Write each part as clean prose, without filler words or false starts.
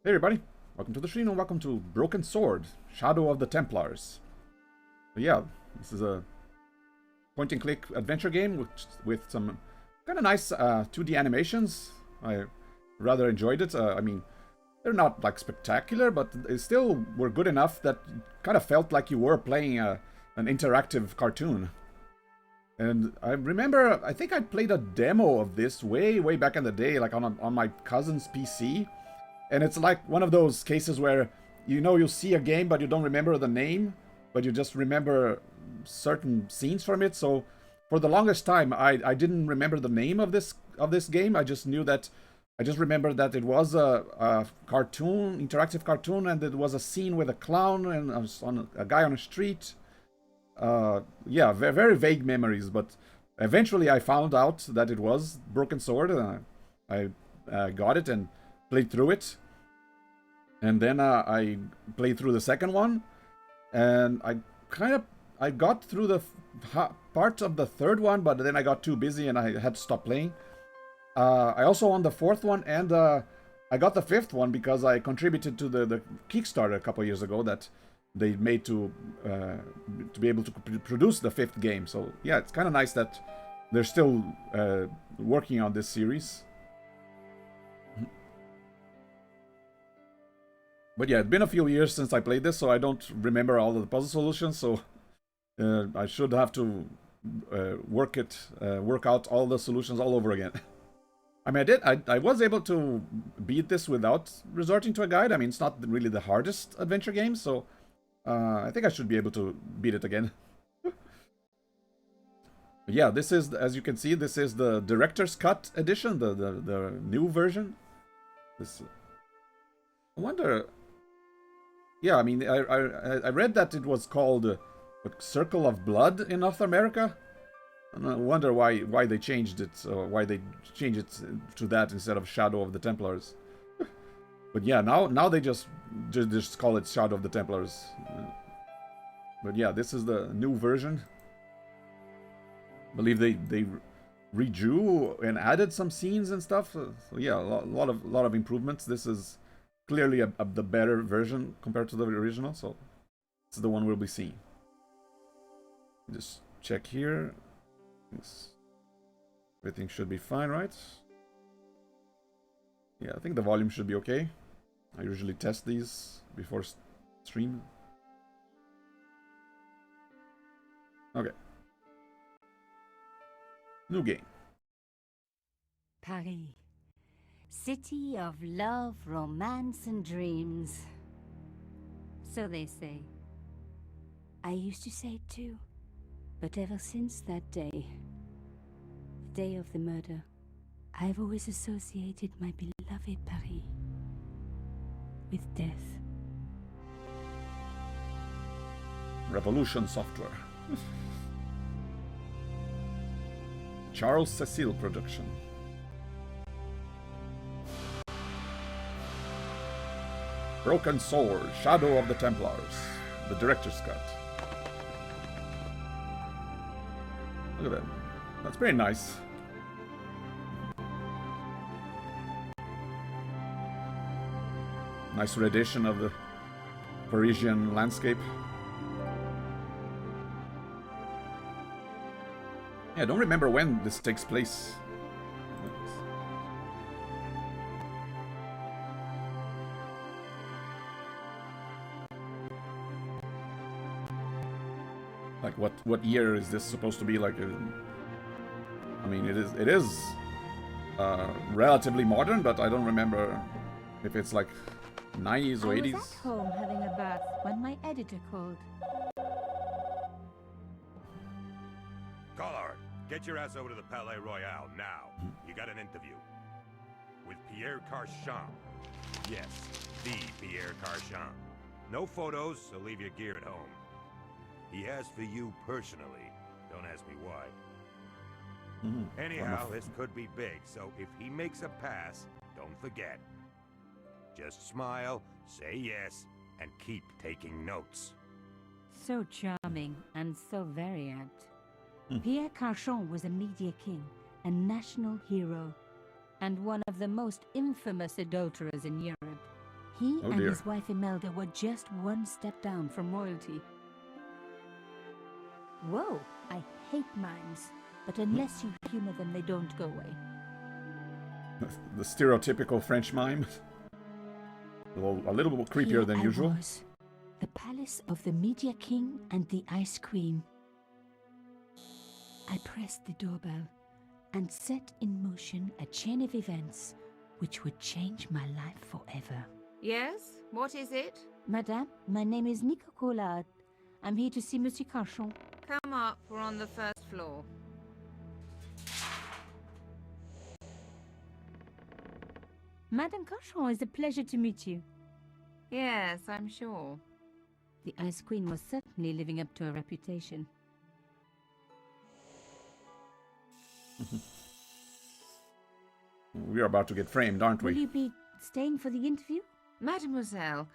Hey everybody, welcome to the stream and welcome to Broken Sword, Shadow of the Templars. So yeah, this is a point-and-click adventure game with some kind of nice 2D animations. I rather enjoyed it. I mean, they're not like spectacular, but they still were good enough that kind of felt like you were playing an interactive cartoon. And I remember, I think I played a demo of this way back in the day, like on my cousin's PC. And it's like one of those cases where you see a game but you don't remember the name, but you just remember certain scenes from it. So for the longest time I didn't remember the name of this game. I just remembered that it was a cartoon, interactive cartoon, and it was a scene with a clown and a guy on a street. Yeah, very, very vague memories, but eventually I found out that it was Broken Sword, and I got it and played through it. And then I played through the second one, and I got through the part of the third one, but then I got too busy and I had to stop playing. I also won the fourth one, and I got the fifth one because I contributed to the Kickstarter a couple years ago that they made to be able to produce the fifth game. So yeah, it's kind of nice that they're still working on this series. But yeah, it's been a few years since I played this, so I don't remember all of the puzzle solutions. So I should have to work out all the solutions all over again. I mean, I was able to beat this without resorting to a guide. I mean, it's not really the hardest adventure game, so I think I should be able to beat it again. Yeah, this is, as you can see, this is the director's cut edition, the new version. This, I wonder. Yeah, I mean, I read that it was called Circle of Blood in North America. And I wonder why they changed it, or why they changed it to that instead of Shadow of the Templars. But yeah, now they just call it Shadow of the Templars. But yeah, this is the new version. I believe they redrew and added some scenes and stuff. So yeah, a lot of improvements. This is clearly the better version compared to the original, so this is the one we'll be seeing. Just check here. Everything should be fine, right? Yeah, I think the volume should be okay. I usually test these before stream. Okay. New game. Paris. City of love, romance, and dreams. So they say. I used to say it too. But ever since that day, the day of the murder, I've always associated my beloved Paris with death. Revolution Software. Charles Cecil production. Broken Sword, Shadow of the Templars, the director's cut. Look at that. That's pretty nice. Nice rendition of the Parisian landscape. Yeah, I don't remember when this takes place. Like what year is this supposed to be? Like, I mean, it is relatively modern, but I don't remember if it's like 90s or 80s. I was at home having a bath when my editor called. Collard, get your ass over to the Palais Royal now. You got an interview with Pierre Carchon. Yes, the Pierre Carchon. No photos, so leave your gear at home. He asked for you personally. Don't ask me why. Anyhow, this could be big, so if he makes a pass, don't forget. Just smile, say yes, and keep taking notes. So charming and so very apt. Pierre Carchon was a media king, a national hero, and one of the most infamous adulterers in Europe. He Oh and dear. his wife Imelda were just one step down from royalty. Whoa, I hate mimes, but unless you humor them, they don't go away. The stereotypical French mime. A little bit creepier Here than I usual. was, the palace of the Media King and the Ice Queen. I pressed the doorbell and set in motion a chain of events which would change my life forever. Yes? What is it? Madame, my name is Nico Collard. I'm here to see Monsieur Carchon. Come up, we're on the first floor. Madame Carchon, it's a pleasure to meet you. Yes, I'm sure. The Ice Queen was certainly living up to her reputation. We're about to get framed, aren't Will we? you be staying for the interview? Mademoiselle,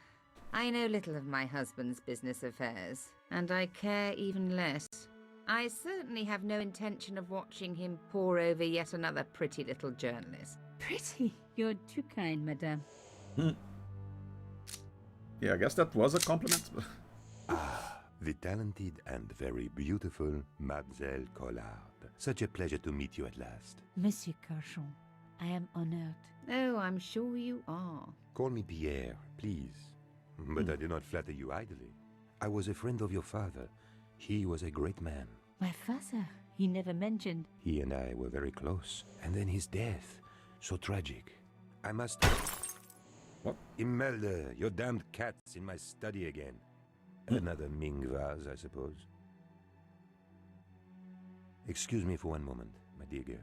I know little of my husband's business affairs, and I care even less. I certainly have no intention of watching him pore over yet another pretty little journalist. Pretty. You're too kind, madame. Yeah, I guess that was a compliment. The talented and very beautiful Mademoiselle Collard. Such a pleasure to meet you at last. Monsieur Carchon, I am honored. Oh, I'm sure you are. Call me Pierre, please. But I do not flatter you idly. I was a friend of your father. He was a great man. My father, he never mentioned. He and I were very close. And then his death. So tragic. I must... What? Imelda, your damned cat's in my study again. Another Ming vase, I suppose. Excuse me for one moment, my dear girl.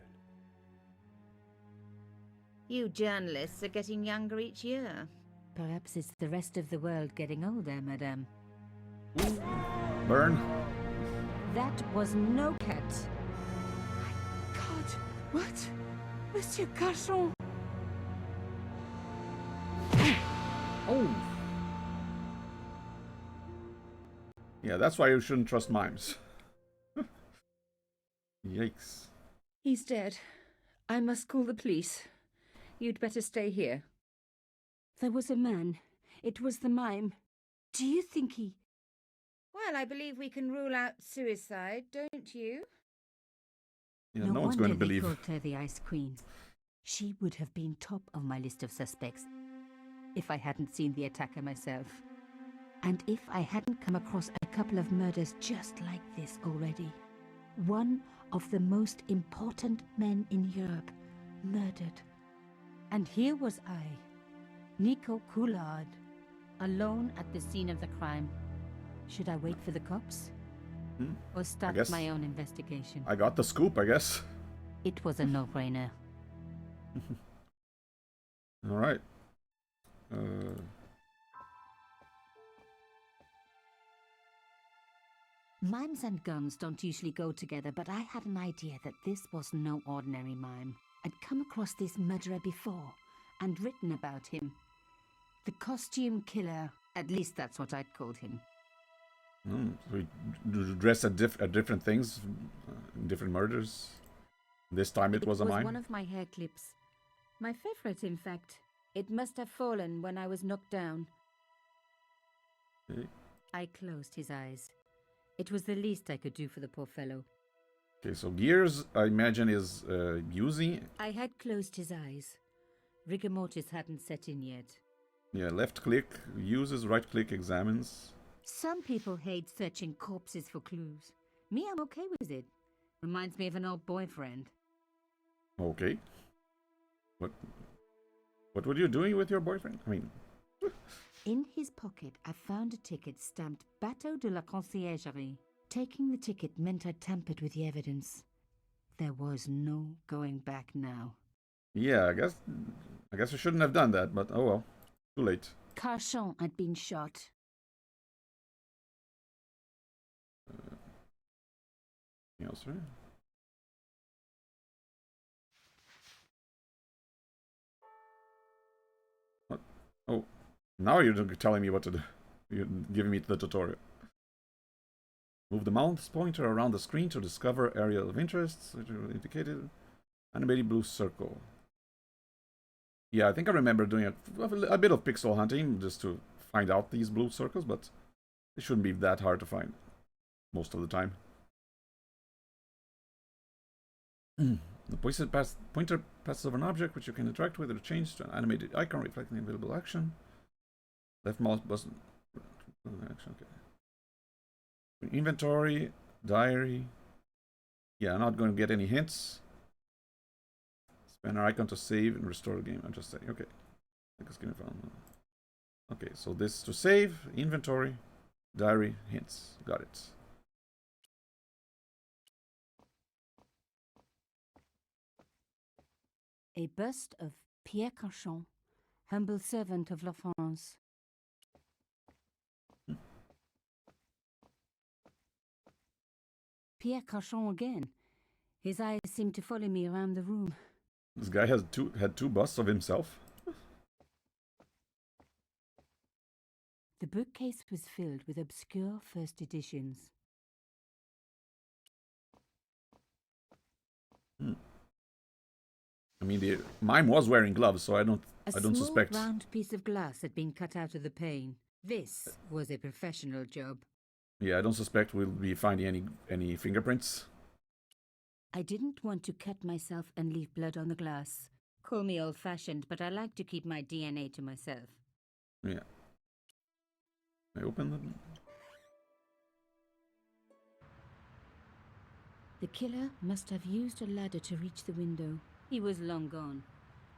You journalists are getting younger each year. Perhaps it's the rest of the world getting older, madame. Burn. That was no cat. God, what? Monsieur Carchon! Oh. Yeah, that's why you shouldn't trust mimes. Yikes. He's dead. I must call the police. You'd better stay here. There was a man. It was the mime. Do you think he... Well, I believe we can rule out suicide, don't you? Yeah, no one's going to wonder they believe. called her the Ice Queen. She would have been top of my list of suspects if I hadn't seen the attacker myself. And if I hadn't come across a couple of murders just like this already. One of the most important men in Europe murdered. And here was I, Nico Collard, alone at the scene of the crime. Should I wait for the cops? Or start guess- my own investigation? I got the scoop, I guess. It was a no-brainer. All right. Mimes and guns don't usually go together, but I had an idea that this was no ordinary mime. I'd come across this murderer before, and written about him. The costume killer, at least that's what I'd called him. So we dress at different things, different murders. This time it was a mime. one of my hair clips. My favorite, in fact. It must have fallen when I was knocked down. Okay. I closed his eyes. It was the least I could do for the poor fellow. Okay, so Gears, I imagine, is using. I had closed his eyes. Rigor mortis hadn't set in yet. Yeah, left click uses, right click examines. Some people hate searching corpses for clues. Me, I'm okay with it. Reminds me of an old boyfriend. Okay. What were you doing with your boyfriend? I mean, In his pocket, I found a ticket stamped Bateau de la Conciergerie. Taking the ticket meant I tampered with the evidence. There was no going back now. yeah, I guess I shouldn't have done that, but oh well, too late. Carchon had been shot. Anything else, right? What? Oh, now you're telling me what to do. You're giving me the tutorial. Move the mouse pointer around the screen to discover area of interest, which are indicated. Animated blue circle. Yeah, I think I remember doing a bit of pixel hunting just to find out these blue circles, but it shouldn't be that hard to find most of the time. The pointer passes over an object which you can interact with or change to an animated icon reflecting the available action. Left mouse button. Action, okay. Inventory, diary. Yeah, I'm not going to get any hints. Spanner icon to save and restore the game. I'm just saying, okay. Okay, so this to save, inventory, diary, hints. Got it. A bust of Pierre Cauchon, humble servant of La France. Pierre Cauchon again. His eyes seem to follow me around the room. This guy had two busts of himself. The bookcase was filled with obscure first editions. I mean, mine was wearing gloves, so I don't suspect. A small round piece of glass had been cut out of the pane. This was a professional job. Yeah, I don't suspect we'll be finding any fingerprints. I didn't want to cut myself and leave blood on the glass. Call me old-fashioned, but I like to keep my DNA to myself. Yeah. I open them. The killer must have used a ladder to reach the window. He was long gone.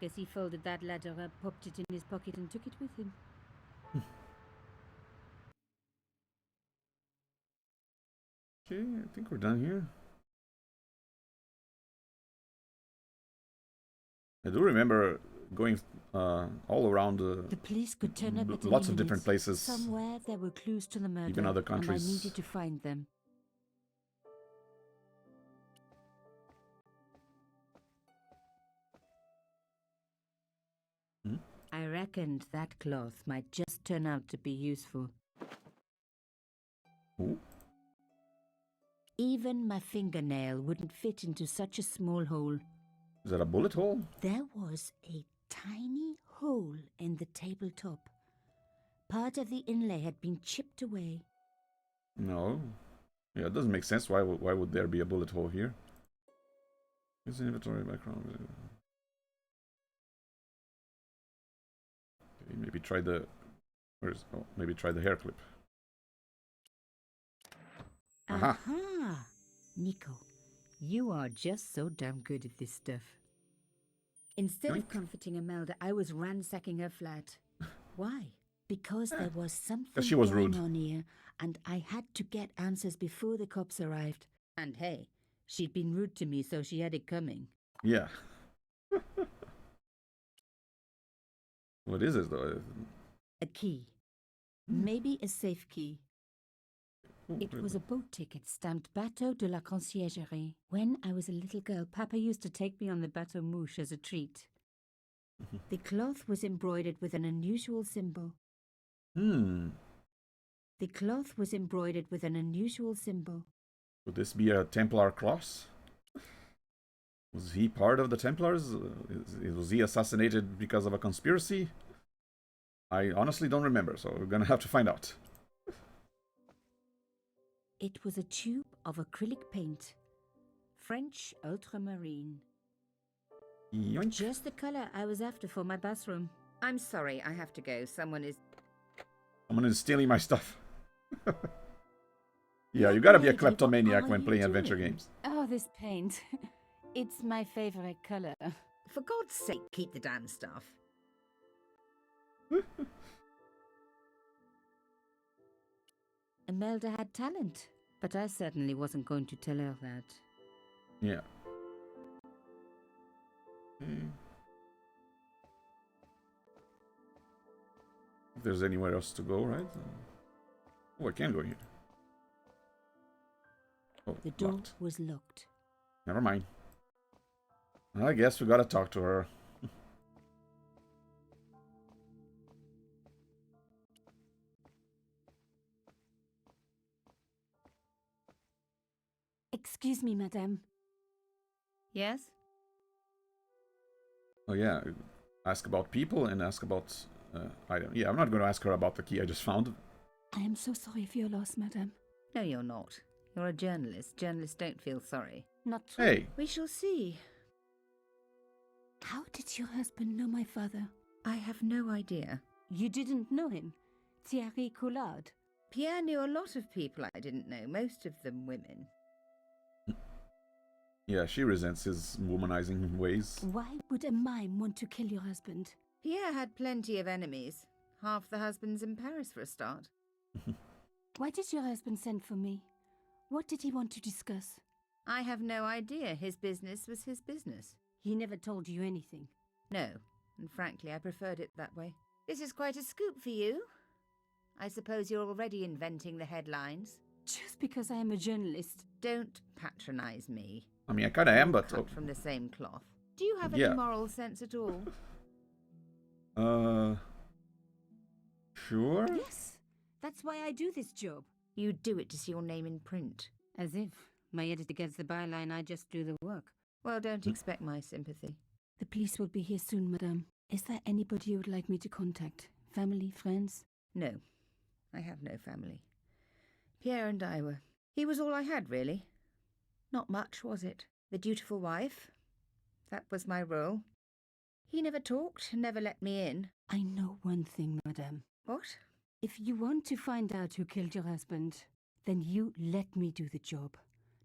Guess he folded that ladder up, popped it in his pocket and took it with him. Okay, I think we're done here. I do remember going all around the police could turn up at lots any of different minute. places. Somewhere there were clues to the murder, even other countries. and I needed to find them. I reckoned that cloth might just turn out to be useful. Ooh. Even my fingernail wouldn't fit into such a small hole. Is that a bullet hole? There was a tiny hole in the tabletop. Part of the inlay had been chipped away. No. Yeah, it doesn't make sense. Why would there be a bullet hole here? Use the inventory background. Okay, maybe try the... maybe try the hair clip. Aha! Aha! Nico, you are just so damn good at this stuff. Instead of comforting Imelda, I was ransacking her flat. Why? Because there was something she was going rude. on here, and I had to get answers before the cops arrived. And hey, she'd been rude to me, so she had it coming. Yeah. What is this, though? A key. Maybe a safe key. Ooh, It was a boat ticket stamped Bateau de la Conciergerie. When I was a little girl, Papa used to take me on the Bateau Mouche as a treat. The cloth was embroidered with an unusual symbol. The cloth was embroidered with an unusual symbol. Would this be a Templar cross? Was he part of the Templars? Was he assassinated because of a conspiracy? I honestly don't remember, so we're gonna have to find out. It was a tube of acrylic paint. French ultramarine. Yoink. Just the color I was after for my bathroom. I'm sorry, I have to go. Someone is stealing my stuff. Yeah, you gotta be a Lady, kleptomaniac what when are playing you adventure doing? games. Oh, this paint. It's my favorite color. For God's sake, keep the damn stuff. Imelda had talent, but I certainly wasn't going to tell her that. Yeah. Okay. If there's anywhere else to go, right? Oh, I can go here. Oh, The door locked. was locked. Never mind. I guess we gotta talk to her. Excuse me, madame. Yes? Oh yeah, ask about people and ask about items. Yeah, I'm not going to ask her about the key I just found. I am so sorry for your loss, madame. No, you're not. You're a journalist. Journalists don't feel sorry. Not true. Hey, We shall see. How did your husband know my father? I have no idea. You didn't know him? Thierry Coulard? Pierre knew a lot of people I didn't know, most of them women. yeah, she resents his womanizing ways. Why would a mime want to kill your husband? Pierre had plenty of enemies. Half the husbands in Paris for a start. Why did your husband send for me? What did he want to discuss? I have no idea. His business was his business. He never told you anything. No, and frankly, I preferred it that way. This is quite a scoop for you. I suppose you're already inventing the headlines. Just because I am a journalist. Don't patronize me. I mean, I kind of am, We're but cut from the same cloth. Do you have any Yeah. moral sense at all? Sure. Yes, that's why I do this job. You do it to see your name in print. As if my editor gets the byline, I just do the work. Well, don't expect my sympathy. The police will be here soon, madame. Is there anybody you would like me to contact? Family, friends? No, I have no family. Pierre and I were... He was all I had, really. Not much, was it? The dutiful wife. That was my role. He never talked, never let me in. I know one thing, madame. What? If you want to find out who killed your husband, then you let me do the job,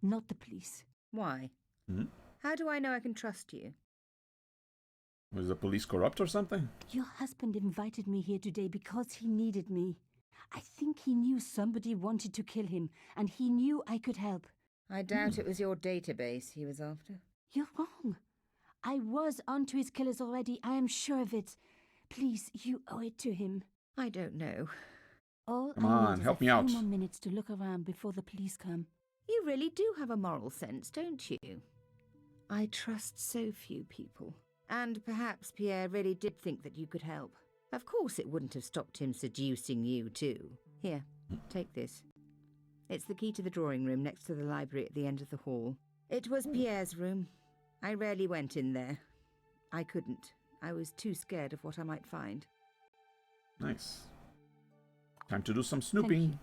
not the police. Why? Hmm? How do I know I can trust you? Was the police corrupt or something? Your husband invited me here today because he needed me. I think he knew somebody wanted to kill him, and he knew I could help. I doubt it was your database he was after. You're wrong. I was onto his killers already, I am sure of it. Please, you owe it to him. I don't know. All Come I on, need is help me a out. few more minutes to look around before the police come. You really do have a moral sense, don't you? I trust so few people. And perhaps Pierre really did think that you could help. Of course it wouldn't have stopped him seducing you too. Here, take this. It's the key to the drawing room next to the library at the end of the hall. It was Pierre's room. I rarely went in there. I couldn't. I was too scared of what I might find. Nice. Time to do some Thank snooping. you.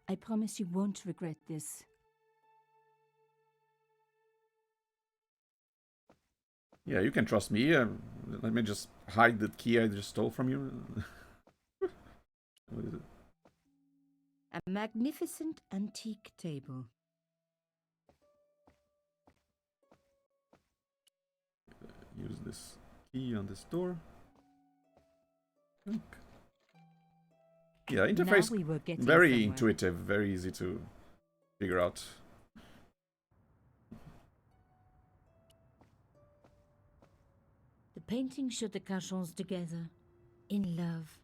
I promise you won't regret this. Yeah, you can trust me. Let me just hide the key I just stole from you. What is it? A magnificent antique table. Use this key on this door. Clunk. Yeah, interface Now we were getting very somewhere. intuitive, very easy to figure out. The painting showed the Cachons together, in love.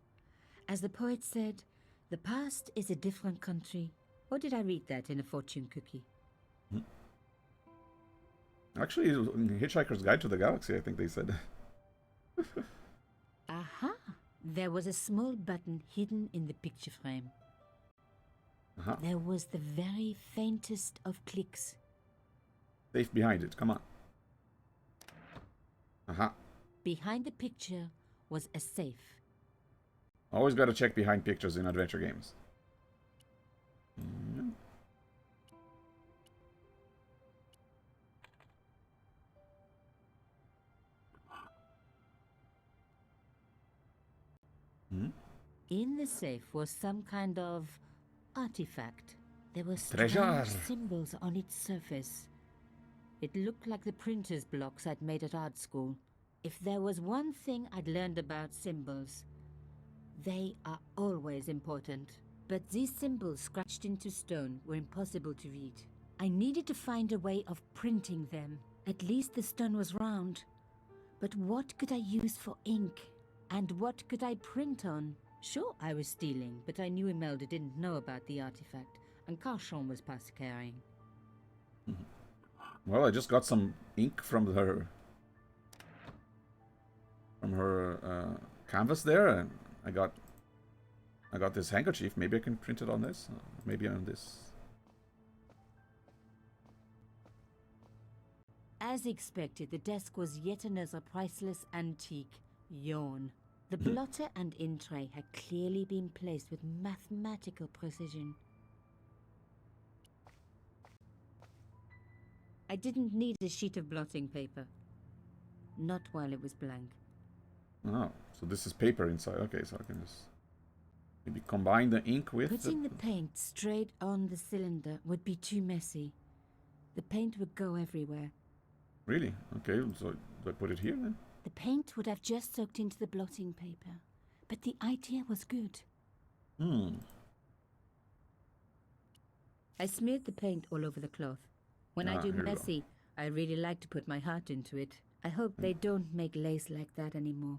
As the poet said, the past is a different country. Or did I read that in a fortune cookie? Actually, in Hitchhiker's Guide to the Galaxy, I think they said. Aha! There was a small button hidden in the picture frame. Uh-huh. There was the very faintest of clicks. Safe behind it, come on. Uh-huh. Behind the picture was a safe. Always gotta check behind pictures in adventure games. Mm. Hmm? In the safe was some kind of artifact. There were Treasure. strange symbols on its surface. It looked like the printer's blocks I'd made at art school. If there was one thing I'd learned about symbols, they are always important. But these symbols scratched into stone were impossible to read. I needed to find a way of printing them. At least the stone was round. But what could I use for ink? And what could I print on? Sure, I was stealing, but I knew Imelda didn't know about the artifact, and Carchon was past carrying. Well, I just got some ink from her canvas there, and I got this handkerchief. Maybe I can print it on this. Maybe on this. As expected, the desk was yet another priceless antique. Yawn. The blotter and in tray had clearly been placed with mathematical precision. I didn't need a sheet of blotting paper. Not while it was blank. Oh, so this is paper inside. Okay, so I can just maybe combine the ink with... Putting the paint straight on the cylinder would be too messy. The paint would go everywhere. Really? Okay, so do I put it here then? The paint would have just soaked into the blotting paper. But the idea was good. I smeared the paint all over the cloth. When I do here we go. messy, I really like to put my heart into it. I hope they don't make lace like that anymore.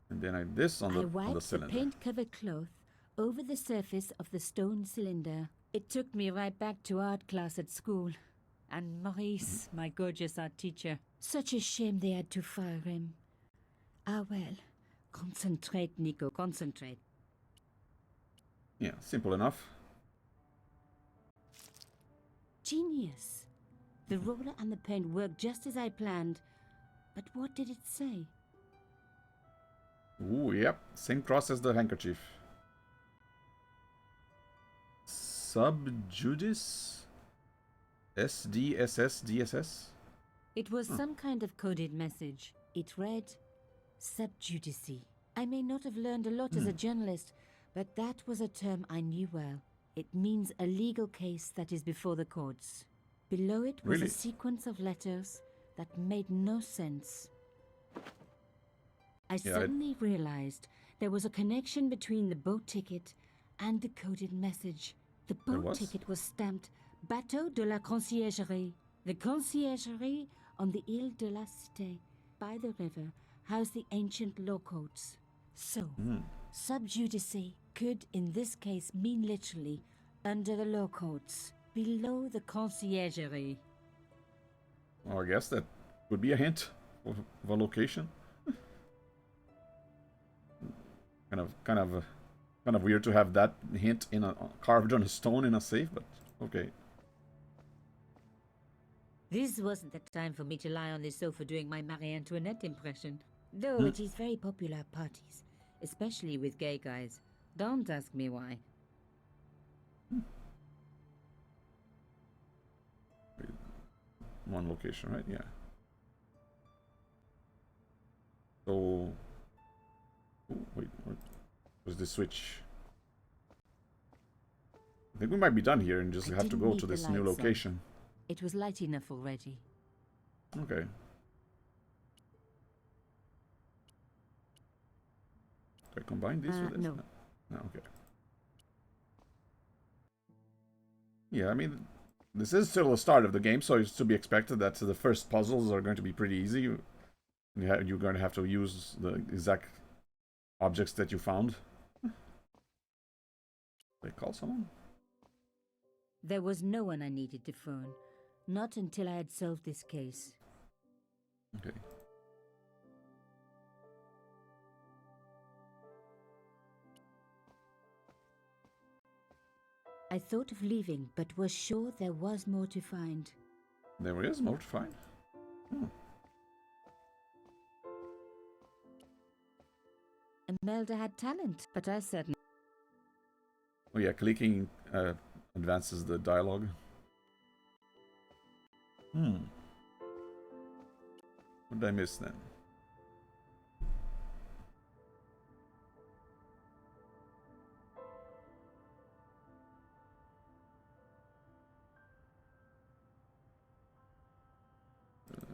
And then this on I the wiped the cylinder. paint-covered cloth over the surface of the stone cylinder. It took me right back to art class at school. And Maurice, my gorgeous art teacher. Such a shame they had to fire him. Ah well, concentrate, Nico, concentrate. Yeah, simple enough. Genius. The roller and the paint worked just as I planned. But what did it say? Ooh, yep. Same cross as the handkerchief. Subjudice? SDSS? It was some kind of coded message. It read, subjudice. I may not have learned a lot as a journalist, but that was a term I knew well. It means a legal case that is before the courts. Below it was Really? a sequence of letters that made no sense. I suddenly realized there was a connection between the boat ticket and the coded message. The There boat was? ticket was stamped Bateau de la Conciergerie. The conciergerie on the Ile de la Cité, by the river, housed the ancient law codes. So, subjudice could in this case mean literally under the law codes, below the conciergerie. Well, I guess that would be a hint of a location. kind of weird to have that hint in carved on a stone in a safe, but okay. This wasn't the time for me to lie on the sofa doing my Marie Antoinette impression, though it is very popular at parties, especially with gay guys. Don't ask me why. One location, right? Yeah. So... Ooh, wait, what was this switch? I think we might be done here and just I have to didn't go need to the this new lights on. location. It was light enough already. Okay. Do I combine this with this? No. No, okay. Yeah, I mean, this is still the start of the game, so it's to be expected that the first puzzles are going to be pretty easy. You're going to have to use the exact objects that you found. Did I call someone? There was no one I needed to phone. Not until I had solved this case. Okay. I thought of leaving, but was sure there was more to find. There is more to find. Imelda had talent, but I said no. Oh yeah, clicking advances the dialogue. What did I miss then?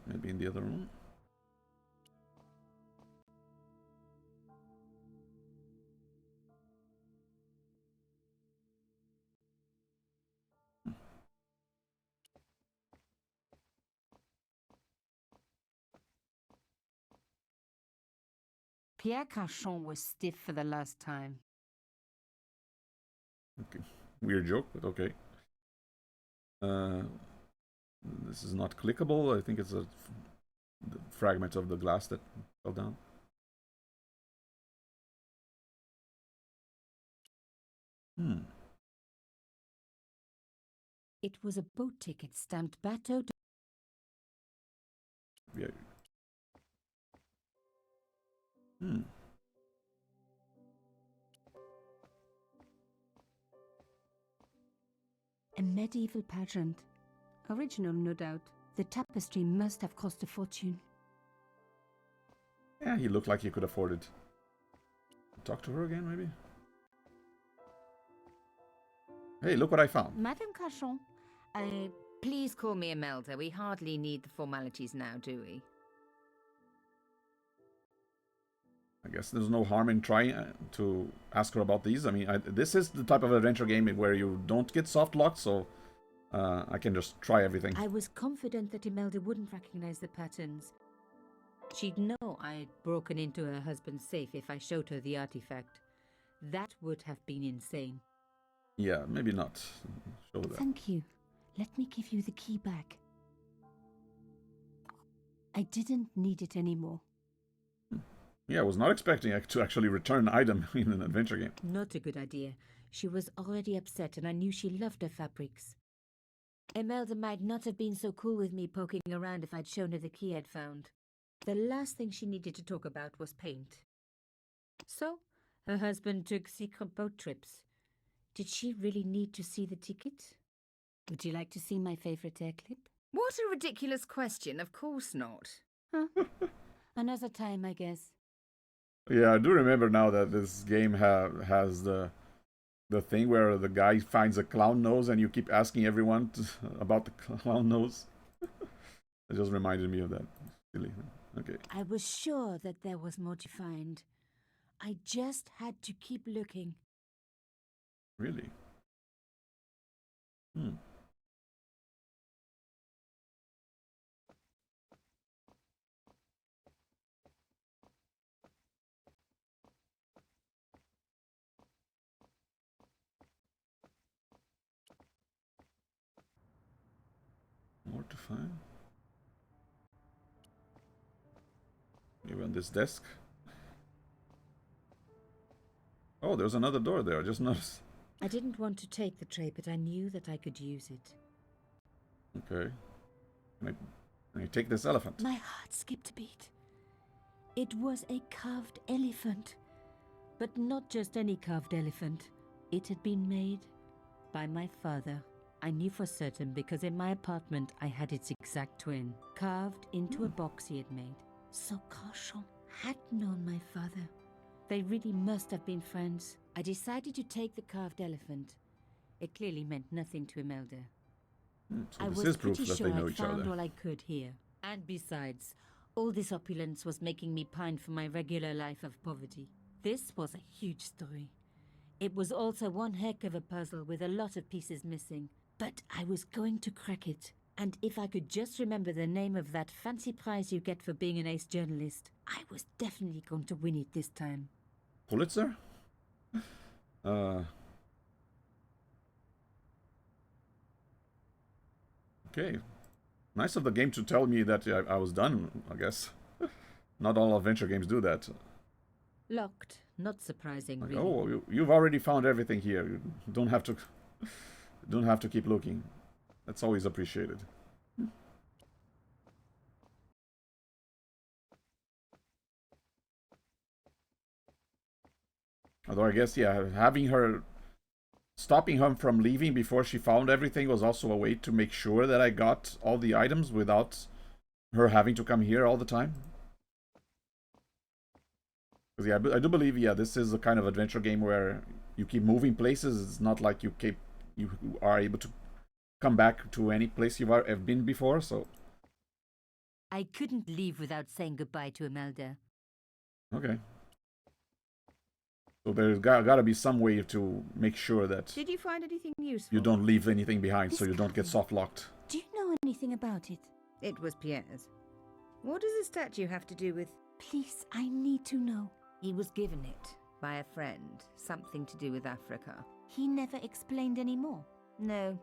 Maybe in the other room? Pierre Cachon was stiff for the last time. Okay. Weird joke, but okay. This is not clickable. I think it's the fragment of the glass that fell down. It was a boat ticket stamped Bateau de... Yeah. Hmm. A medieval pageant. Original, no doubt. The tapestry must have cost a fortune. Yeah, he looked like he could afford it. Talk to her again, maybe? Hey, look what I found. Madame Cachon, Please call me Imelda. We hardly need the formalities now, do we? I guess there's no harm in trying to ask her about these. I mean, this is the type of adventure game where you don't get soft locked, so I can just try everything. I was confident that Imelda wouldn't recognize the patterns. She'd know I'd broken into her husband's safe if I showed her the artifact. That would have been insane. Yeah, maybe not. Show that. Thank you. Let me give you the key back. I didn't need it anymore. Yeah, I was not expecting to actually return an item in an adventure game. Not a good idea. She was already upset and I knew she loved her fabrics. Imelda might not have been so cool with me poking around if I'd shown her the key I'd found. The last thing she needed to talk about was paint. So, her husband took secret boat trips. Did she really need to see the ticket? Would you like to see my favorite air clip? What a ridiculous question. Of course not. Huh? Another time, I guess. Yeah, I do remember now that this game has the thing where the guy finds a clown nose and you keep asking everyone about the clown nose. It just reminded me of that. Silly. Okay. I was sure that there was more to find. I just had to keep looking. Really? Hmm. More to find? Maybe on this desk? Oh, there's another door there. I just noticed. I didn't want to take the tray, but I knew that I could use it. Okay. Can I take this elephant? My heart skipped a beat. It was a carved elephant. But not just any carved elephant. It had been made by my father. I knew for certain because in my apartment I had its exact twin, carved into a box he had made. So Cauchon had known my father. They really must have been friends. I decided to take the carved elephant. It clearly meant nothing to Imelda. So I this was is proof pretty that sure they know I'd each found other. all I could here. And besides, all this opulence was making me pine for my regular life of poverty. This was a huge story. It was also one heck of a puzzle with a lot of pieces missing. But I was going to crack it. And if I could just remember the name of that fancy prize you get for being an ace journalist, I was definitely going to win it this time. Pulitzer? Okay. Nice of the game to tell me that I was done, I guess. Not all adventure games do that. Locked. Not surprising, Like, really. oh, you've already found everything here. You don't have to keep looking. That's always appreciated. Although I guess, yeah, stopping her from leaving before she found everything was also a way to make sure that I got all the items without her having to come here all the time. Because yeah, I do believe, yeah, this is a kind of adventure game where you keep moving places. It's not like you are able to come back to any place you've been before, so... I couldn't leave without saying goodbye to Imelda. Okay. So there's gotta be some way to make sure that Did you find anything useful? you don't leave anything behind, so This you don't get coffee. soft-locked. Do you know anything about it? It was Pierre's. What does the statue have to do with... Please, I need to know. He was given it by a friend. Something to do with Africa. He never explained any more. No.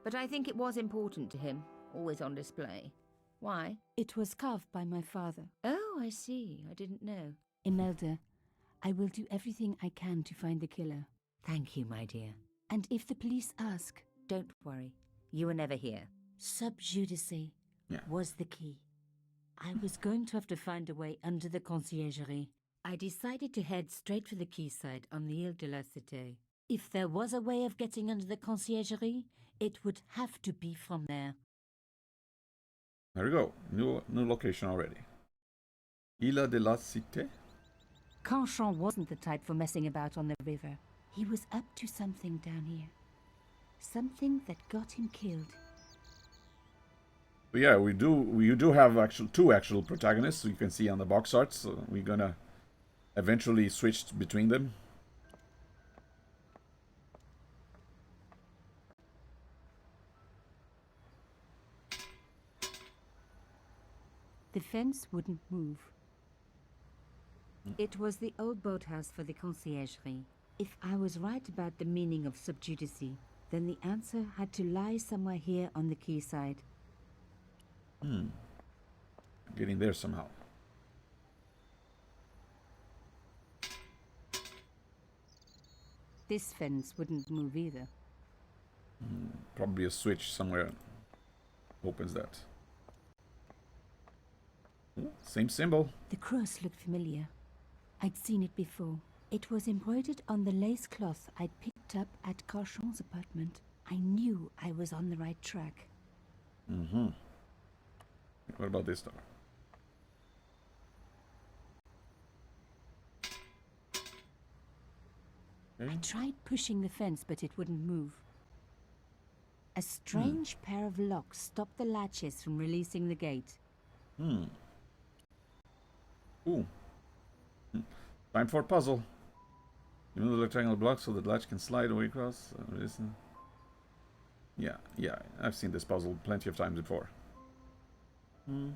But I think it was important to him. Always on display. Why? It was carved by my father. Oh, I see. I didn't know. Imelda, I will do everything I can to find the killer. Thank you, my dear. And if the police ask, Don't worry. You were never here. sub judice Yeah. was the key. I was going to have to find a way under the conciergerie. I decided to head straight for the quayside on the Ile de la Cité. If there was a way of getting under the conciergerie, it would have to be from there. There we go. New location already. Ile de la Cité? Canchon wasn't the type for messing about on the river. He was up to something down here. Something that got him killed. But yeah, we do have two actual protagonists, so you can see on the box art. So we're gonna eventually switch between them. The fence wouldn't move. It was the old boathouse for the conciergerie. If I was right about the meaning of subjudice, then the answer had to lie somewhere here on the quayside. Getting there somehow. This fence wouldn't move either. Probably a switch somewhere opens that. Same symbol. The cross looked familiar. I'd seen it before. It was embroidered on the lace cloth I'd picked up at Carchon's apartment. I knew I was on the right track. What about this door? Okay. I tried pushing the fence, but it wouldn't move. A strange pair of locks stopped the latches from releasing the gate. Ooh. Time for a puzzle. You move the rectangular block so the latch can slide away across. Yeah, I've seen this puzzle plenty of times before. Let's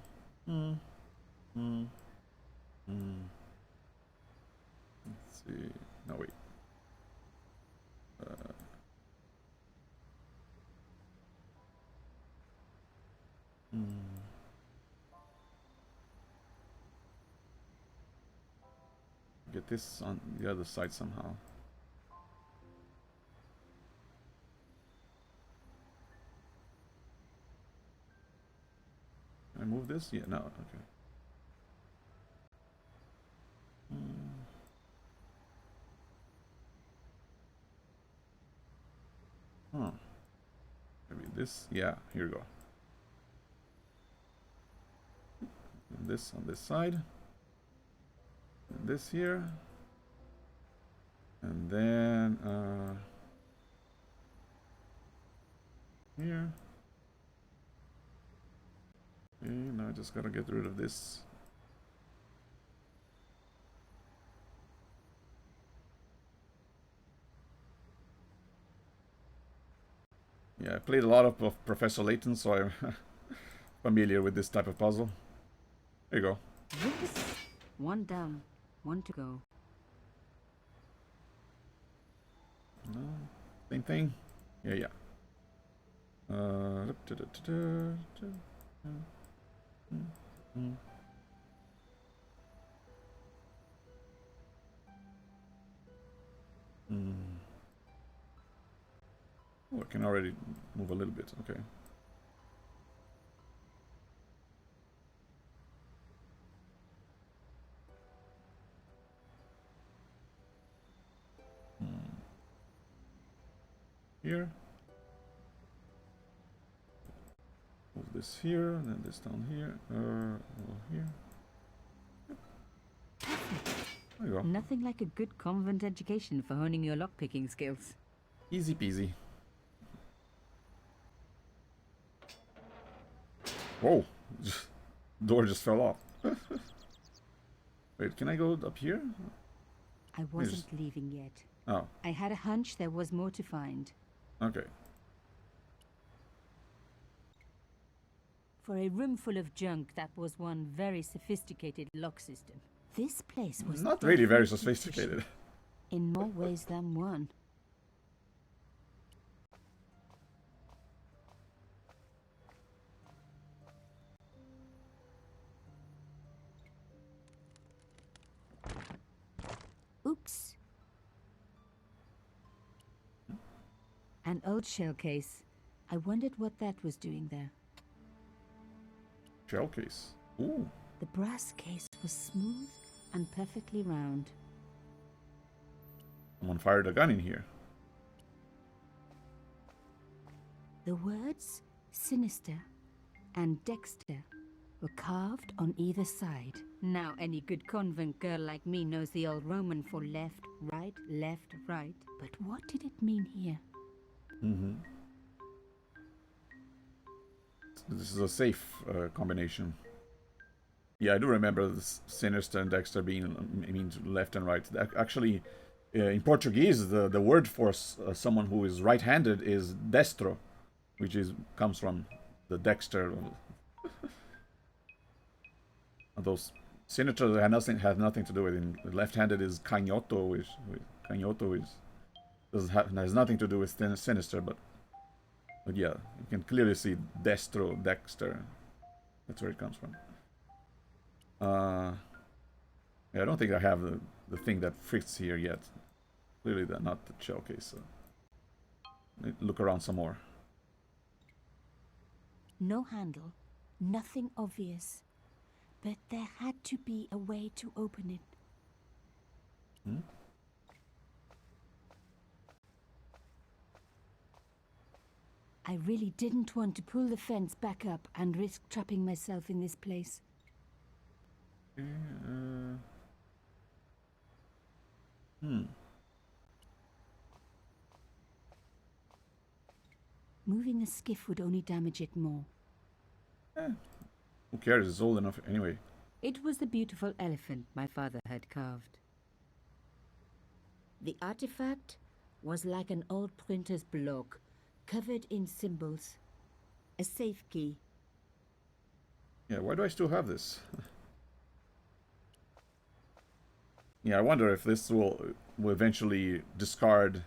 see. No, wait. Get this on the other side somehow. Can I move this? Yeah, no, okay. Maybe this? Yeah, here we go. And this on this side. And this here. And then, here. Okay, now I just gotta get rid of this. Yeah, I played a lot of Professor Layton, so I'm familiar with this type of puzzle. There you go. Whoops. One down, one to go. No, same thing. Yeah. Oh, I can already move a little bit. Okay. Here. Move this here, and then this down here. Here. There you go. Nothing like a good convent education for honing your lockpicking skills. Easy peasy. Whoa! Door just fell off. Wait, can I go up here? I wasn't leaving yet. Oh, I had a hunch there was more to find. okay. For a room full of junk, that was one very sophisticated lock system. This place was Not really very definitely sophisticated. in more ways than one. Oops. An old shell case. I wondered what that was doing there. Shell case. Ooh. The brass case was smooth and perfectly round. Someone fired a gun in here. The words Sinister and Dexter were carved on either side. Now any good convent girl like me knows the old Roman for left, right, left, right. But what did it mean here? This is a safe combination. Yeah, I do remember this Sinister and Dexter being means left and right. Actually, in Portuguese, the word for someone who is right-handed is destro, which comes from the Dexter. Those Sinister have nothing to do with it. Left-handed is canhoto, which canhoto has nothing to do with Sinister, but yeah, you can clearly see Destro, Dexter. That's where it comes from. Yeah, I don't think I have the thing that fits here yet. Clearly, not the showcase. So look around some more. No handle, nothing obvious. But there had to be a way to open it. I really didn't want to pull the fence back up and risk trapping myself in this place. Moving a skiff would only damage it more. Who cares? It's old enough anyway. It was the beautiful elephant my father had carved. The artifact was like an old printer's block, covered in symbols. A safe key. Yeah, why do I still have this? Yeah, I wonder if this will eventually discard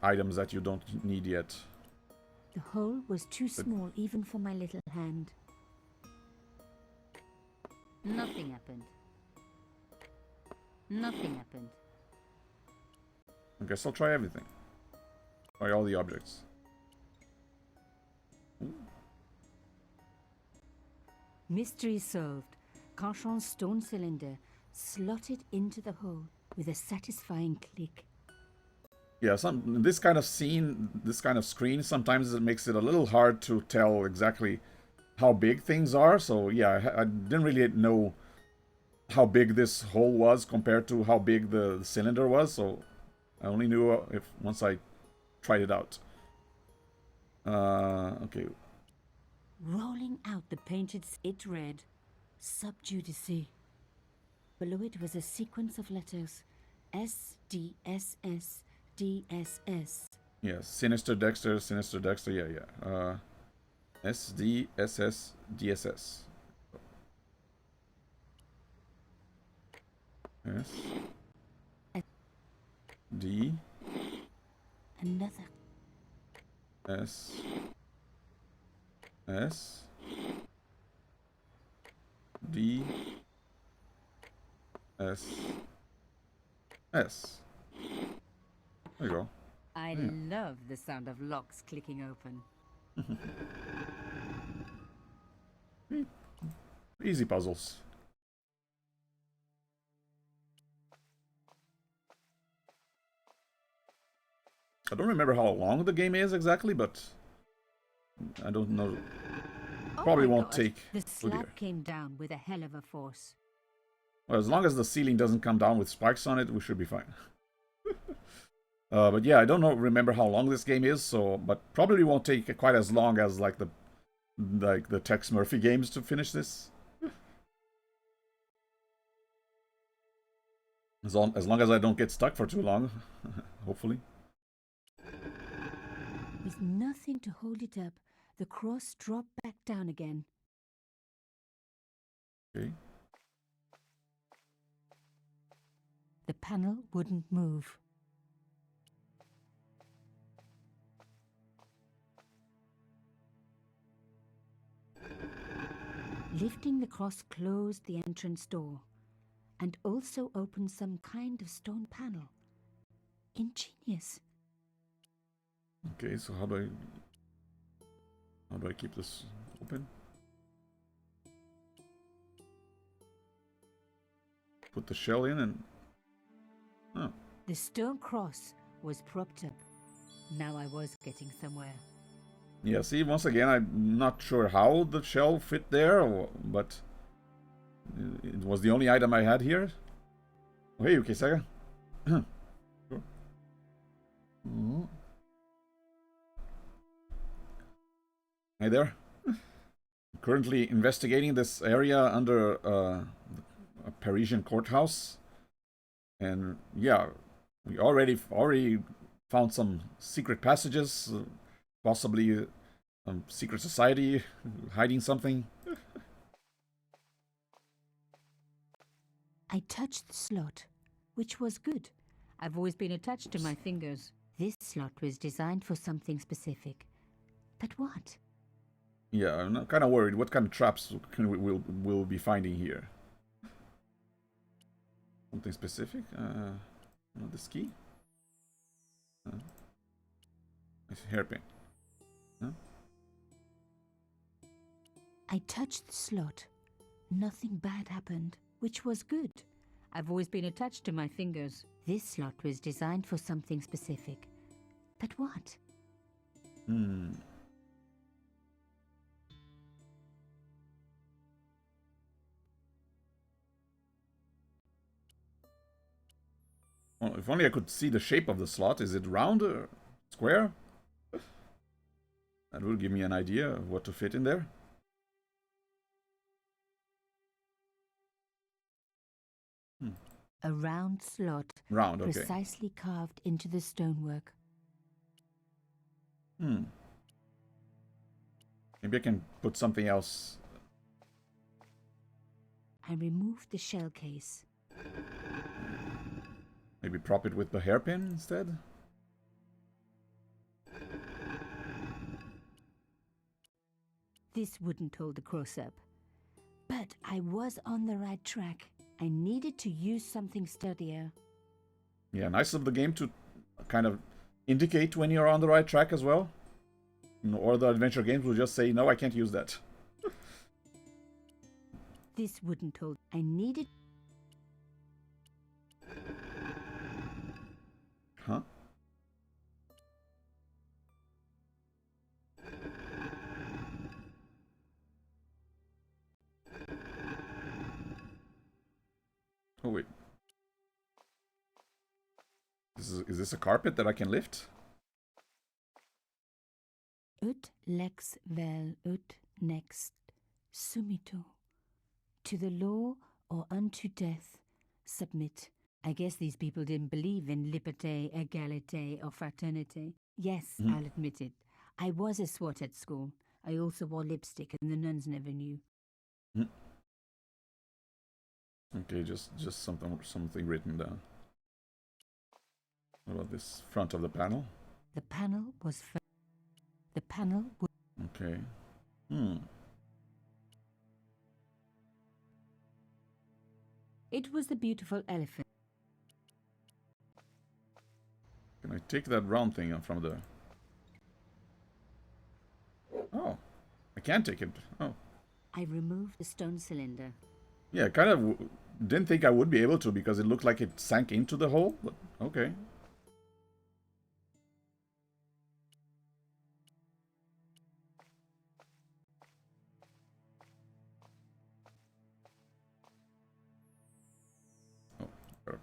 items that you don't need yet. The hole was too small even for my little hand. Nothing happened. Nothing happened. I guess I'll try everything. Try all the objects. Mystery solved. Carchon's stone cylinder slotted into the hole with a satisfying click. Yeah, this kind of scene, this kind of screen, sometimes it makes it a little hard to tell exactly how big things are. So yeah, I didn't really know how big this hole was compared to how big the cylinder was. So I only knew once I tried it out. Okay. Rolling out the painted, it read, Subjudice. Below it was a sequence of letters, SDSS. DSS. Yeah, Sinister Dexter, yeah. SDSS, DSS. S. D. Another. S. S. D. S. S. There you go. I love the sound of locks clicking open. Easy puzzles. I don't remember how long the game is exactly, but I don't know. Probably won't take. The slab came down with a hell of a force. Well, as long as the ceiling doesn't come down with spikes on it, we should be fine. But yeah, I don't remember how long this game is, but probably won't take quite as long as like the Tex Murphy games to finish this. As long as I don't get stuck for too long, hopefully. With nothing to hold it up, the cross dropped back down again. Okay. The panel wouldn't move. Lifting the cross closed the entrance door and also opened some kind of stone panel. Ingenious. Okay, so how do I keep this open? put the shell in and... Oh. The stone cross was propped up. Now I was getting somewhere. Yeah, see, once again, I'm not sure how the shell fit there, but it was the only item I had here. Oh, hey, Ukisaga. Sure. Hey there. Currently investigating this area under a Parisian courthouse. And yeah, we already found some secret passages, possibly secret society hiding something. I touched the slot, which was good. I've always been attached to my fingers. This slot was designed for something specific. But what? Yeah, I'm kind of worried. What kind of traps we'll be finding here? Something specific? This key? It's a hairpin. Huh? I touched the slot. Nothing bad happened, which was good. I've always been attached to my fingers. This slot was designed for something specific. But what? Well, if only I could see the shape of the slot. Is it round or square? That will give me an idea of what to fit in there. A round slot. Round, okay. Precisely carved into the stonework. Maybe I can put something else. I removed the shell case. Maybe prop it with the hairpin instead? This wouldn't hold the cross up. But I was on the right track. I needed to use something sturdier. Yeah, nice of the game to kind of indicate when you're on the right track as well. Or the adventure games will just say, no, I can't use that. This wouldn't hold. I needed... Huh? Oh, wait. Is this a carpet that I can lift? Ut lex vel ut next sumito. To the law or unto death submit. I guess these people didn't believe in liberté, égalité, or fraternité. Yes, I'll admit it. I was a swot at school. I also wore lipstick and the nuns never knew. Okay, just something written down. What about this front of the panel? The panel was... The panel was... Okay. It was the beautiful elephant. Can I take that round thing from the... Oh, I can take it. Oh. I removed the stone cylinder. Yeah, kind of didn't think I would be able to because it looked like it sank into the hole, but okay. Oh, gotta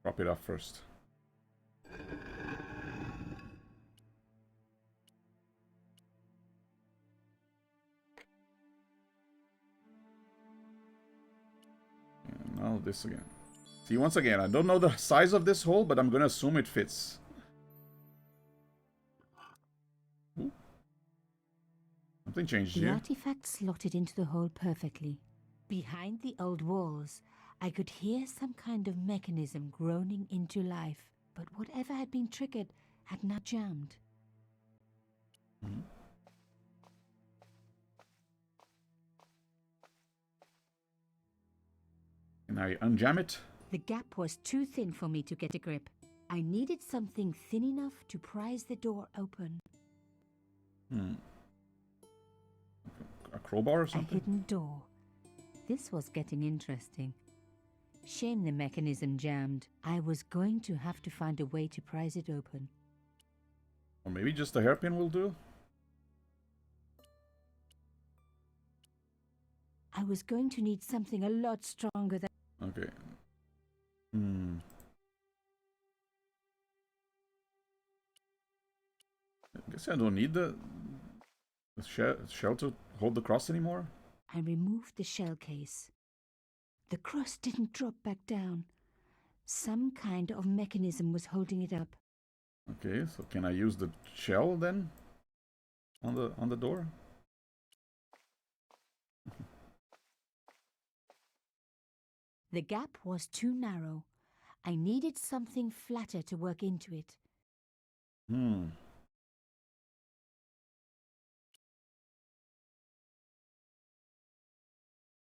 prop it up first. Now this again. See, once again, I don't know the size of this hole, but I'm gonna assume it fits. Ooh. Something changed The here. artifact slotted into the hole perfectly. Behind the old walls, I could hear some kind of mechanism groaning into life, but whatever had been triggered had not jammed. Can I unjam it? The gap was too thin for me to get a grip. I needed something thin enough to prise the door open. A crowbar or A something? hidden door. This was getting interesting. Shame the mechanism jammed. I was going to have to find a way to prise it open. Or maybe just a hairpin will do? I was going to need something a lot stronger than... Okay. Hmm. I guess I don't need the shell to hold the cross anymore. I removed the shell case. The cross didn't drop back down. Some kind of mechanism was holding it up. Okay, so can I use the shell then on the door? The gap was too narrow. I needed something flatter to work into it. Hmm.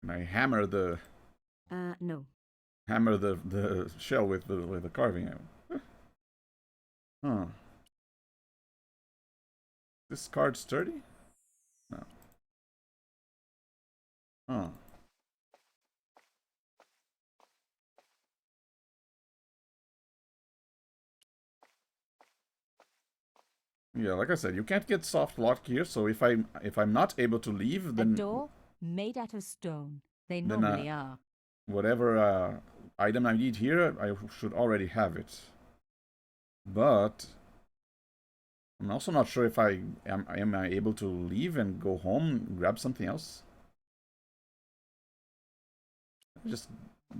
Can I hammer the No. shell with the carving? Huh. This card sturdy? No. Huh. Yeah, like I said, you can't get soft lock here. So if I'm not able to leave, then A door made out of stone. They Then, normally are. whatever item I need here, I should already have it. But I'm also not sure if am I able to leave and go home and grab something else. Just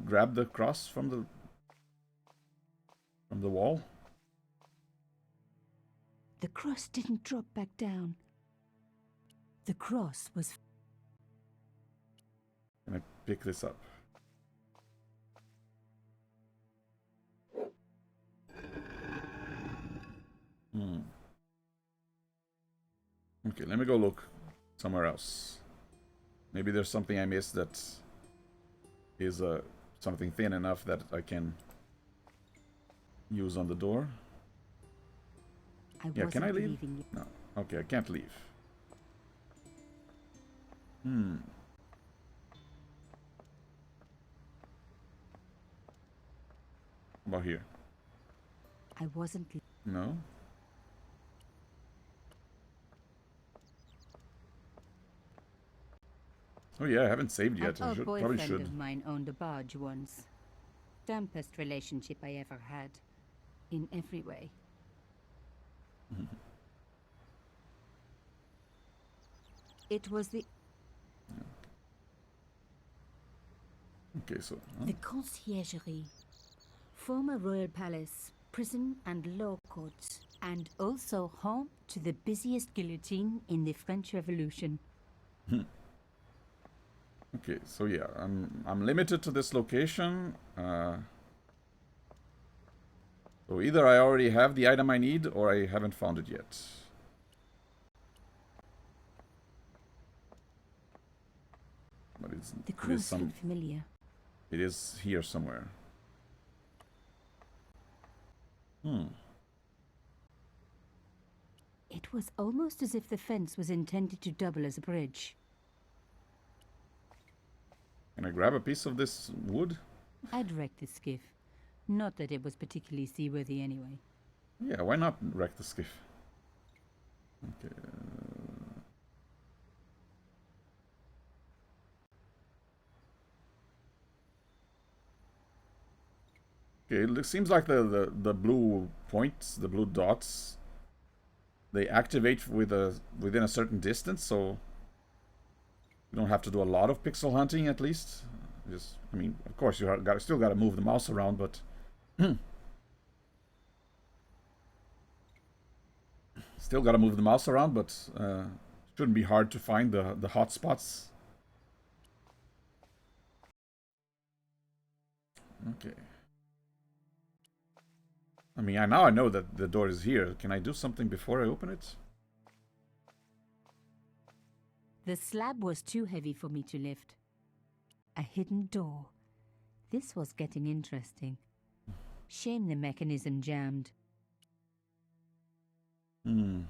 grab the cross from the wall. The cross didn't drop back down. The cross was... Can I pick this up? Hmm. Okay, let me go look somewhere else. Maybe there's something I missed that is something thin enough that I can use on the door. Yeah, can I leave? No. Okay, I can't leave. Hmm. About here? I wasn't... No? Oh yeah, I haven't saved yet. An I old probably boyfriend should. of mine owned a barge once. Dampest relationship I ever had. In every way. It was the... Okay, so... The Conciergerie. Former royal palace, prison and law courts. And also home to the busiest guillotine in the French Revolution. Okay, so yeah, I'm limited to this location. So either I already have the item I need, or I haven't found it yet. But The cross looked familiar. It is here somewhere. Hmm. It was almost as if the fence was intended to double as a bridge. Can I grab a piece of this wood? I'd wrecked the skiff. Not that it was particularly seaworthy anyway. Yeah, why not wreck the skiff? Okay. Okay, it seems like the blue points, the blue dots, they activate within a certain distance, so you don't have to do a lot of pixel hunting at least. I mean, of course you still got to move the mouse around, but still got to move the mouse around, but shouldn't be hard to find the hot spots. Okay. I mean, now I know that the door is here. Can I do something before I open it? The slab was too heavy for me to lift. A hidden door. This was getting interesting. Shame the mechanism jammed. Hmm.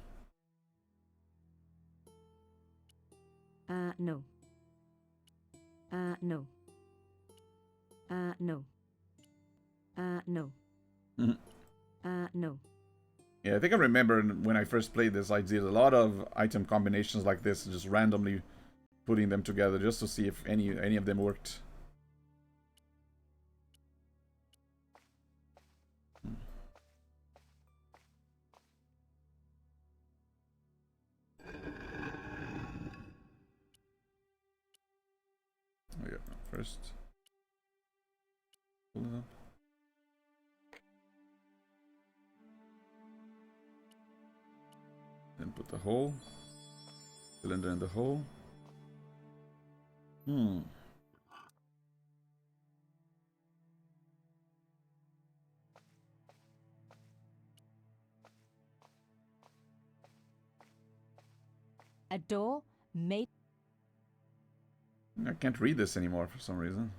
No. No. No. No. Mhm. No. Yeah, I think I remember when I first played this, I did a lot of item combinations like this, just randomly putting them together just to see if any of them worked. Oh yeah, first pull it up. Then put the hole. Cylinder in the hole. A door made. I can't read this anymore for some reason.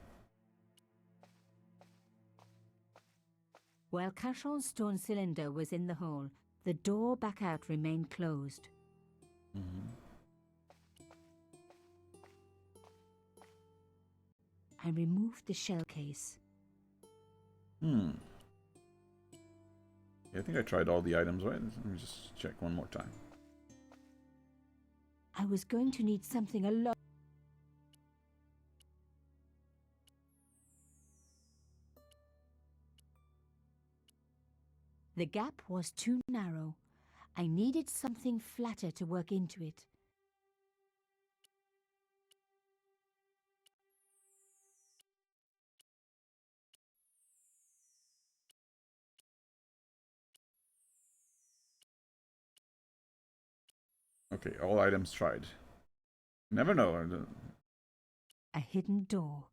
While Cachon's stone cylinder was in the hole, the door back out remained closed. I removed the shell case. Yeah, I think I tried all the items, right? Let me just check one more time. I was going to need something a lot. The gap was too narrow. I needed something flatter to work into it. Okay, all items tried. Never know. A hidden door.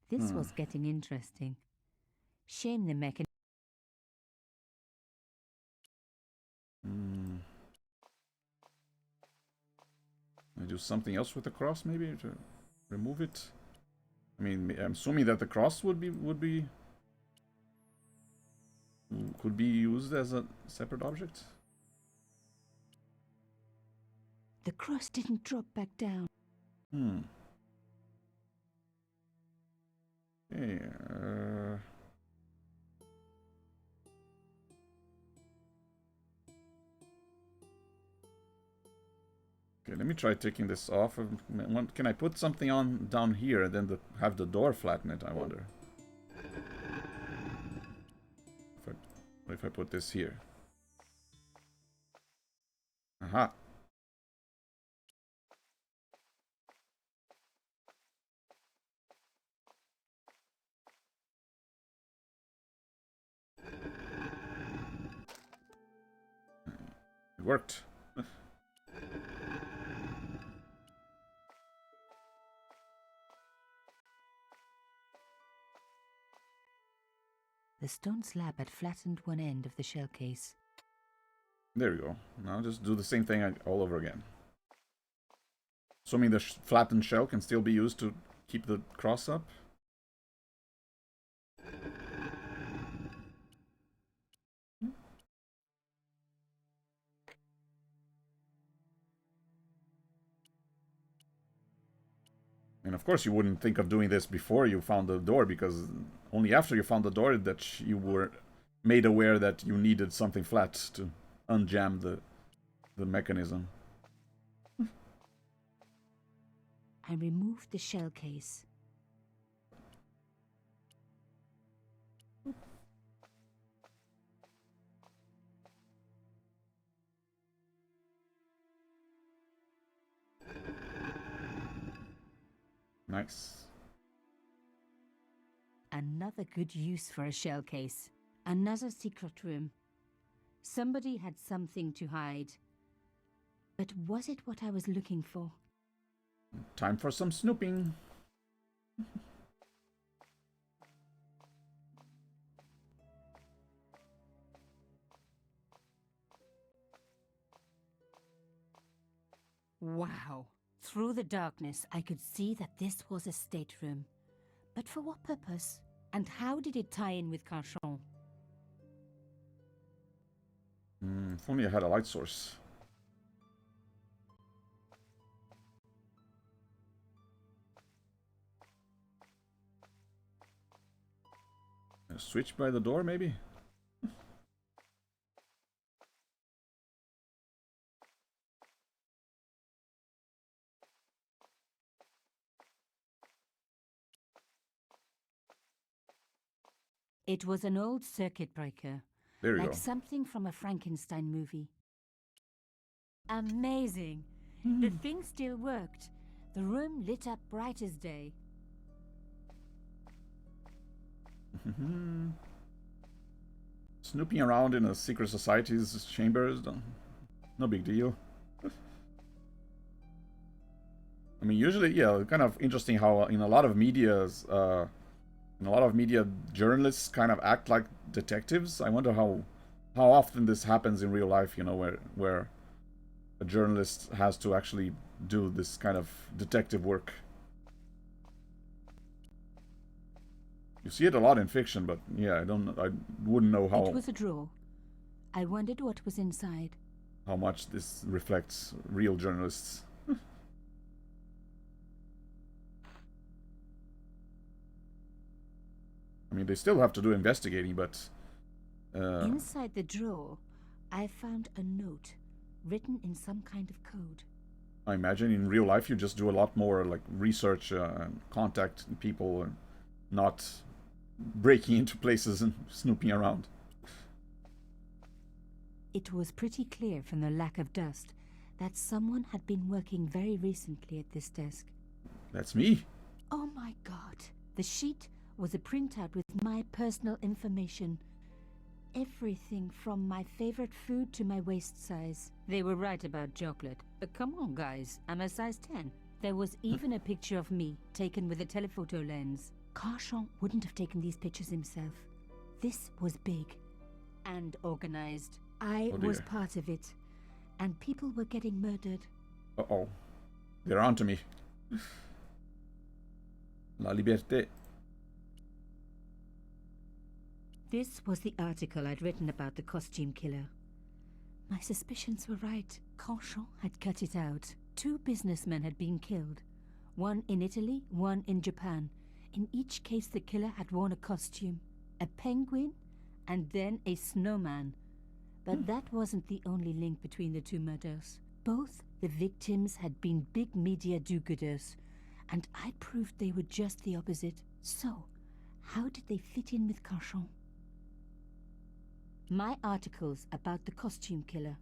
This was getting interesting. Shame the mechanism. I do something else with the cross, maybe to remove it. I mean, I'm assuming that the cross could be used as a separate object. The cross didn't drop back down. Okay, okay, let me try taking this off. Can I put something on down here and then have the door flatten it, I wonder? What if I put this here? Aha! It worked. The stone slab had flattened one end of the shell case. There we go. Now just do the same thing all over again. Assuming the flattened shell can still be used to keep the cross up. And of course you wouldn't think of doing this before you found the door, because only after you found the door that you were made aware that you needed something flat to unjam the mechanism. I removed the shell case. Nice. Another good use for a shell case. Another secret room. Somebody had something to hide. But was it what I was looking for? Time for some snooping. Wow. Through the darkness, I could see that this was a stateroom. But for what purpose? And how did it tie in with Cachon? If only I had a light source. switch by the door, maybe? It was an old circuit breaker. There you Like go. something from a Frankenstein movie. Amazing. The thing still worked. The room lit up bright as day. Snooping around in a secret society's chambers, no big deal. I mean, usually, yeah, kind of interesting how in a lot of medias, journalists kind of act like detectives. I wonder how often this happens in real life. You know, where a journalist has to actually do this kind of detective work. You see it a lot in fiction, but yeah, I wouldn't know It was a drawer. I wondered what was inside. how much this reflects real journalists. I mean, they still have to do investigating, but Inside the drawer, I found a note written in some kind of code. I imagine in real life you just do a lot more like research and contact people and not breaking into places and snooping around. It was pretty clear from the lack of dust that someone had been working very recently at this desk. That's me. Oh my god. The sheet was a printout with my personal information. Everything from my favorite food to my waist size. They were right about chocolate. But come on, guys. I'm a size 10. There was even a picture of me, taken with a telephoto lens. Carchon wouldn't have taken these pictures himself. This was big. And organized. I Oh, was dear. part of it. And people were getting murdered. Uh-oh. They're on to me. La liberté. This was the article I'd written about the costume killer. My suspicions were right. Carchon had cut it out. 2 businessmen had been killed. One in Italy, one in Japan. In each case, the killer had worn a costume. A penguin, and then a snowman. But that wasn't the only link between the 2 murders. Both the victims had been big media do-gooders, and I proved they were just the opposite. So, how did they fit in with Carchon? My articles about the costume killer.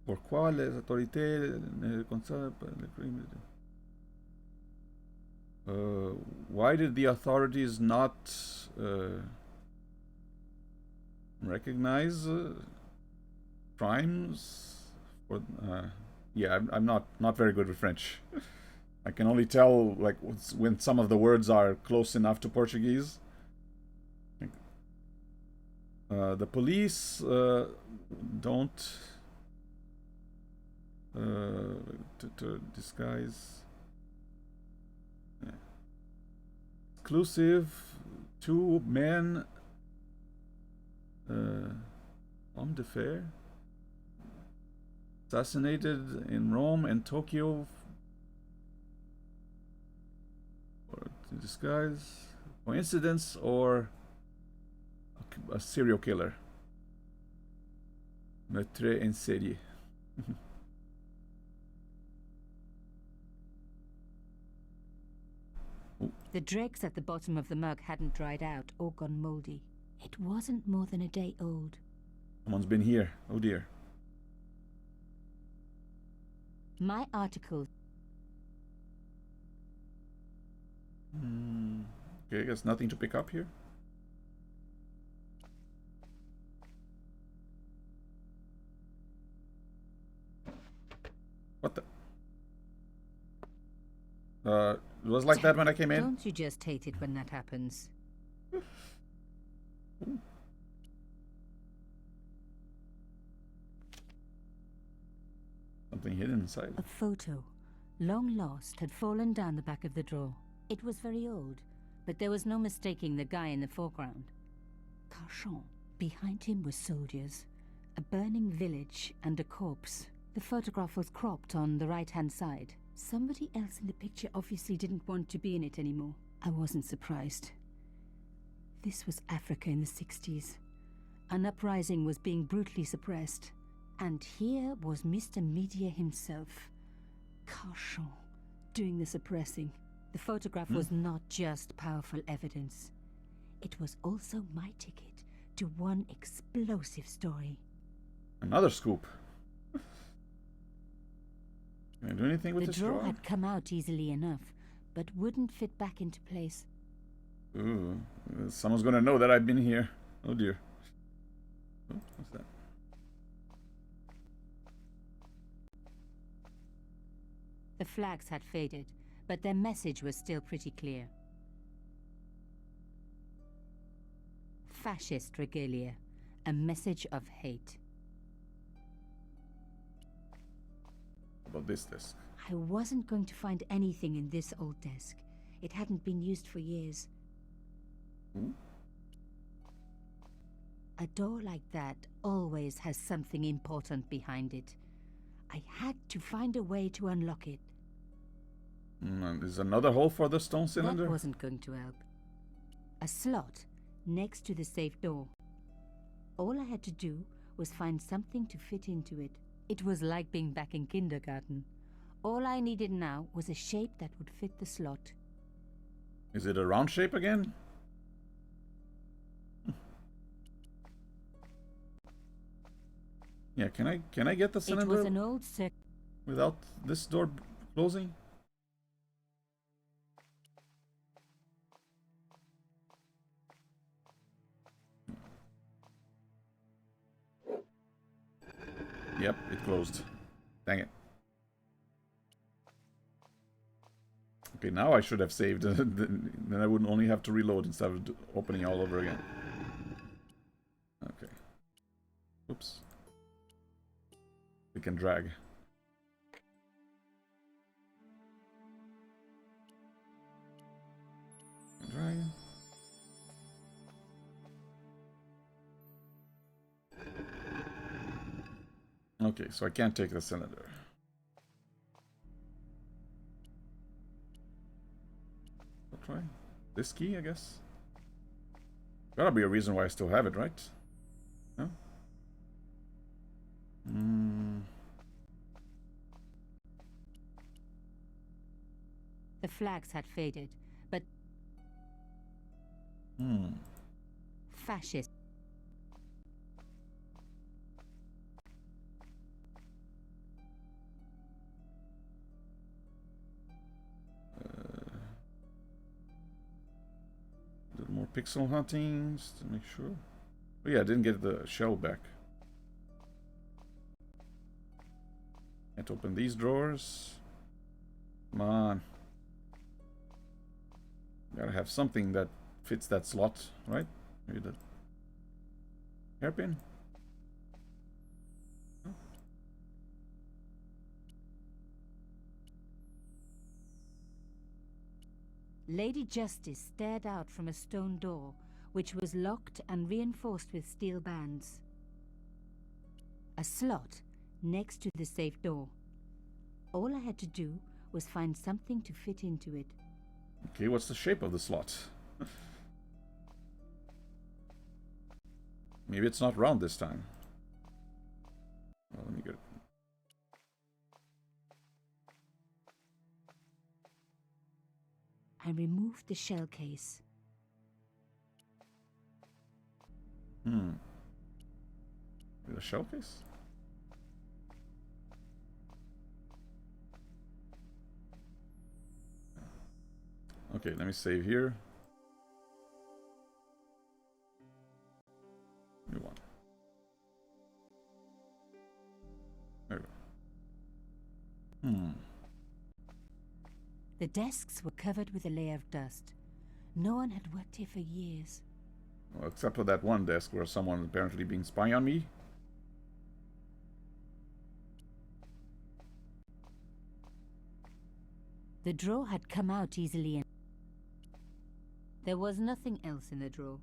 Pourquoi les autorités ne concernent pas le crime? Why did the authorities not recognize crimes? For yeah, I'm not very good with French. I can only tell like when some of the words are close enough to Portuguese. The police don't to disguise. Exclusive 2 men homme d'affaires assassinated in Rome and Tokyo or to disguise coincidence or a serial killer. Meurtre en série. The dregs at the bottom of the mug hadn't dried out or gone moldy. It wasn't more than a day old. Someone's been here. Oh dear. My article. Okay, I guess nothing to pick up here. What the? It was like that when I came in. Don't you just hate it when that happens? Something hidden inside. A photo, long lost, had fallen down the back of the drawer. It was very old, but there was no mistaking the guy in the foreground. Carchon. Behind him were soldiers, a burning village, and a corpse. The photograph was cropped on the right-hand side. Somebody else in the picture obviously didn't want to be in it anymore. I wasn't surprised. This was Africa in the 60s. An uprising was being brutally suppressed. And here was Mr. Media himself, Carchon, doing the suppressing. The photograph was not just powerful evidence. It was also my ticket to one explosive story. Another scoop. Can I do anything with The this drawer drawer? had come out easily enough, but wouldn't fit back into place. Ooh, someone's gonna know that I've been here. Oh dear. Oh, what's that? The flags had faded, but their message was still pretty clear. Fascist regalia, a message of hate. About this desk. I wasn't going to find anything in this old desk. It hadn't been used for years. A door like that always has something important behind it. I had to find a way to unlock it. There's another hole for the stone cylinder? That wasn't going to help. A slot next to the safe door. All I had to do was find something to fit into it. It was like being back in kindergarten. All I needed now was a shape that would fit the slot. Is it a round shape again? Yeah, can I get the It cylinder was an old circuit. without this door closing? Yep, it closed. Dang it. Okay, now I should have saved. Then I wouldn't only have to reload instead of opening all over again. Okay. Oops. We can drag. Drag. Okay, so I can't take the cylinder. I'll try this key, I guess. Gotta be a reason why I still have it, right? No? The flags had faded, but fascist. A little more pixel hunting just to make sure. Oh yeah, I didn't get the shell back. Can't open these drawers. Come on. Gotta have something that fits that slot, right? Maybe the hairpin? Lady Justice stared out from a stone door, which was locked and reinforced with steel bands. A slot next to the safe door. All I had to do was find something to fit into it. Okay, what's the shape of the slot? Maybe it's not round this time. Well, let me get it. I removed the shell case. With a shell case? Okay, let me save here. New one. There we go. The desks were covered with a layer of dust. No one had worked here for years. Well, except for that one desk where someone apparently being spying on me. The drawer had come out easily and there was nothing else in the drawer.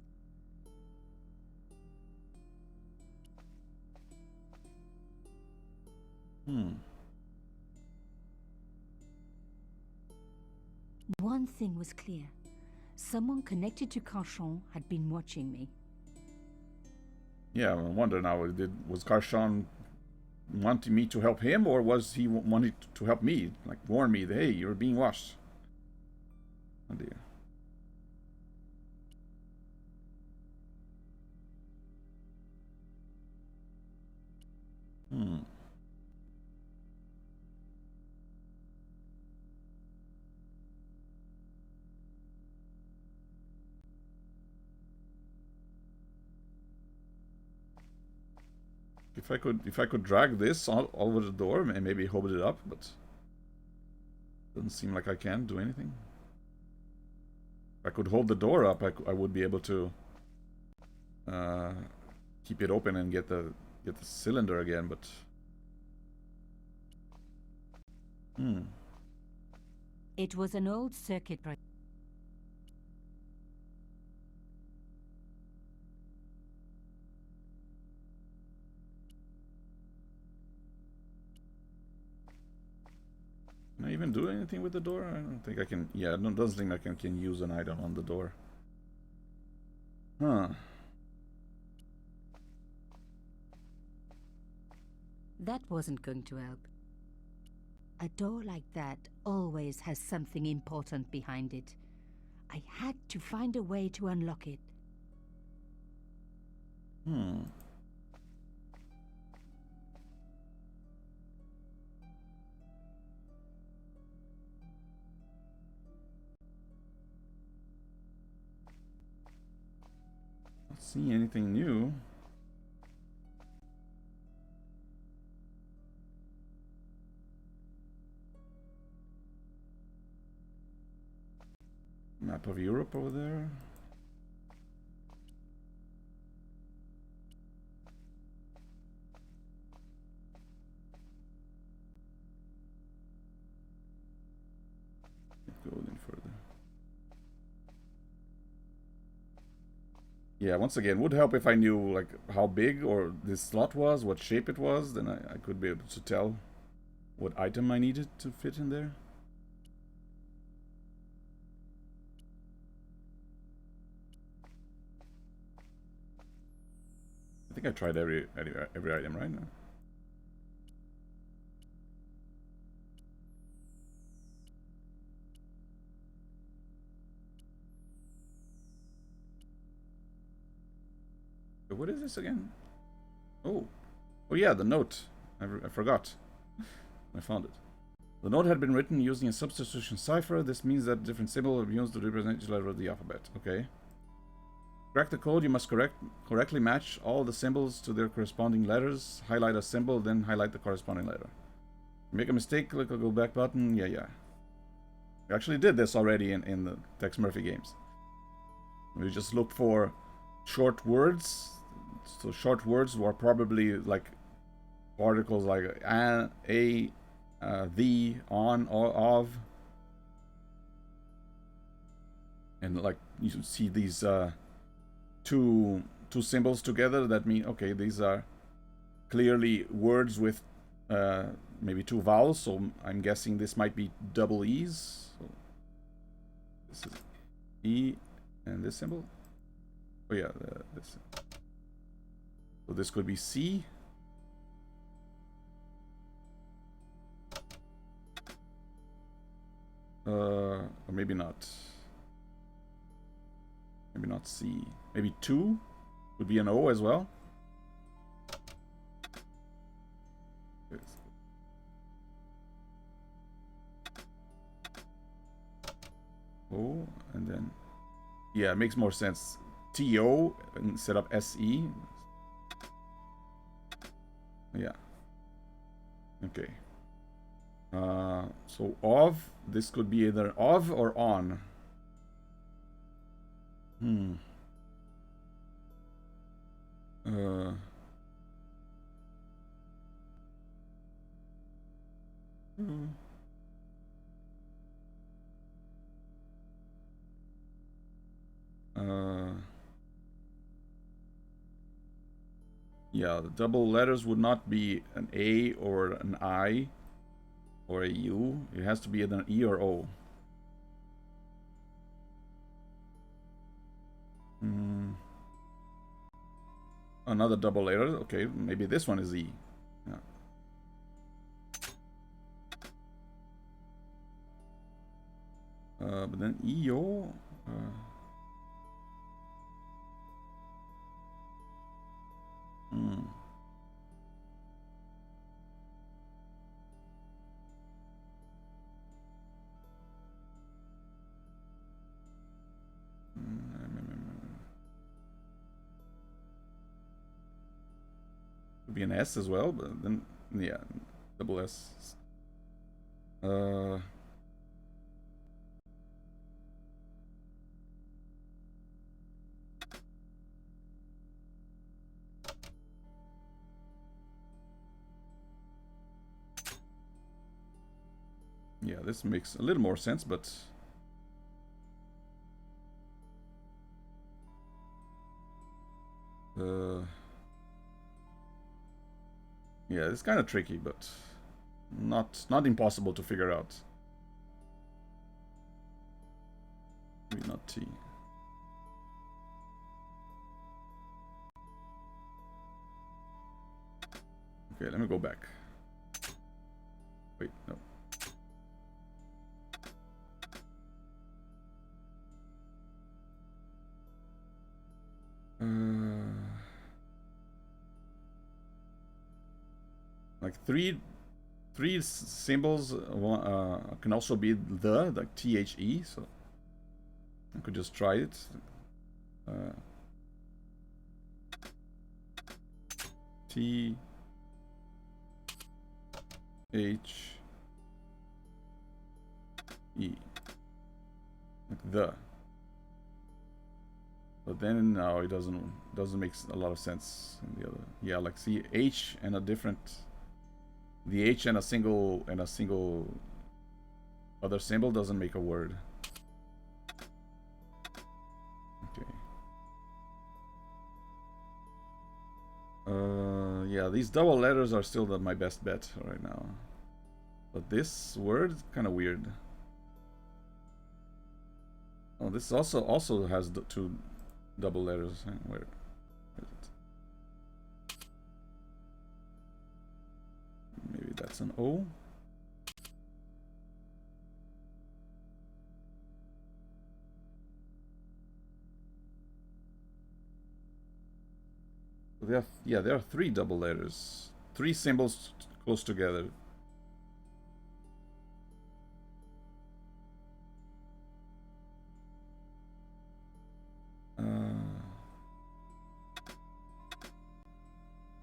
One thing was clear. Someone connected to Carchon had been watching me. Yeah, I wonder now, was Carchon wanting me to help him, or was he wanting to help me? Like, warn me, hey, you're being watched. Oh dear. If I could drag this all over the door and maybe hold it up, but doesn't seem like I can do anything. If I could hold the door up, I would be able to keep it open and get the cylinder again, but It was an old circuit breaker. can I even do anything with the door? I don't think I can. Yeah, it doesn't think I can use an item on the door. Huh. That wasn't going to help. A door like that always has something important behind it. I had to find a way to unlock it. Not seeing anything new. Map of Europe over there. Go any further. Yeah, once again, would help if I knew like how big or this slot was, what shape it was, then I could be able to tell what item I needed to fit in there. I think I tried every item right now. What is this again? Oh yeah, the note. I forgot. I found it. The note had been written using a substitution cipher. This means that different symbols are used to represent each letter of the alphabet. Okay. To crack the code, you must correctly match all the symbols to their corresponding letters. Highlight a symbol, then highlight the corresponding letter. Make a mistake, click the go back button. Yeah. We actually did this already in the Tex Murphy games. We just look for short words. So short words were probably like particles like a, the, on, or of. And like you see these two symbols together that mean, okay, these are clearly words with maybe two vowels, so I'm guessing this might be double E's. So this is E and this symbol. Oh yeah, this. So this could be C. Or maybe not. Maybe not C. Maybe 2 would be an O as well. O, and then yeah, it makes more sense. TO instead of SE. Yeah. Okay. So of, this could be either of or on. Yeah, the double letters would not be an A or an I or a U. It has to be either an E or O. Another double letter. Okay, maybe this one is E. Yeah. But then EO. Hmm. Could be an S as well, but then yeah, double S. Yeah, this makes a little more sense, but yeah, it's kind of tricky, but not impossible to figure out. Maybe not T. Okay, let me go back. Wait, no. Like three symbols can also be the, like THE, so I could just try it. T H E, like the. But then no, it doesn't make a lot of sense in the other. Yeah, like see H and a different, the H and a single other symbol doesn't make a word. Okay. Yeah, these double letters are still my best bet right now. But this word is kind of weird. Oh, this also has the two double letters. Where is it? Maybe that's an O. There are three double letters, three symbols close together.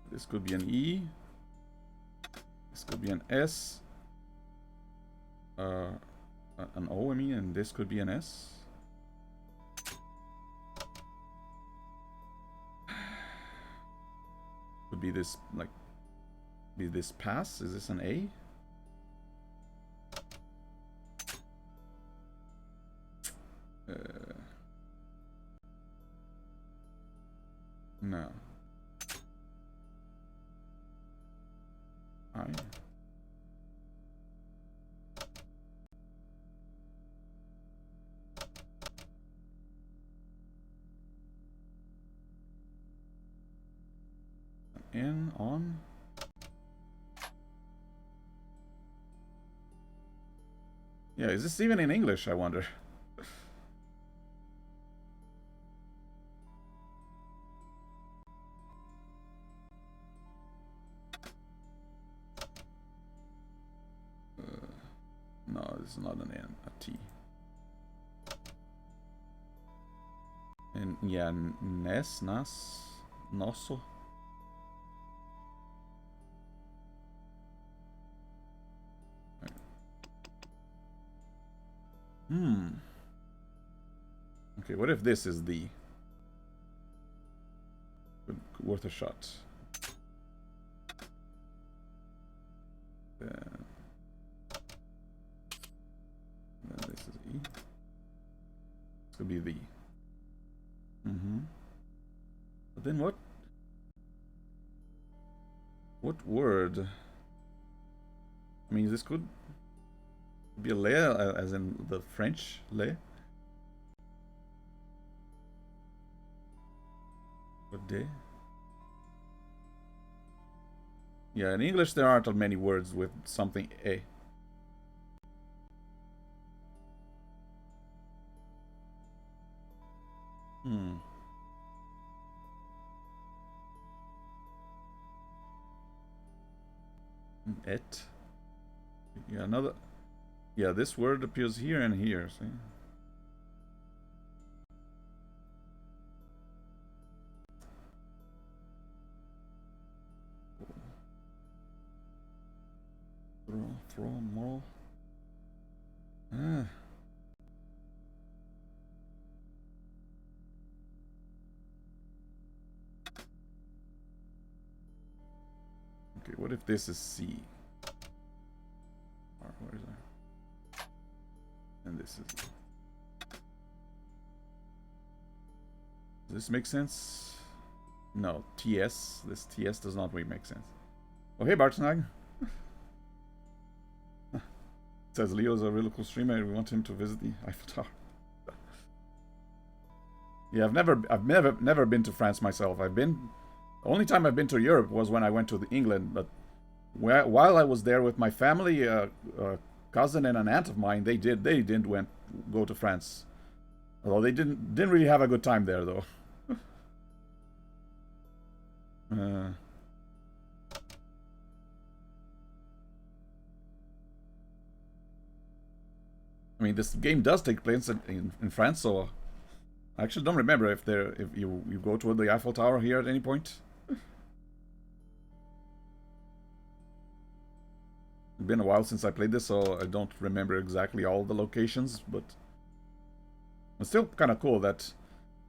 This could be an E. This could be an S. An O, I mean, and this could be an S. Could be this, like, be this pass? Is this an A? No. I. N on. Yeah, is this even in English, I wonder? No, this is not an N, a T. And yeah, Nas, Nosso. Okay, what if this is the worth a shot? Then this is E. This could be the. But then what word? I mean, this could be a le, as in the French le. Or de. Yeah, in English there aren't many words with something a. Et. Yeah, another. Yeah, this word appears here and here. See? Throw more. Ah. Okay, what if this is C? Or where is that? And this is. Does this make sense? No, TS. This TS does not really make sense. Oh, hey, Bartsnag. Says Leo's a really cool streamer. We want him to visit the Eiffel Tower. Yeah, I've never been to France myself. The only time I've been to Europe was when I went to England. But while I was there with my family, a cousin and an aunt of mine, they didn't go to France. Although they didn't really have a good time there though. I mean, this game does take place in France, so I actually don't remember if you go to the Eiffel Tower here at any point. It's been a while since I played this, so I don't remember exactly all the locations, but it's still kind of cool that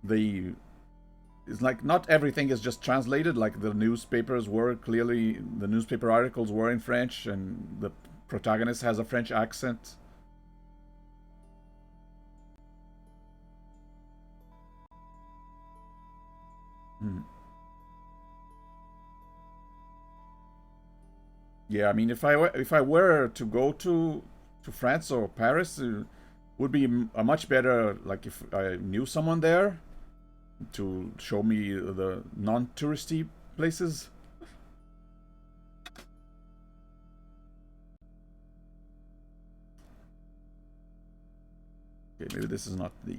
it's like not everything is just translated. Like the newspaper articles were in French, and the protagonist has a French accent. Yeah, I mean, if I were to go to France or Paris, it would be a much better, like, if I knew someone there to show me the non-touristy places. Okay, maybe this is not the.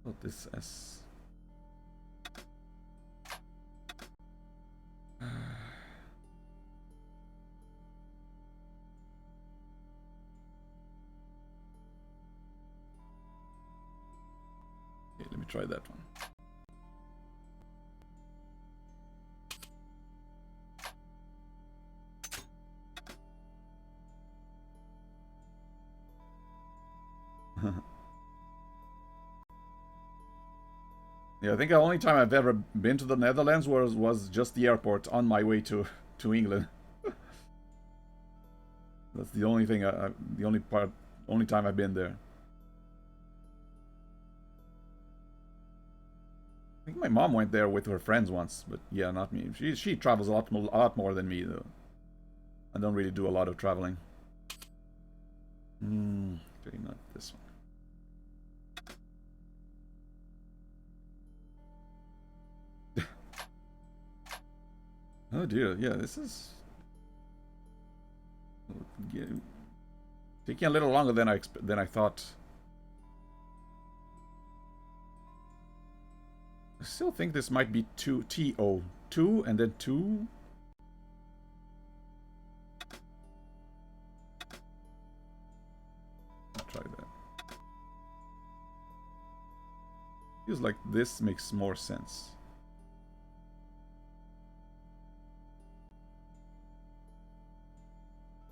What this S. Okay, let me try that one. Yeah, I think the only time I've ever been to the Netherlands was just the airport on my way to England. That's the only thing. Only time I've been there. I think my mom went there with her friends once, but yeah, not me. She travels a lot more than me though. I don't really do a lot of traveling. Okay, not this one. Oh dear, yeah, this is taking a little longer than I thought. I still think this might be 2 and then 2. I'll try that. Feels like this makes more sense.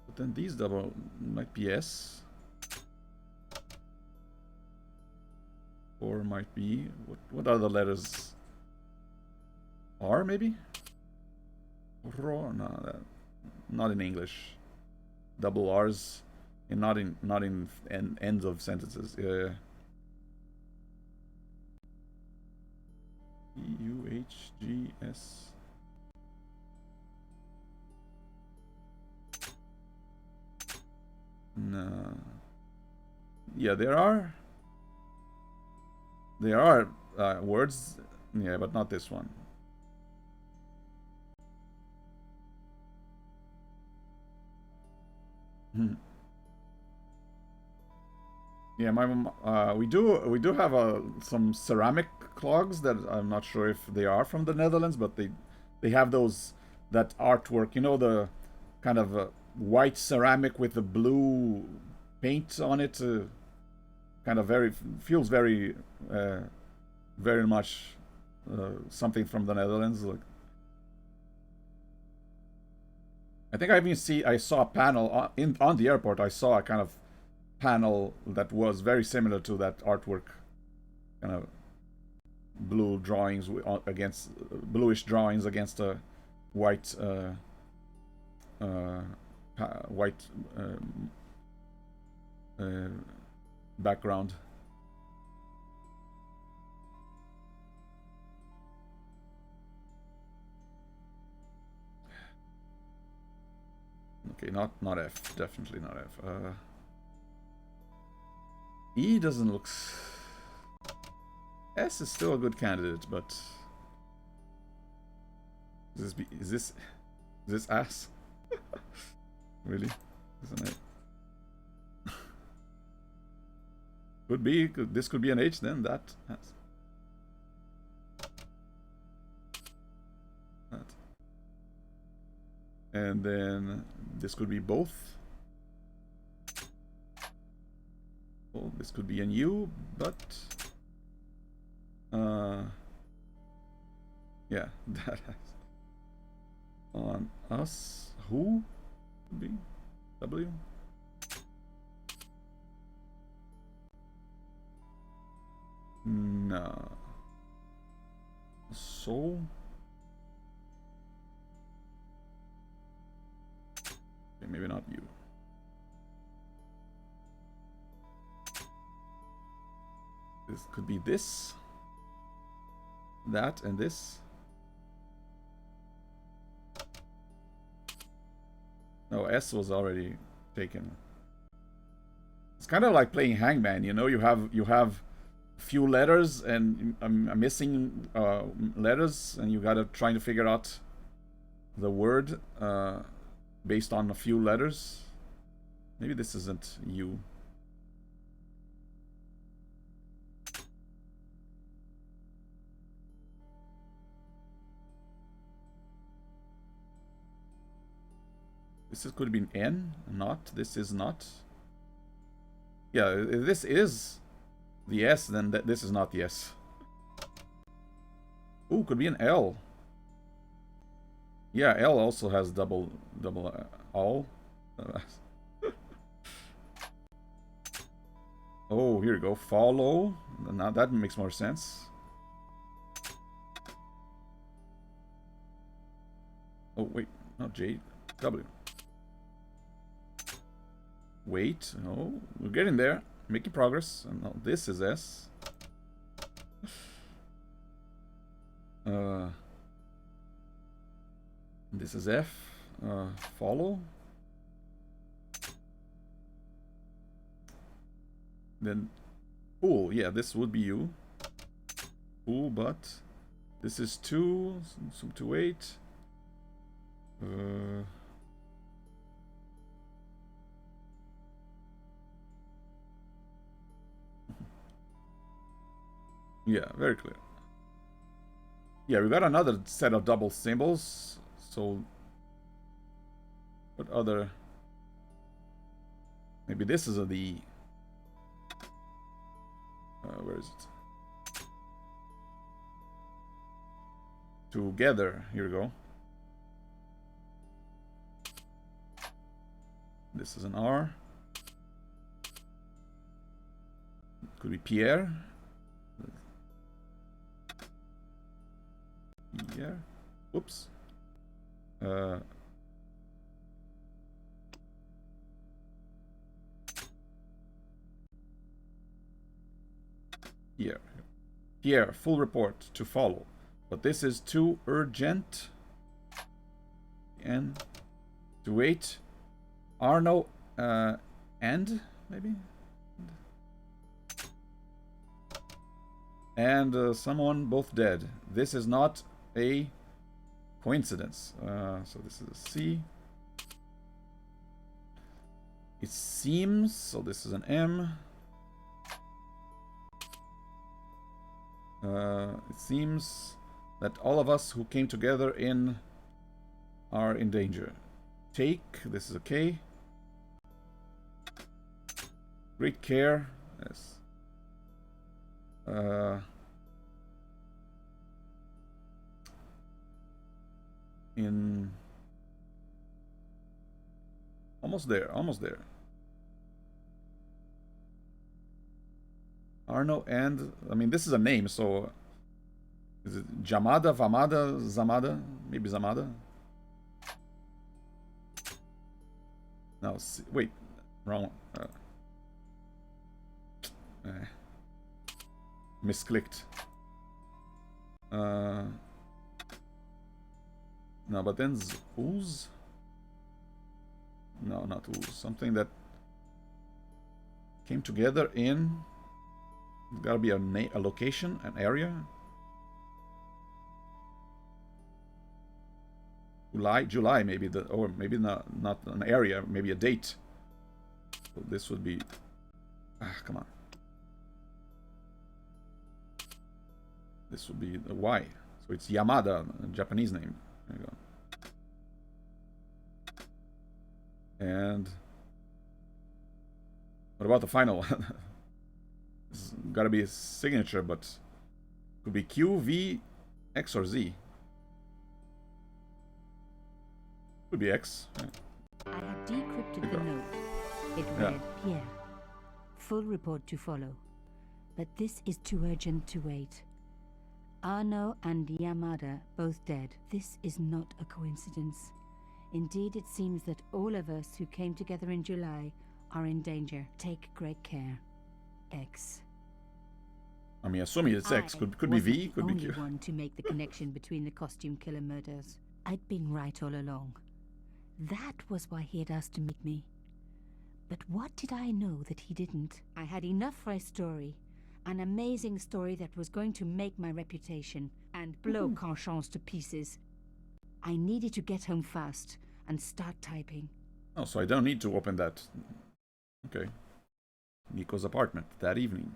But then these double might be S. Or might be... What are the letters? R, maybe? Ro? No, not in English. Double R's. And not in ends of sentences. E-U-H-G-S... No. Yeah, there are words Yeah, but not this one. Yeah, my mom, we do have some ceramic clogs that I'm not sure if they are from the Netherlands, but they have that artwork. You know, the kind of white ceramic with the blue paint on it. Kind of feels very very much something from the Netherlands. Like, I think I saw a panel on the airport. I saw a kind of panel that was very similar to that artwork, kind of blue drawings against bluish drawings against a white white background. Okay, not F, definitely not F. E doesn't look. S is still a good candidate, but is this ass? Really? Isn't it? Could be. This could be an H then. That ass. That. And then this could be both. Well, this could be an U, but yeah, that has on us. Who would be W? No. So okay, maybe not you. This could be this, that, and this. No, S was already taken. It's kind of like playing Hangman, you know. You have few letters and I'm missing letters, and you gotta try to figure out the word based on a few letters. Maybe this isn't U. This could have been N, not. This is not. Yeah, if this is the S, then this is not the S. Ooh, could be an L. Yeah, L also has double all. Oh, here we go. Follow. Now that makes more sense. Oh wait, not J, W. Wait, oh, we're getting there. Making progress. And now this is S. This is F. Follow. Then, cool. Yeah, this would be U. Cool, but this is 2. Some 2, 8. Yeah, very clear. Yeah, we got another set of double symbols. So, what other? Maybe this is the. Where is it? Together. Here we go. This is an R. Could be Pierre. Yeah. Oops. Here. Here, full report to follow. But this is too urgent. And to wait. Arno, and maybe? and someone both dead. This is not a coincidence. So this is a C. It seems, so this is an M. It seems that all of us who came together are in danger. Take, this is a K. Great care, yes. In almost there. Arno and I mean this is a name, so is it Jamada, Vamada, Zamada? Maybe Zamada? No, wait, wrong. Misclicked. No, but then Ooze? No, not Ooze. Something that came together in. Gotta be a location, an area. July maybe, or maybe not an area, maybe a date. So this would be. Come on. This would be the Y. So it's Yamada, a Japanese name. There you go. And what about the final one? It's gotta be a signature, but could be Q, V, X, or Z. Could be X. Right? I have decrypted the note. It read, Pierre, full report to follow. But this is too urgent to wait. Arno and Yamada both dead. This is not a coincidence. Indeed, it seems that all of us who came together in July are in danger. Take great care. X. I mean, assuming it's X, could be V, could be Q. I was the only one to make the connection between the costume killer murders. I'd been right all along. That was why he had asked to meet me. But what did I know that he didn't? I had enough for a story. An amazing story that was going to make my reputation and blow Conscience to pieces. I needed to get home fast and start typing. Oh, so I don't need to open that. Okay. Nico's apartment that evening.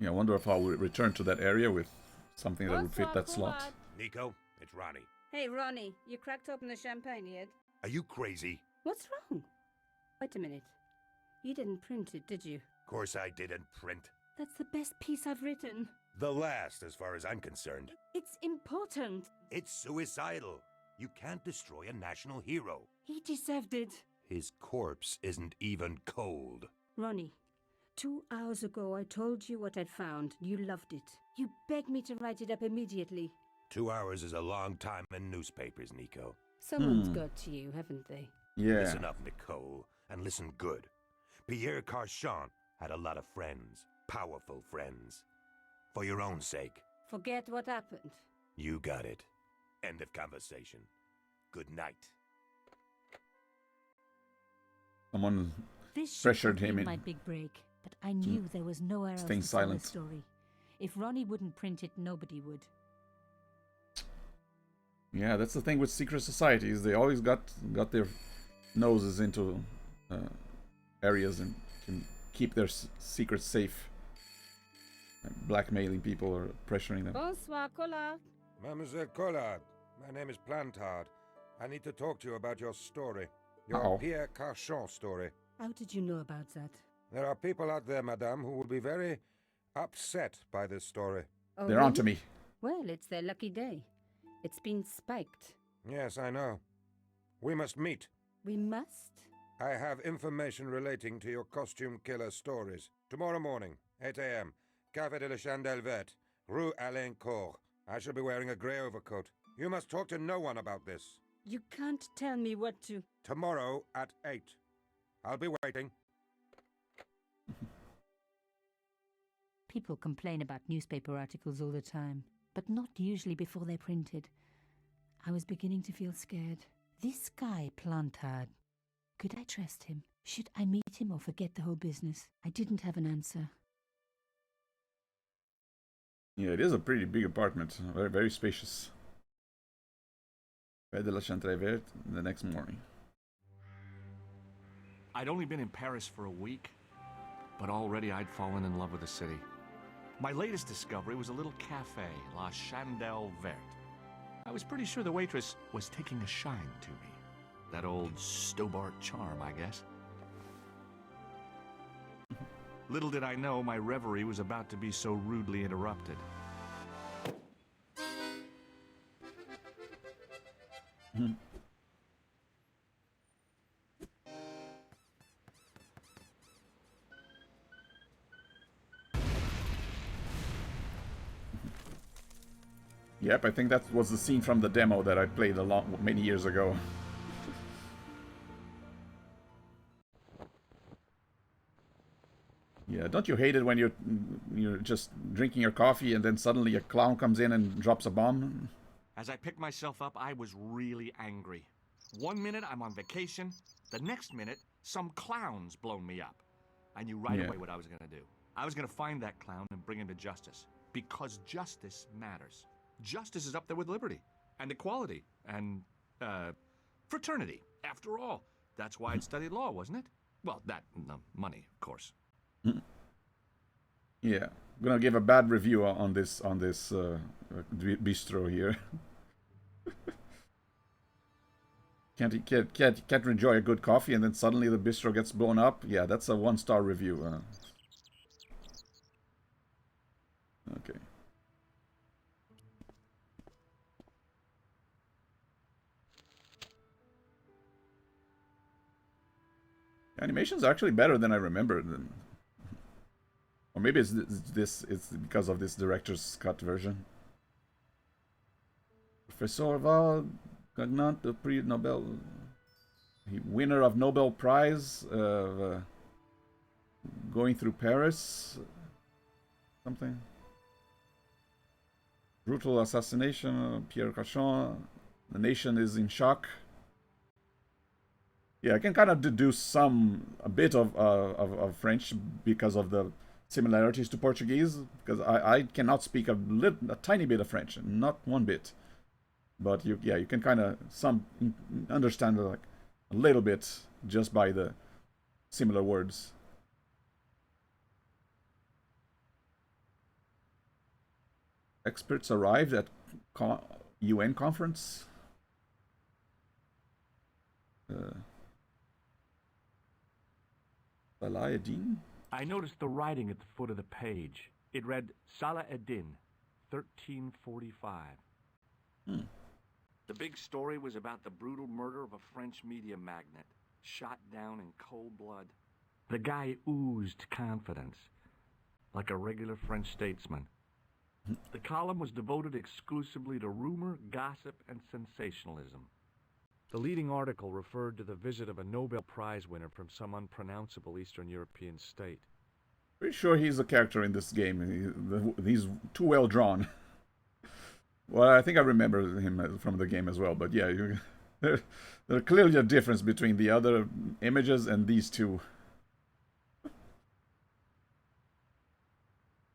Yeah, I wonder if I'll return to that area with something that would fit that slot. Nico, it's Ronnie. Hey, Ronnie, you cracked open the champagne yet? Are you crazy? What's wrong? Wait a minute. You didn't print it, did you? Of course I didn't print. That's the best piece I've written. The last, as far as I'm concerned. It's important. It's suicidal. You can't destroy a national hero. He deserved it. His corpse isn't even cold. Ronnie, 2 hours ago I told you what I'd found. You loved it. You begged me to write it up immediately. 2 hours is a long time in newspapers, Nico. Someone's got to you, haven't they? Yeah. Listen up, Nicole, and listen good. Pierre Carchon had a lot of friends. Powerful friends. For your own sake. Forget what happened. You got it. End of conversation. Good night. Someone This pressured should have him been in. my big break, but I knew there was nowhere else Staying to tell silent. the story. If Ronnie wouldn't print it, nobody would. Yeah, that's the thing with secret societies. They always got their noses into areas and can keep their secrets safe. Blackmailing people or pressuring them. Bonsoir, Collard. Mademoiselle Collard, my name is Plantard. I need to talk to you about your story. Your Uh-oh. Pierre Carchon story. How did you know about that? There are people out there, madame, who will be very upset by this story. Oh, They're onto really? me. Well, it's their lucky day. It's been spiked. Yes, I know. We must meet. We must? I have information relating to your costume killer stories. Tomorrow morning, 8 a.m., Café de la Chandelle Verte, Rue Alain Court. I shall be wearing a grey overcoat. You must talk to no one about this. You can't tell me what to... Tomorrow at 8. I'll be waiting. People complain about newspaper articles all the time, but not usually before they're printed. I was beginning to feel scared. This guy, Plantard, could I trust him? Should I meet him or forget the whole business. I didn't have an answer. Yeah, it is a pretty big apartment. Very, very spacious. Quai de la Chanterie Verte the next morning. I'd only been in Paris for a week, but already I'd fallen in love with the city. My latest discovery was a little cafe, La Chandelle Verte. I was pretty sure the waitress was taking a shine to me. That old Stobart charm, I guess. Little did I know my reverie was about to be so rudely interrupted. Yep, I think that was the scene from the demo that I played many years ago. Yeah, don't you hate it when you're just drinking your coffee and then suddenly a clown comes in and drops a bomb? As I picked myself up, I was really angry. 1 minute I'm on vacation, the next minute some clown's blown me up. I knew right away what I was going to do. I was going to find that clown and bring him to justice. Because justice matters. Justice is up there with liberty and equality and fraternity. After all, that's why I'd studied law, wasn't it? Well, that and the money, of course. Yeah, I'm gonna give a bad review on this bistro here. Can't enjoy a good coffee and then suddenly the bistro gets blown up. Yeah, that's a 1-star review. Okay. Animation's actually better than I remembered. Or maybe it's because of this director's cut version. Professor Val Gagnant, the Prix Nobel, winner of Nobel Prize, going through Paris, something. Brutal assassination, Pierre Cauchon. The nation is in shock. Yeah, I can kind of deduce a bit of French because of the similarities to Portuguese, because I cannot speak a tiny bit of French, not one bit. But you can kind of understand like a little bit just by the similar words. Experts arrived at UN conference. Salah Eddin? I noticed the writing at the foot of the page. It read Salah Eddin, 1345. The big story was about the brutal murder of a French media magnate, shot down in cold blood. The guy oozed confidence, like a regular French statesman. The column was devoted exclusively to rumor, gossip, and sensationalism. The leading article referred to the visit of a Nobel Prize winner from some unpronounceable Eastern European state. Pretty sure he's a character in this game. He's too well drawn. Well, I think I remember him from the game as well, but yeah, there's clearly a difference between the other images and these two.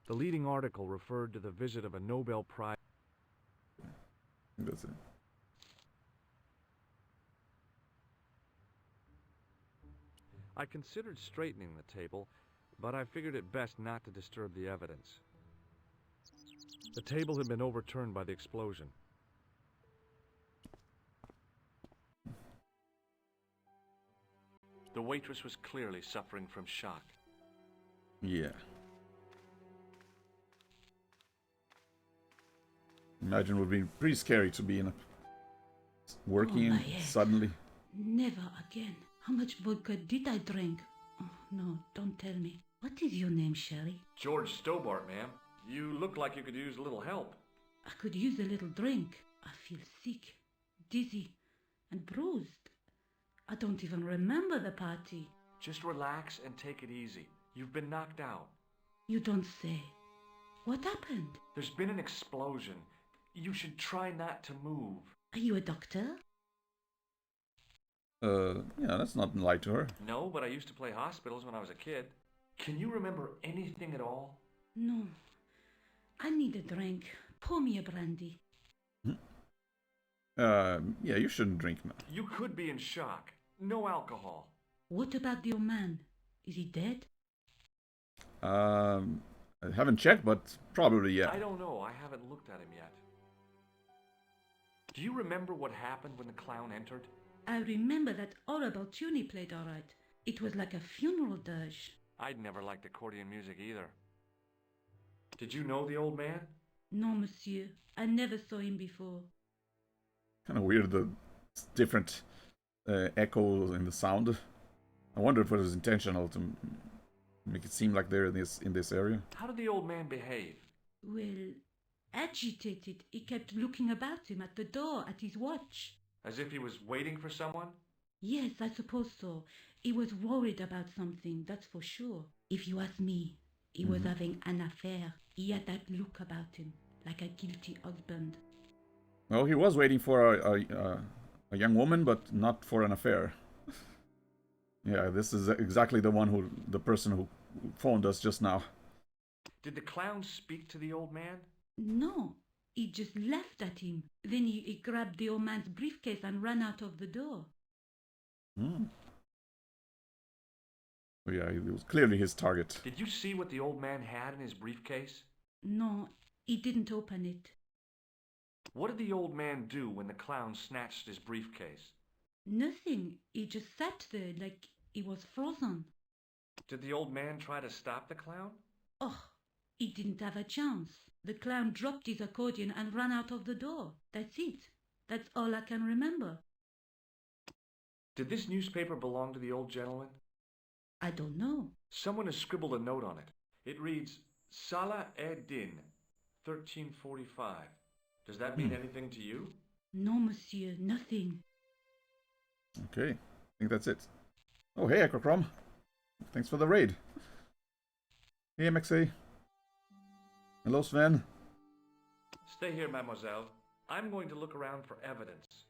The leading article referred to the visit of a Nobel Prize. That's it. I considered straightening the table, but I figured it best not to disturb the evidence. The table had been overturned by the explosion. The waitress was clearly suffering from shock. Yeah. Imagine it would be pretty scary to be working suddenly. Never again. How much vodka did I drink? Oh, no, don't tell me. What is your name, Sherry? George Stobart, ma'am. You look like you could use a little help. I could use a little drink. I feel sick, dizzy, and bruised. I don't even remember the party. Just relax and take it easy. You've been knocked out. You don't say. What happened? There's been an explosion. You should try not to move. Are you a doctor? Yeah, that's not lie to her. No, but I used to play hospitals when I was a kid. Can you remember anything at all? No. I need a drink. Pour me a brandy. Yeah, you shouldn't drink now. You could be in shock. No alcohol. What about the old man? Is he dead? I haven't checked, but probably, yeah. I don't know. I haven't looked at him yet. Do you remember what happened when the clown entered? I remember that horrible tune he played all right. It was like a funeral dirge. I'd never liked accordion music either. Did you know the old man? No, monsieur. I never saw him before. Kind of weird, the different echoes in the sound. I wonder if it was intentional to make it seem like they're in this area. How did the old man behave? Well, agitated. He kept looking about him at the door, at his watch. As if he was waiting for someone? Yes, I suppose so. He was worried about something, that's for sure. If you ask me, he was having an affair. He had that look about him, like a guilty husband. Well, he was waiting for a young woman, but not for an affair. Yeah, this is exactly the person who phoned us just now. Did the clown speak to the old man? No, he just laughed at him. Then he grabbed the old man's briefcase and ran out of the door. Hmm. Oh, yeah, it was clearly his target. Did you see what the old man had in his briefcase? No, he didn't open it. What did the old man do when the clown snatched his briefcase? Nothing. He just sat there like he was frozen. Did the old man try to stop the clown? Oh, he didn't have a chance. The clown dropped his accordion and ran out of the door. That's it. That's all I can remember. Did this newspaper belong to the old gentleman? I don't know. Someone has scribbled a note on it. It reads, Salah Ed-Din, 1345. Does that mean anything to you? No, monsieur, nothing. Okay, I think that's it. Oh, hey, Echochrome. Thanks for the raid. Hey, MXA. Hello, Sven. Stay here, mademoiselle. I'm going to look around for evidence.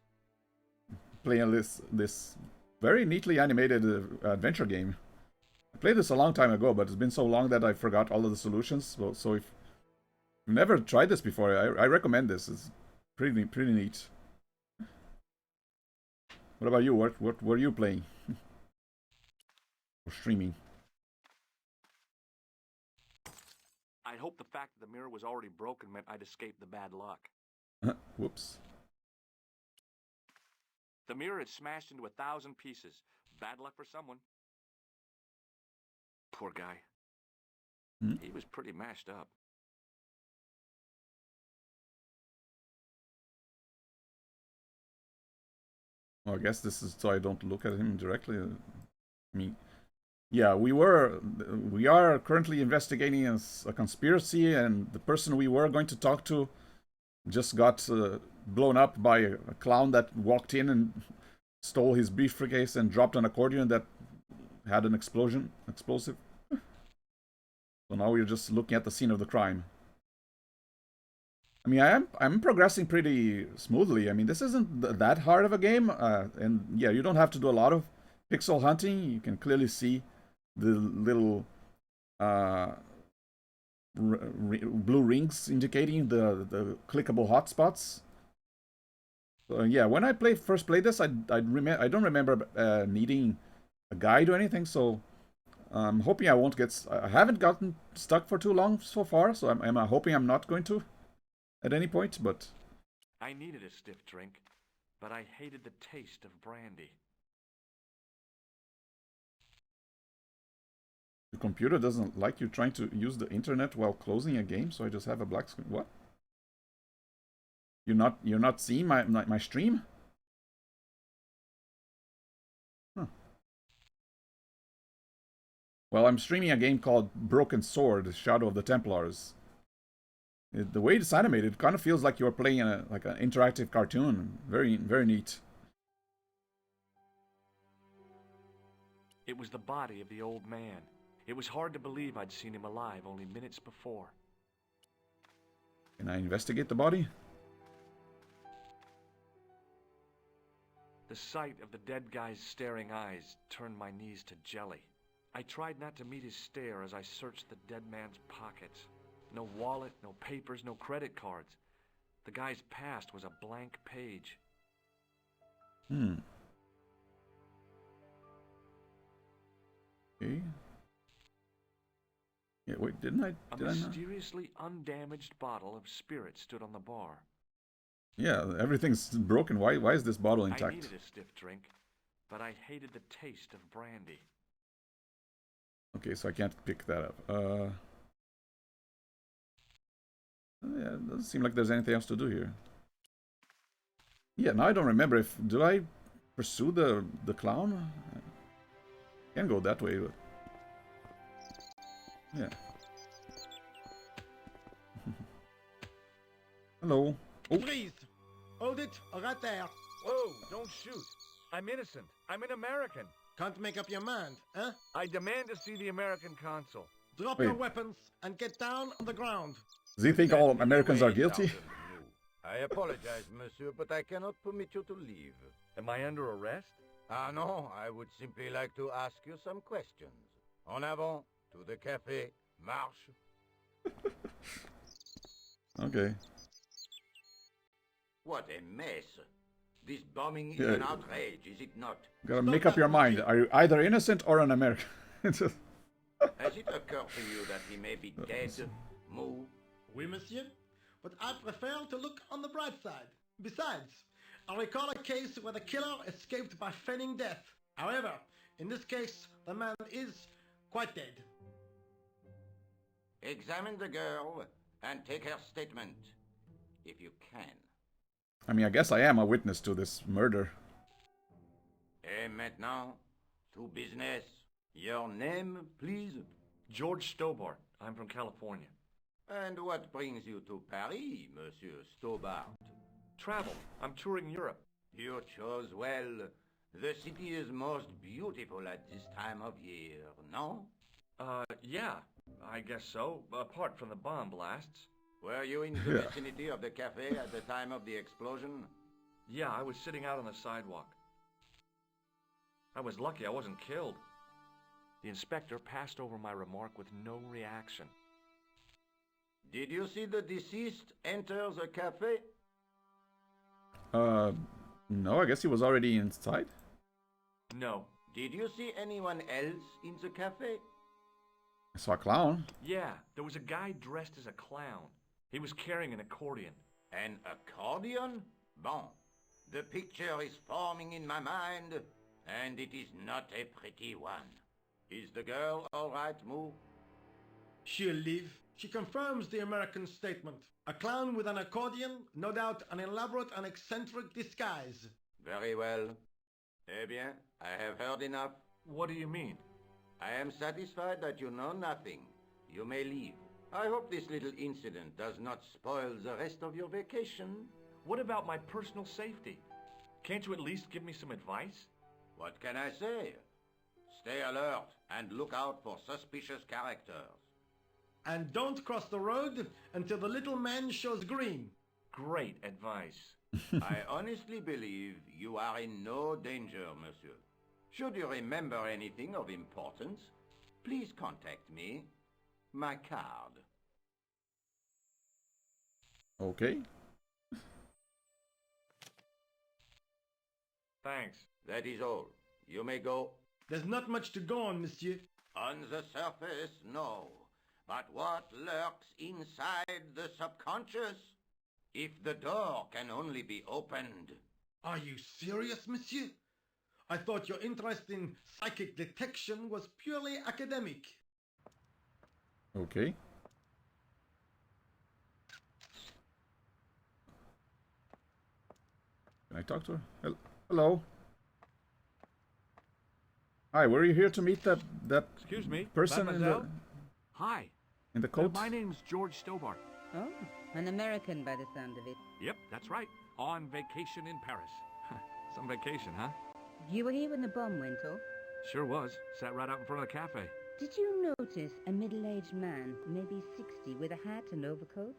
Playing this very neatly animated adventure game. I played this a long time ago, but it's been so long that I forgot all of the solutions. Well, so if you've never tried this before, I recommend this. It's pretty neat. What about you? What were you playing? Or streaming? I hope the fact that the mirror was already broken meant I'd escaped the bad luck. Whoops. The mirror had smashed into 1,000 pieces. Bad luck for someone. Poor guy. He was pretty mashed up. Well, I guess this is so I don't look at him directly. I mean, yeah, we are currently investigating a conspiracy, and the person we were going to talk to just got blown up by a clown that walked in and stole his briefcase and dropped an accordion that had an explosive. So now we're just looking at the scene of the crime. I mean, I'm progressing pretty smoothly. I mean, this isn't that hard of a game, and yeah, you don't have to do a lot of pixel hunting. You can clearly see the little blue rings indicating the clickable hotspots. So yeah, when I first played this, I don't remember needing a guide or anything. So I'm hoping I won't get. I haven't gotten stuck for too long so far. So I'm hoping I'm not going to at any point. But I needed a stiff drink, but I hated the taste of brandy. the computer doesn't like you trying to use the internet while closing a game. So I just have a black screen. What? You're not seeing my stream? Huh. Well, I'm streaming a game called Broken Sword: Shadow of the Templars. The way it's animated kind of feels like you're playing like an interactive cartoon. Very neat. It was the body of the old man. It was hard to believe I'd seen him alive only minutes before. Can I investigate the body? The sight of the dead guy's staring eyes turned my knees to jelly. I tried not to meet his stare as I searched the dead man's pockets. No wallet, no papers, no credit cards. The guy's past was a blank page. Okay. Yeah, wait, didn't I? A Did I not? mysteriously undamaged bottle of spirit stood on the bar. Yeah, everything's broken. Why is this bottle I intact? needed a stiff drink, but I hated the taste of brandy. Okay, so I can't pick that up. Yeah, it doesn't seem like there's anything else to do here. Yeah, now I don't remember if... Do I pursue the clown? Can go that way, but... Yeah. Hello. Oh, Please, hold it right there. Whoa, don't shoot. I'm innocent. I'm an American. Can't make up your mind, huh? I demand to see the American consul. Drop Wait. your weapons and get down on the ground. does he think all Americans are guilty? I apologize, monsieur, but I cannot permit you to leave. Am I under arrest? Ah, no, I would simply like to ask you some questions. En avant, to the café, marche. Okay. What a mess. This bombing is Yeah. an outrage, is it not? Gotta make up your mind. Are you either innocent or an American? Has it occurred to you that he may be dead? Move. Oui, monsieur. But I prefer to look on the bright side. Besides, I recall a case where the killer escaped by feigning death. However, in this case, the man is quite dead. Examine the girl and take her statement, if you can. I mean, I guess I am a witness to this murder. Et maintenant, to business. Your name, please? George Stobart. I'm from California. And what brings you to Paris, Monsieur Stobart? Travel. I'm touring Europe. You chose well. The city is most beautiful at this time of year, no? Yeah, I guess so, apart from the bomb blasts. Were you in the vicinity of the cafe at the time of the explosion? Yeah, I was sitting out on the sidewalk. I was lucky I wasn't killed. The inspector passed over my remark with no reaction. Did you see the deceased enter the cafe? No, I guess he was already inside. No. Did you see anyone else in the cafe? I saw a clown. Yeah, there was a guy dressed as a clown. He was carrying an accordion. An accordion? Bon. The picture is forming in my mind, and it is not a pretty one. Is the girl all right, Moo? She'll live. She confirms the American statement. A clown with an accordion, no doubt an elaborate and eccentric disguise. Very well. Eh bien, I have heard enough. What do you mean? I am satisfied that you know nothing. You may leave. I hope this little incident does not spoil the rest of your vacation. What about my personal safety? Can't you at least give me some advice? What can I say? Stay alert and look out for suspicious characters. And don't cross the road until the little man shows green. Great advice. I honestly believe you are in no danger, monsieur. Should you remember anything of importance, please contact me. My card. Okay. Thanks. That is all. You may go. There's not much to go on, monsieur. On the surface, no. But what lurks inside the subconscious? If the door can only be opened. Are you serious, monsieur? I thought your interest in psychic detection was purely academic. Okay. Can I talk to her? Hello. Hi, were you here to meet that Excuse me, person in the mademoiselle? Hi. coat? My name's George Stobart. Oh, an American by the sound of it. Yep, that's right. On vacation in Paris. Some vacation, huh? You were here when the bomb went off? Sure was. Sat right out in front of the cafe. Did you notice a middle-aged man, maybe 60, with a hat and overcoat?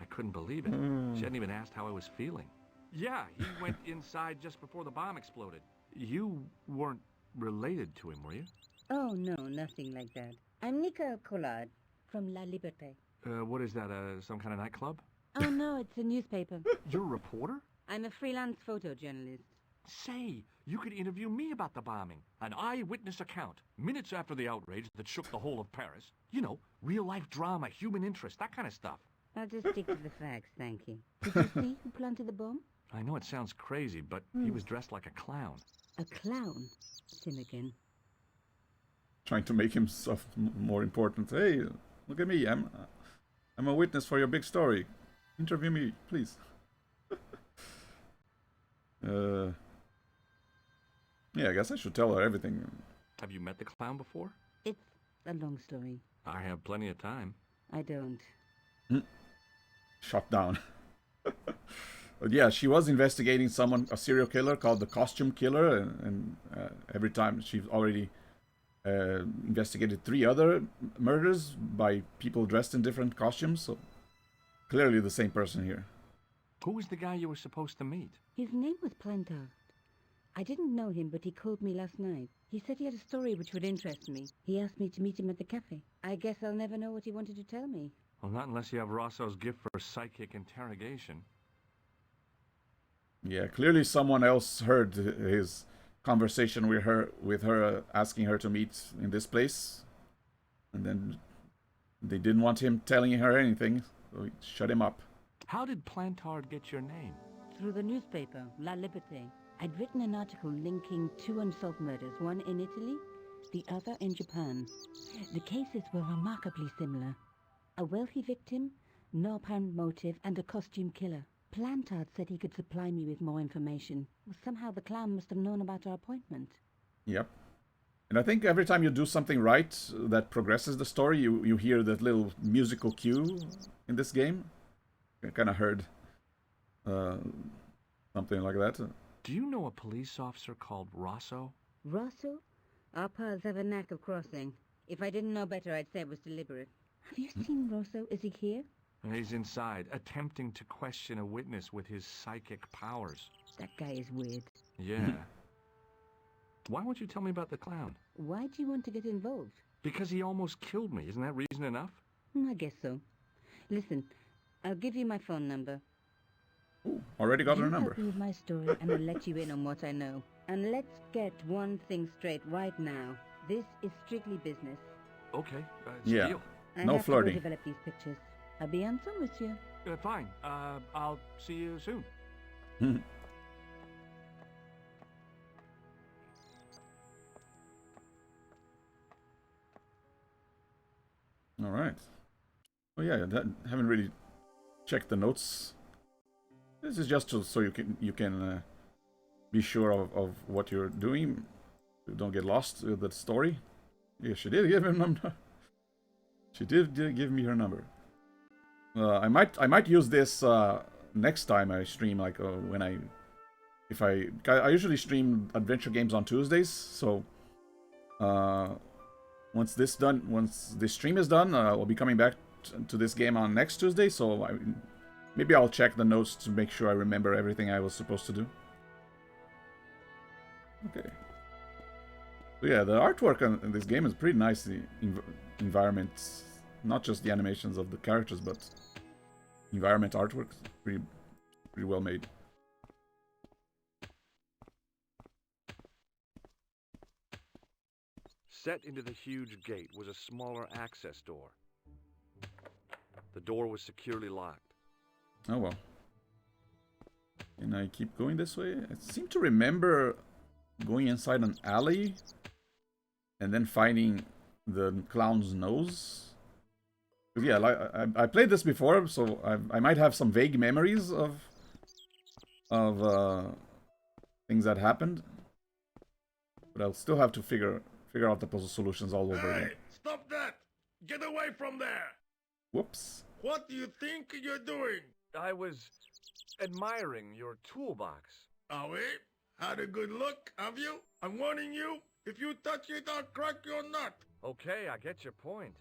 I couldn't believe it. She hadn't even asked how I was feeling. Yeah, he went inside just before the bomb exploded. You weren't related to him, were you? Oh, no, nothing like that. I'm Nicole Collard from La Liberté. What is that, some kind of nightclub? Oh, no, it's a newspaper. You're a reporter? I'm a freelance photojournalist. Say, you could interview me about the bombing. An eyewitness account, minutes after the outrage that shook the whole of Paris. You know, real-life drama, human interest, that kind of stuff. I'll just stick to the facts, thank you. Did you see who planted the bomb? I know it sounds crazy, but he was dressed like a clown. A clown? It's him again. Trying to make himself more important. Hey, look at me. I'm a witness for your big story. Interview me, please. Yeah, I guess I should tell her everything. Have you met the clown before? It's a long story. I have plenty of time. I don't. Shut down. But yeah, she was investigating someone, a serial killer called the Costume Killer, and every time she's already investigated 3 other murders by people dressed in different costumes. So clearly the same person here. Who was the guy you were supposed to meet? His name was Plantard. I didn't know him, but he called me last night. He said he had a story which would interest me. He asked me to meet him at the cafe. I guess I'll never know what he wanted to tell me. Well, not unless you have Rosso's gift for psychic interrogation. Yeah, clearly someone else heard his conversation with her asking her to meet in this place. And then they didn't want him telling her anything, so he shut him up. How did Plantard get your name? Through the newspaper, La Liberté. I'd written an article linking 2 unsolved murders, one in Italy, the other in Japan. The cases were remarkably similar. A wealthy victim, no apparent motive, and a costume killer. Plantard said he could supply me with more information. Well, somehow the clown must have known about our appointment. Yep. And I think every time you do something right that progresses the story, you hear that little musical cue in this game. I kind of heard something like that. Do you know a police officer called Rosso? Rosso? Our paths have a knack of crossing. If I didn't know better, I'd say it was deliberate. Have you seen Rosso? Is he here? He's inside, attempting to question a witness with his psychic powers. That guy is weird. Yeah. Why won't you tell me about the clown? Why do you want to get involved? Because he almost killed me. Isn't that reason enough? I guess so. Listen, I'll give you my phone number. Ooh, already got her number. You help me with my story, and I'll let you in on what I know. And let's get one thing straight right now. This is strictly business. Okay, it's Yeah. a deal. I No have flirting. to go develop these pictures. À bientôt, monsieur. Fine. I'll see you soon. All right. Oh yeah, haven't really checked the notes. This is just so you can be sure of what you're doing. You don't get lost with the story. Yeah, she did give him number. She did give me her number. I might use this next time I stream, like when I usually stream adventure games on Tuesdays. So once this stream is done, I'll be coming back to this game on next Tuesday. So maybe I'll check the notes to make sure I remember everything I was supposed to do. Okay. So yeah, the artwork in this game is pretty nice. The environments, not just the animations of the characters, but environment artwork, pretty well made. Set into the huge gate was a smaller access door. The door was securely locked. Oh well. Can I keep going this way? I seem to remember going inside an alley and then finding the clown's nose. Yeah, like I played this before, so I might have some vague memories of things that happened, but I'll still have to figure out the puzzle solutions all over again. Hey, stop that! Get away from there! Whoops. What do you think you're doing? I was admiring your toolbox. Oh, eh? Had a good look, have you? I'm warning you, if you touch it, I'll crack your nut. Okay, I get your point.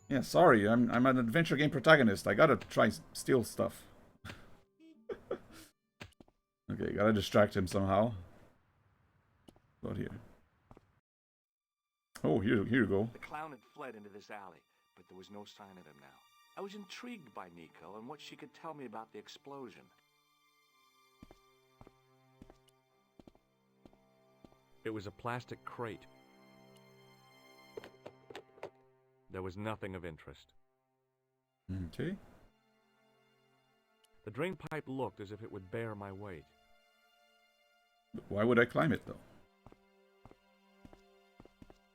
Yeah, sorry, I'm an adventure game protagonist. I gotta try steal stuff. Okay, gotta distract him somehow. Out here. Oh, here you go. The clown had fled into this alley, but there was no sign of him now. I was intrigued by Nico and what she could tell me about the explosion. It was a plastic crate. There was nothing of interest. Okay. The drain pipe looked as if it would bear my weight. But why would I climb it, though?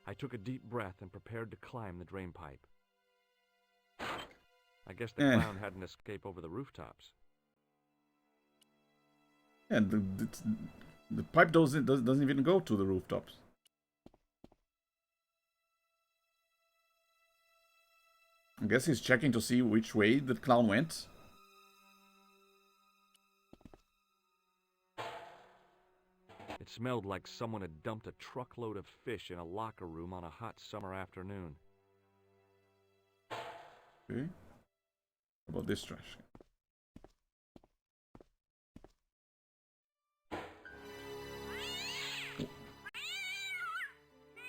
I took a deep breath and prepared to climb the drain pipe. I guess the clown had an escape over the rooftops. And the pipe doesn't even go to the rooftops. I guess he's checking to see which way the clown went. It smelled like someone had dumped a truckload of fish in a locker room on a hot summer afternoon. Okay. How about this trash? Oh.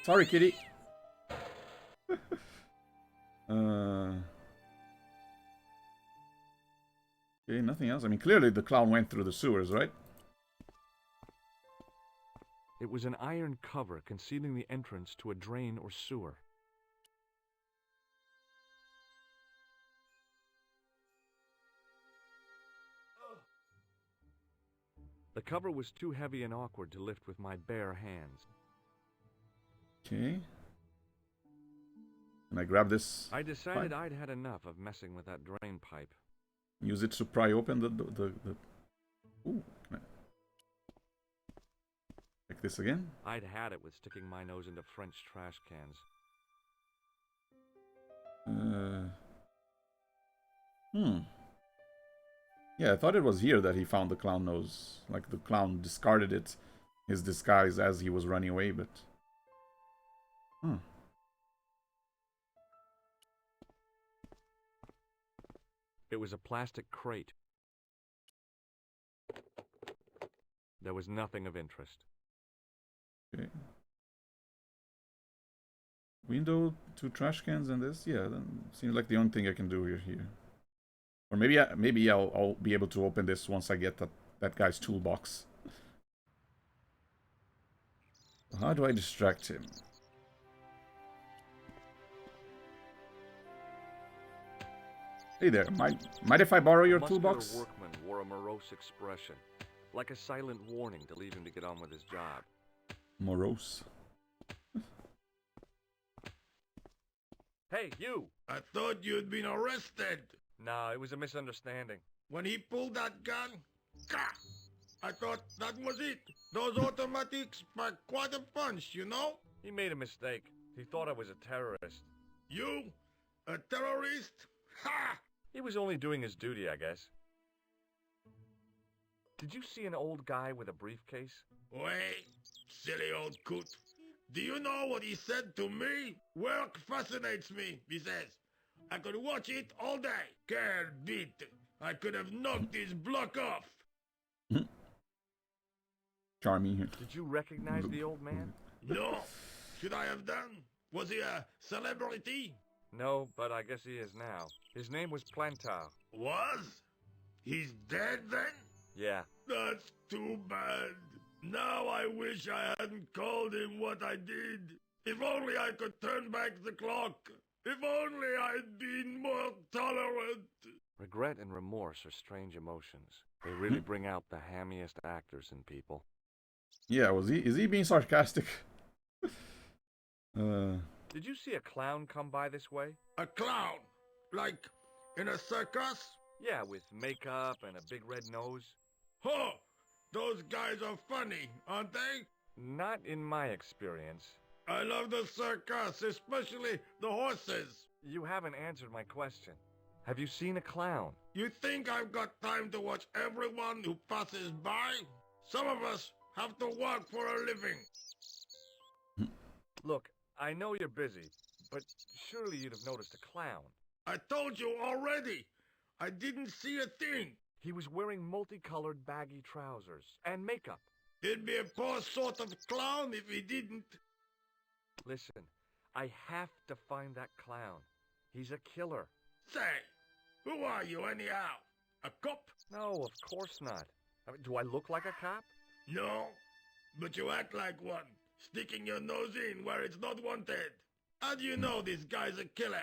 Sorry, kitty. Okay, nothing else. I mean, clearly the clown went through the sewers, right? It was an iron cover concealing the entrance to a drain or sewer. The cover was too heavy and awkward to lift with my bare hands. Okay. And I grab this. I decided I'd had enough of messing with that drain pipe. Use it to pry open the Ooh. Like this again? I'd had it with sticking my nose into French trash cans. Yeah, I thought it was here that he found the clown nose. Like the clown discarded it, his disguise, as he was running away, but... It was a plastic crate. There was nothing of interest. Okay. Window, 2 trash cans, and this? Yeah, that seems like the only thing I can do here. Or maybe I'll be able to open this once I get that guy's toolbox. How do I distract him? Hey there, might if I borrow your toolbox? The workman wore a morose expression, like a silent warning to leave him to get on with his job. Morose. Hey, you! I thought you'd been arrested. No, it was a misunderstanding. When he pulled that gun, I thought that was it. Those automatics pack quite a punch, you know? He made a mistake. He thought I was a terrorist. You? A terrorist? Ha! He was only doing his duty, I guess. Did you see an old guy with a briefcase? Wait, silly old coot. Do you know what he said to me? Work fascinates me, he says. I could watch it all day. Quel bit. I could have knocked his block off. Charming. Did you recognize the old man? No. Should I have done? Was he a celebrity? No, but I guess he is now. His name was Plantard. Was? He's dead then? Yeah. That's too bad. Now I wish I hadn't called him what I did. If only I could turn back the clock. If only I'd been more tolerant. Regret and remorse are strange emotions. They really bring out the hammiest actors in people. Yeah, is he being sarcastic? Did you see a clown come by this way? A clown? Like in a circus? Yeah, with makeup and a big red nose. Huh! Those guys are funny, aren't they? Not in my experience. I love the circus, especially the horses. You haven't answered my question. Have you seen a clown? You think I've got time to watch everyone who passes by? Some of us have to work for a living. Look, I know you're busy, but surely you'd have noticed a clown. I told you already. I didn't see a thing. He was wearing multicolored baggy trousers and makeup. He'd be a poor sort of clown if he didn't. Listen, I have to find that clown. He's a killer. Say, who are you anyhow? A cop? No, of course not. I mean, do I look like a cop? No, but you act like one, sticking your nose in where it's not wanted. How do you know this guy's a killer?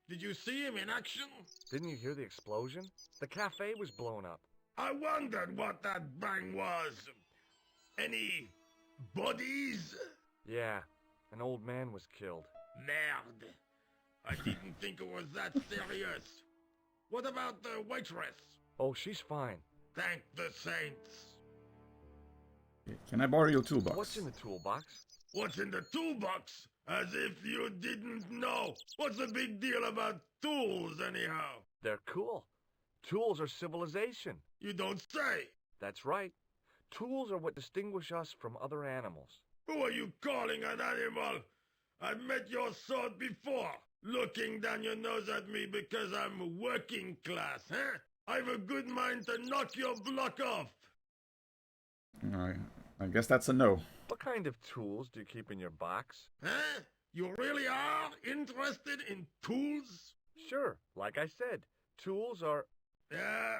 Did you see him in action? Didn't you hear the explosion? The cafe was blown up. I wondered what that bang was. Any bodies? Yeah, an old man was killed. Merde. I didn't think it was that serious. What about the waitress? Oh, she's fine. Thank the saints. Can I borrow your toolbox? What's in the toolbox? What's in the toolbox? As if you didn't know. What's the big deal about tools, anyhow? They're cool. Tools are civilization. You don't say. That's right. Tools are what distinguish us from other animals. Who are you calling an animal? I've met your sort before. Looking down your nose at me because I'm working class, huh? I've a good mind to knock your block off. I guess that's a no. What kind of tools do you keep in your box? Huh? You really are interested in tools? Sure, like I said, tools are... Yeah,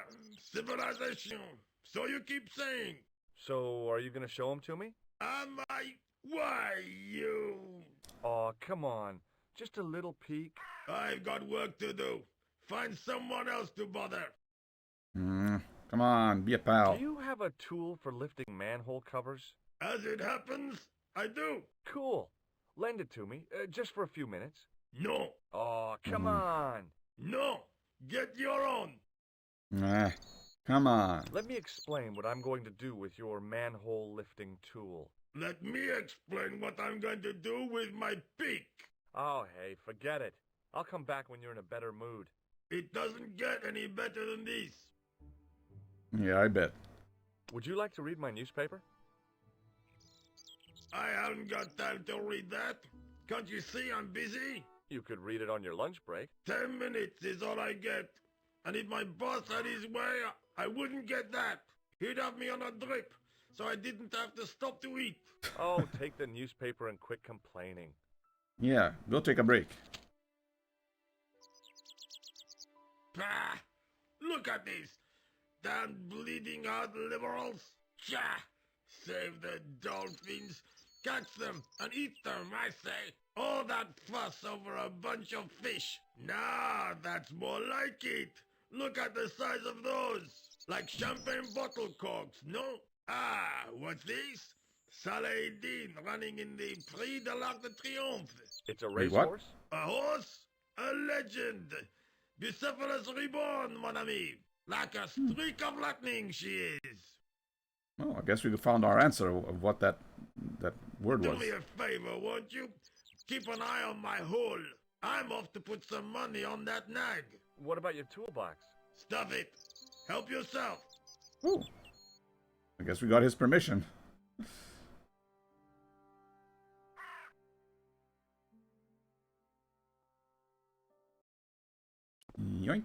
civilization. So you keep saying. So, are you gonna show them to me? Am I? Why, you? Aw, come on. Just a little peek. I've got work to do. Find someone else to bother. Come on, be a pal. Do you have a tool for lifting manhole covers? As it happens, I do. Cool. Lend it to me, just for a few minutes. No. Aw, come on. No. Get your own. Come on. Let me explain what I'm going to do with your manhole lifting tool. Let me explain what I'm going to do with my peak. Oh, hey, forget it. I'll come back when you're in a better mood. It doesn't get any better than this. Yeah, I bet. Would you like to read my newspaper? I haven't got time to read that. Can't you see I'm busy? You could read it on your lunch break. 10 minutes is all I get. And if my boss had his way, I wouldn't get that. He'd have me on a drip, so I didn't have to stop to eat. Oh, take the newspaper and quit complaining. Yeah, go take a break. Pah! Look at this. Damn bleeding heart liberals. Tcha! Save the dolphins. Catch them and eat them, I say. All that fuss over a bunch of fish. Nah, that's more like it. Look at the size of those. Like champagne bottle corks, no? Ah, what's this? Saladin running in the Prix de l'Arc de Triomphe. It's a Wait, what? racehorse? A horse? A legend. Bucephalus reborn, mon ami. Like a streak of lightning she is. Oh, I guess we found our answer of what that word Do was. me a favor, won't you? Keep an eye on my hole. I'm off to put some money on that nag. What about your toolbox? Stuff it. Help yourself. Ooh. I guess we got his permission. Yoink.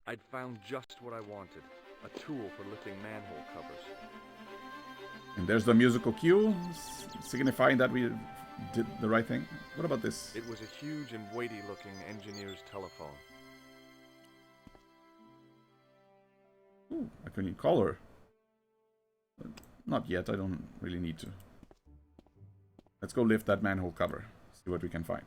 I'd found just what I wanted. A tool for lifting manhole covers. And there's the musical cue, signifying that we did the right thing. What about this? It was a huge and weighty-looking engineer's telephone. Ooh, I couldn't call her. But not yet, I don't really need to. Let's go lift that manhole cover. See what we can find.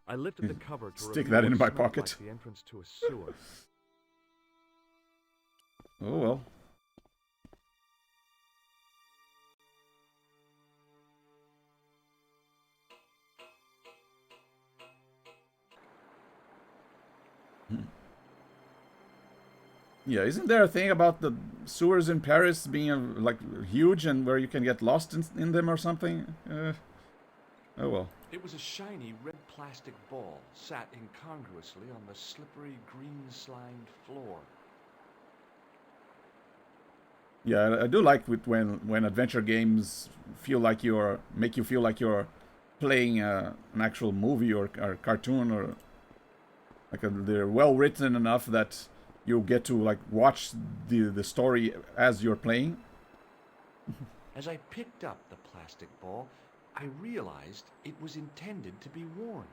I lifted the cover to Stick reveal that in what my smelled pocket. like the entrance to a sewer. Oh well. Yeah, isn't there a thing about the sewers in Paris being like huge and where you can get lost in them or something? Oh well. It was a shiny red plastic ball sat incongruously on the slippery green slimed floor. Yeah, I do like when adventure games make you feel like you're playing an actual movie or cartoon, or like they're well written enough that you get to like watch the story as you're playing. As I picked up the plastic ball, I realized it was intended to be worn.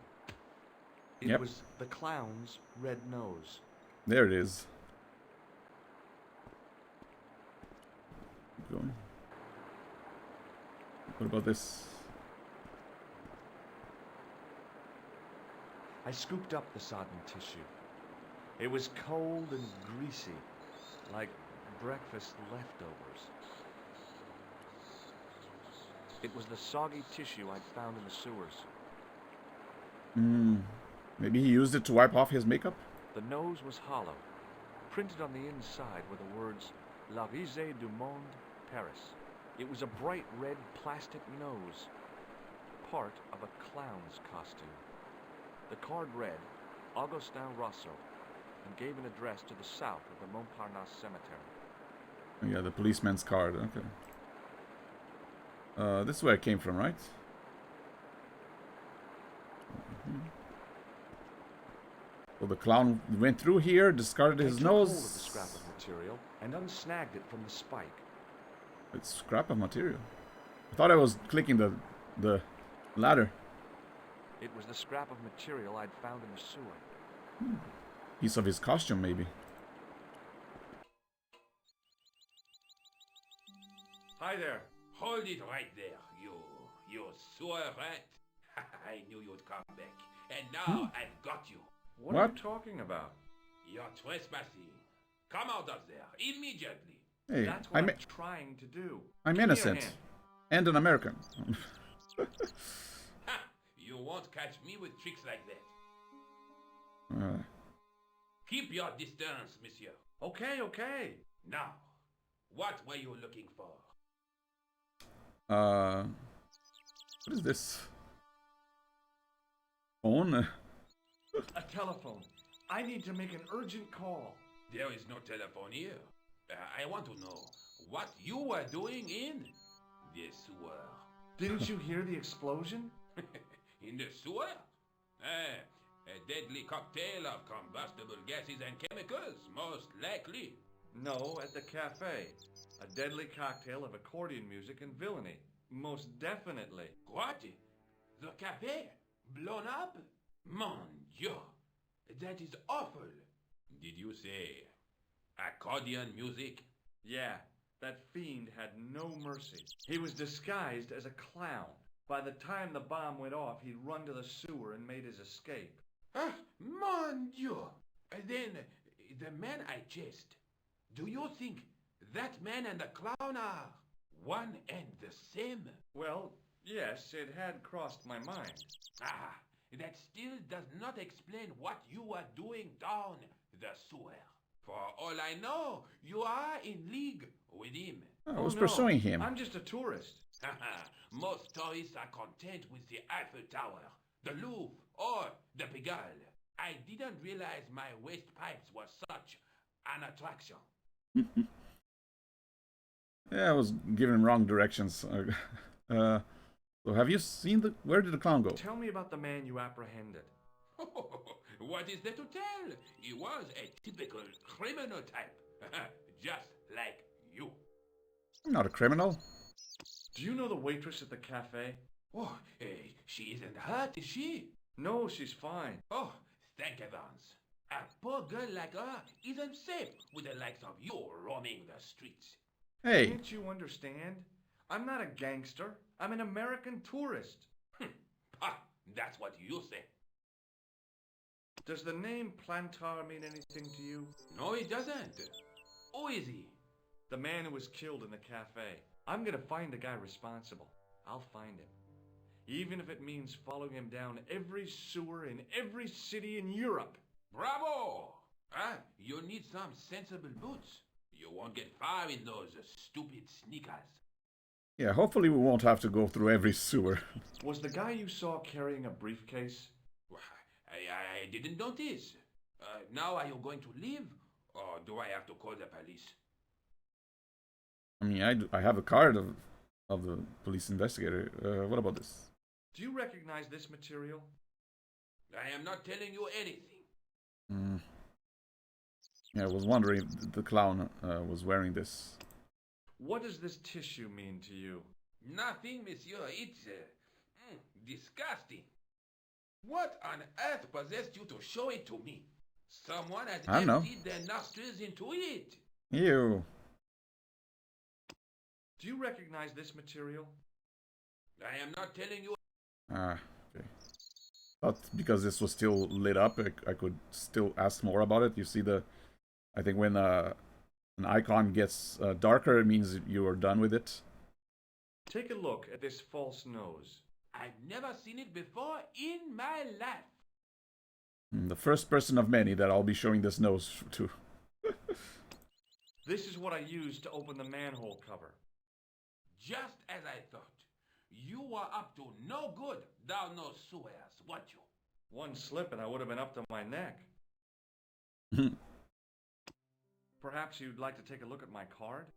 It Yep. was the clown's red nose. There it is. Keep going. What about this? I scooped up the sodden tissue. It was cold and greasy, like breakfast leftovers. It was the soggy tissue I'd found in the sewers. Maybe he used it to wipe off his makeup? The nose was hollow. Printed on the inside were the words, La Risée du Monde, Paris. It was a bright red plastic nose, part of a clown's costume. The card read, Augustin Rosso, and gave an address to the south of the Montparnasse Cemetery. Yeah, the policeman's card, okay. This is where it came from, right? So the clown went through here, discarded his I took hold nose. of the scrap of material and unsnagged it from the spike. It's scrap of material. I thought I was clicking the ladder. It was the scrap of material I'd found in the sewer. Piece of his costume, maybe. Hi there. Hold it right there, you sewer rat. I knew you'd come back, and now I've got you. What are What? you talking about? You're trespassing. Come out of there immediately. Hey, That's what I'm trying to do. I'm Give me a innocent. hand. And an American. Ha! You won't catch me with tricks like that. Keep your distance, monsieur. Okay, okay. Now, what were you looking for? What is this? Phone? A telephone. I need to make an urgent call. There is no telephone here. I want to know what you were doing in the sewer. Didn't you hear the explosion? In the sewer? A deadly cocktail of combustible gases and chemicals, most likely. No, at the cafe. A deadly cocktail of accordion music and villainy. Most definitely. What? The cafe? Blown up? Mon Dieu! That is awful. Did you say accordion music? Yeah, that fiend had no mercy. He was disguised as a clown. By the time the bomb went off, he'd run to the sewer and made his escape. Ah, mon Dieu! Then, the man I chased, do you think that man and the clown are one and the same? Well, yes, it had crossed my mind. Ah, that still does not explain what you are doing down the sewer. For all I know, you are in league with him. I was no, pursuing him. I'm just a tourist. Most tourists are content with the Eiffel Tower, the Louvre, or the Pigalle. I didn't realize my waste pipes were such an attraction. Yeah, I was giving him wrong directions. So have you seen where did the clown go? Tell me about the man you apprehended. What is there to tell? He was a typical criminal type, just like you. I'm not a criminal. Do you know the waitress at the cafe? Oh, she isn't hurt, is she? No, she's fine. Oh, thank heavens. A poor girl like her isn't safe with the likes of you roaming the streets. Hey, Can't you understand? I'm not a gangster. I'm an American tourist. Ah, that's what you say. Does the name Plantar mean anything to you? No, it doesn't. Who is he? The man who was killed in the cafe. I'm gonna find the guy responsible. I'll find him. Even if it means following him down every sewer in every city in Europe. Bravo! Ah, you need some sensible boots. You won't get far in those stupid sneakers. yeah, hopefully we won't have to go through every sewer. Was the guy you saw carrying a briefcase? I didn't notice. Now are you going to leave? Or do I have to call the police? I mean, I have a card of the police investigator. What about this? Do you recognize this material? I am not telling you anything. Yeah, I was wondering if the clown was wearing this. What does this tissue mean to you? Nothing, monsieur. It's disgusting. What on earth possessed you to show it to me? Someone has I don't know. emptied their nostrils into it. Ew. Do you recognize this material? I am not telling you. Ah, okay. But because this was still lit up, I could still ask more about it. You see I think when an icon gets darker, it means you are done with it. Take a look at this false nose. I've never seen it before in my life. The first person of many that I'll be showing this nose to. This is what I used to open the manhole cover. Just as I thought. You were up to no good, thou no swears, what you? One slip and I would have been up to my neck. Perhaps you'd like to take a look at my card?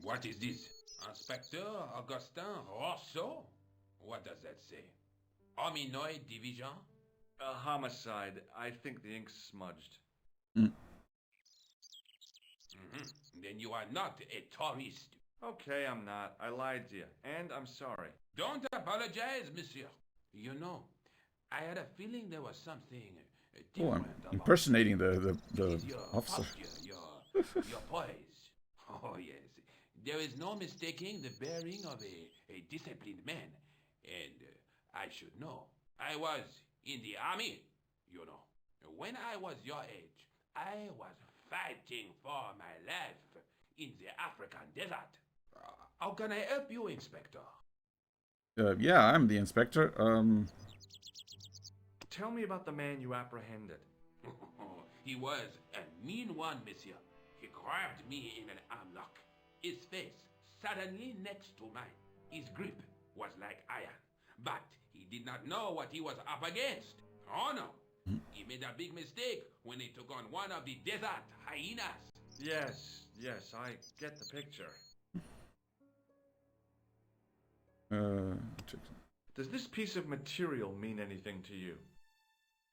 What is this? Inspector Augustin Rousseau? What does that say? Hominoid Division? A homicide. I think the ink's smudged. Then you are not a tourist. Okay, I'm not. I lied to you, and I'm sorry. Don't apologize, monsieur. You know, I had a feeling there was something different. I'm impersonating the your officer. Posture, your poise. Oh, yes. There is no mistaking the bearing of a disciplined man. And I should know. I was in the army, you know. When I was your age, I was fighting for my life in the African desert. How can I help you, Inspector? Yeah, I'm the inspector. Tell me about the man you apprehended. He was a mean one, monsieur. He grabbed me in an armlock. His face suddenly next to mine. His grip was like iron. But he did not know what he was up against. Oh no. He made a big mistake when he took on one of the desert hyenas. Yes, I get the picture. Does this piece of material mean anything to you?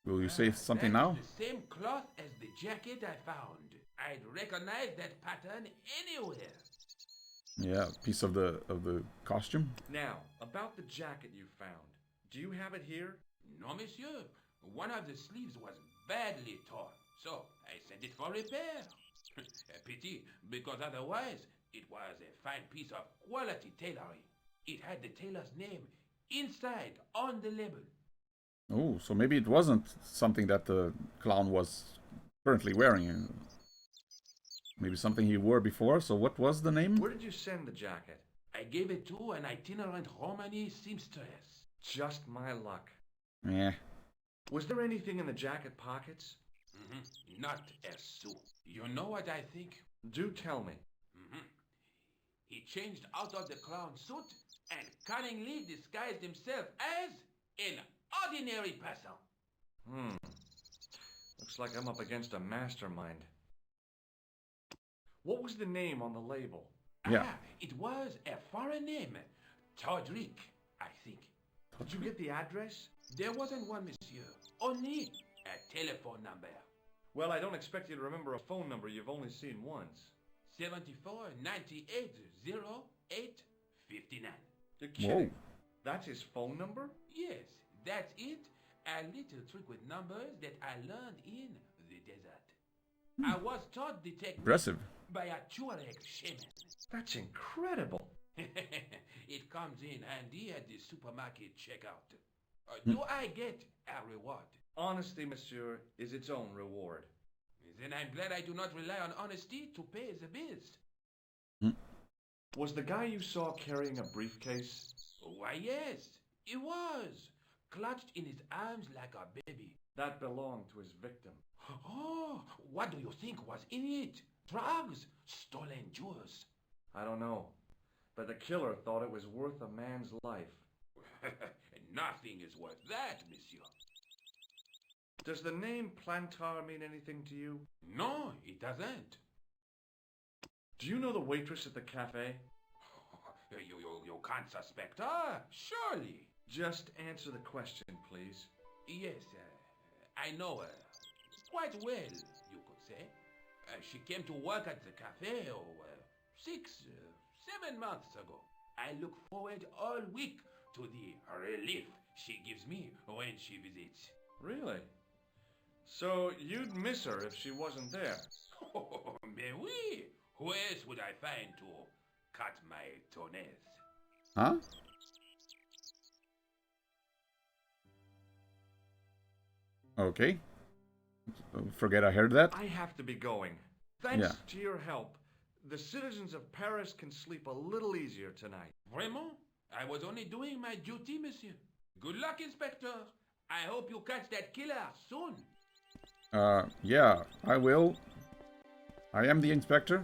Will you say something That's now? the same cloth as the jacket I found. I'd recognize that pattern anywhere. Yeah, piece of the costume. Now, about the jacket you found. Do you have it here? No, monsieur. One of the sleeves was badly torn, so I sent it for repair. A pity, because otherwise it was a fine piece of quality tailoring. It had the tailor's name inside on the label. Oh, so maybe it wasn't something that the clown was currently wearing. Maybe something he wore before. So what was the name? Where did you send the jacket? I gave it to an itinerant Romani seamstress. Just my luck. Yeah. Was there anything in the jacket pockets? Not a sou. You know what I think? Do tell me. He changed out of the clown suit and cunningly disguised himself as an ordinary person. Looks like I'm up against a mastermind. What was the name on the label? Yeah. It was a foreign name. Todrick, I think. Did you get the address? There wasn't one, monsieur. Only a telephone number. Well, I don't expect you to remember a phone number you've only seen once. 74 98 08 59. You're kidding. Whoa. That's his phone number? Yes, that's it. A little trick with numbers that I learned in the desert. I was taught the technique Impressive. by a Tuareg shaman. That's incredible. It comes in handy at the supermarket checkout. Do I get a reward? Honesty, monsieur, is its own reward. Then I'm glad I do not rely on honesty to pay the bills. Was the guy you saw carrying a briefcase? Why, yes, he was. Clutched in his arms like a baby. That belonged to his victim. Oh, what do you think was in it? Drugs? Stolen jewels? I don't know. But the killer thought it was worth a man's life. Nothing is worth that, monsieur. Does the name Plantar mean anything to you? No, it doesn't. Do you know the waitress at the cafe? You can't suspect her, surely. Just answer the question, please. Yes, I know her. Quite well, you could say. She came to work at the cafe 7 months ago. I look forward all week to the relief she gives me when she visits. Really? So you'd miss her if she wasn't there? Oh, mais oui. Who else would I find to cut my toenails? Huh? Okay. Forget I heard that. I have to be going. Thanks to your help, the citizens of Paris can sleep a little easier tonight. Vraiment? I was only doing my duty, monsieur. Good luck, Inspector. I hope you catch that killer soon. Yeah, I will. I am the inspector.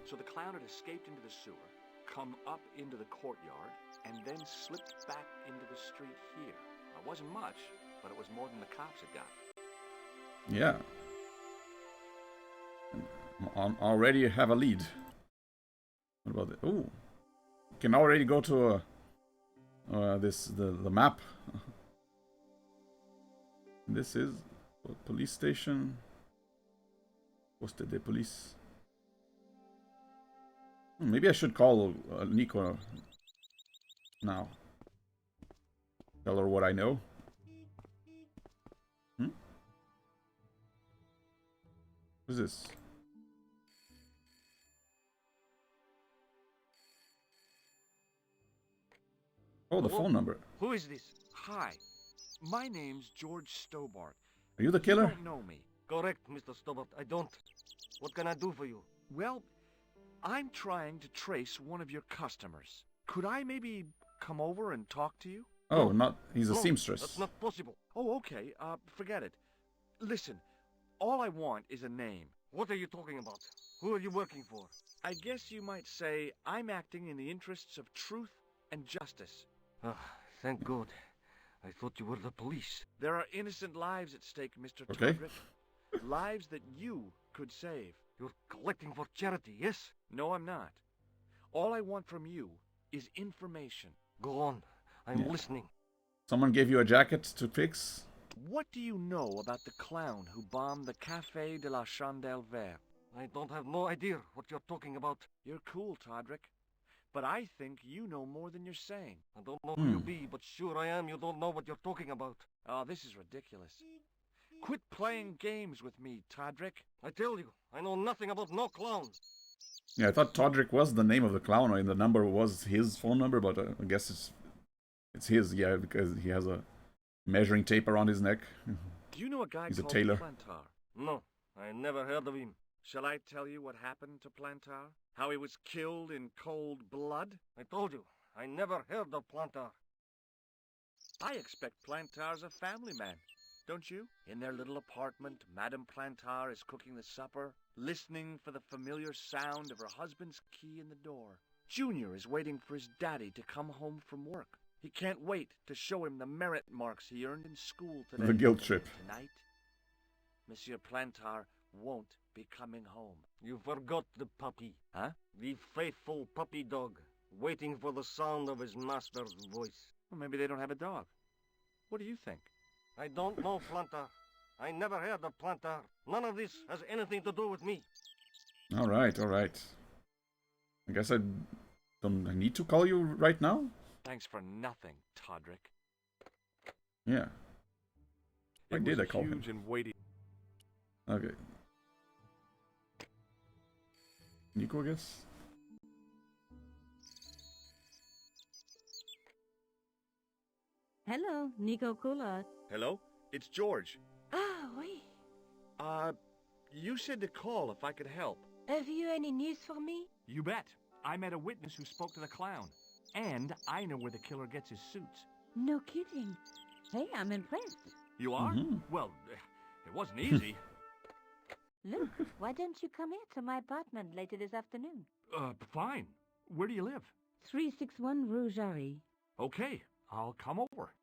So the clown had escaped into the sewer, come up into the courtyard, and then slipped back into the street here. It wasn't much, but it was more than the cops had got. Yeah. Already have a lead. What about it? Ooh. Can already go to the map. This is a police station. Poste de police. Maybe I should call Nico now. Tell her what I know. Who's this? Oh, the phone number. Who is this? Hi. My name's George Stobart. Are you the killer? You don't know me. Correct, Mr. Stobart. I don't. What can I do for you? Well, I'm trying to trace one of your customers. Could I maybe come over and talk to you? Oh, not... He's a No, seamstress. That's not possible. Oh, okay. Forget it. Listen, all I want is a name. What are you talking about? Who are you working for? I guess you might say I'm acting in the interests of truth and justice. Ah, thank God. I thought you were the police. There are innocent lives at stake, Mr. Okay. Todrick. Lives that you could save. You're collecting for charity, yes? No, I'm not. All I want from you is information. Go on. I'm listening. Someone gave you a jacket to fix? What do you know about the clown who bombed the Café de la Chandelle Verte? I don't have no idea what you're talking about. You're cool, Todrick. But I think you know more than you're saying. I don't know who you be, but sure I am you don't know what you're talking about. Oh, this is ridiculous. Quit playing games with me, Todrick. I tell you, I know nothing about no clown. Yeah, I thought Todrick was the name of the clown, and the number was his phone number, but I guess it's his, yeah, because he has a measuring tape around his neck. Do you know a guy He's a called tailor. Plantar? No, I never heard of him. Shall I tell you what happened to Plantar? How he was killed in cold blood? I told you, I never heard of Plantar. I expect Plantar's a family man, don't you? In their little apartment, Madame Plantar is cooking the supper, listening for the familiar sound of her husband's key in the door. Junior is waiting for his daddy to come home from work. He can't wait to show him the merit marks he earned in school today. The guilt trip. Tonight, Monsieur Plantar won't be coming home. You forgot the puppy. Huh? The faithful puppy dog, waiting for the sound of his master's voice. Well, maybe they don't have a dog. What do you think? I don't know, Plantar. I never heard of Plantar. None of this has anything to do with me. All right. I guess I need to call you right now? Thanks for nothing, Todrick. Yeah. Why did I call him? Huge and weighty. Okay. Nico, I guess? Hello, Nico Coulard. Hello? It's George. Ah, oui. You said to call if I could help. Have you any news for me? You bet. I met a witness who spoke to the clown. And I know where the killer gets his suits. No kidding. Hey, I'm impressed. You are? Mm-hmm. Well, it wasn't easy. Look, why don't you come here to my apartment later this afternoon? Fine. Where do you live? 361 Rue Jarry. Okay, I'll come over.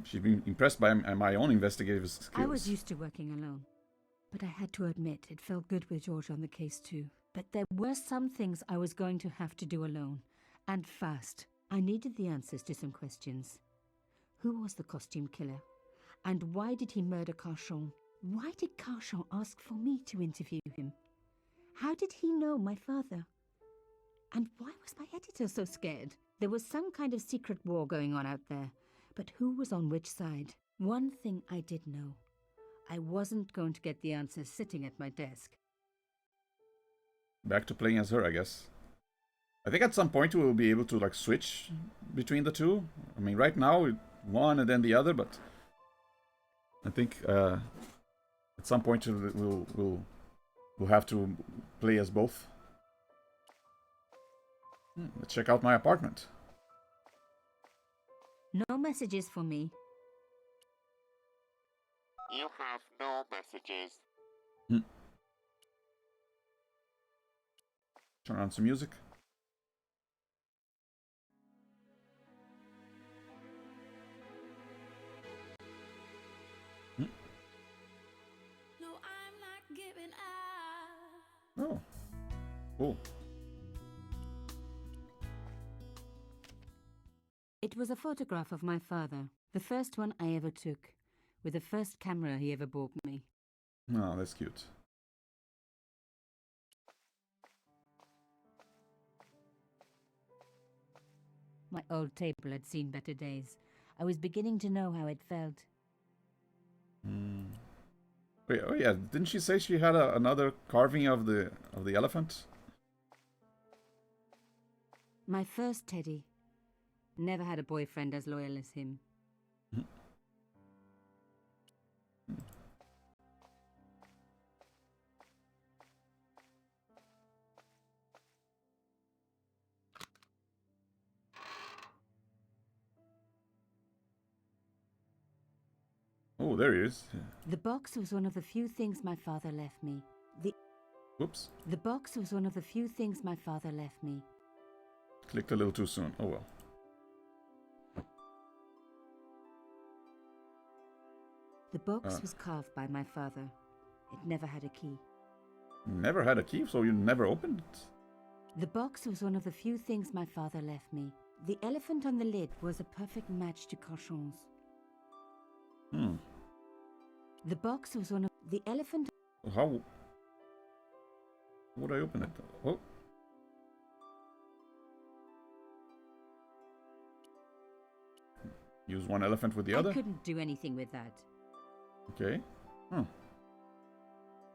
She's been impressed by my own investigative skills. I was used to working alone. But I had to admit, it felt good with George on the case too. But there were some things I was going to have to do alone. And fast. I needed the answers to some questions. Who was the costume killer? And why did he murder Carchon? Why did Carchon ask for me to interview him? How did he know my father? And why was my editor so scared? There was some kind of secret war going on out there. But who was on which side? One thing I did know. I wasn't going to get the answers sitting at my desk. Back to playing as her, I guess. I think at some point we will be able to like switch between the two. I mean, right now one and then the other, but I think at some point we'll have to play as both. Let's check out my apartment. No messages for me. You have no messages. Turn on some music. No, I'm not giving up. Oh, cool. It was a photograph of my father, the first one I ever took, with the first camera he ever bought me. Oh, that's cute. My old table had seen better days. I was beginning to know how it felt. Wait, oh yeah, didn't she say she had another carving of the elephant? My first Teddy. Never had a boyfriend as loyal as him. Oh, there he is. The box was one of the few things my father left me. Whoops. The box was one of the few things my father left me. Clicked a little too soon. Oh well. The box was carved by my father. It never had a key. Never had a key, so you never opened it? The box was one of the few things my father left me. The elephant on the lid was a perfect match to Carchon's. The box was one of... The elephant... How would I open it? Oh. Use one elephant with the other? I couldn't do anything with that. Okay.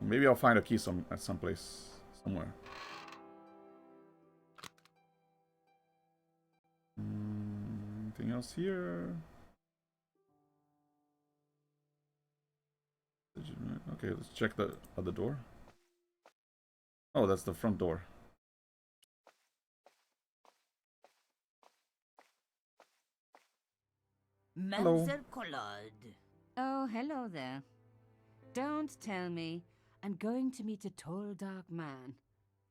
Maybe I'll find a key at some place somewhere. Anything else here? Okay, let's check the other door. Oh, that's the front door. Hello. Oh, hello there. Don't tell me. I'm going to meet a tall, dark man.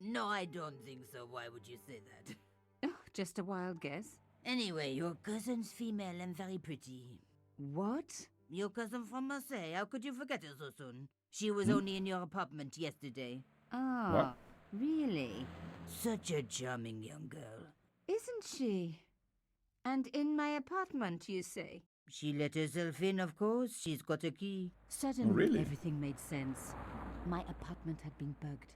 No, I don't think so. Why would you say that? Oh, just a wild guess. Anyway, your cousin's female and very pretty. What? Your cousin from Marseille. How could you forget her so soon? She was only in your apartment yesterday. Ah, What? really? Such a charming young girl. Isn't she? And in my apartment, you say? She let herself in, of course. She's got a key. Suddenly, really? everything made sense. My apartment had been bugged.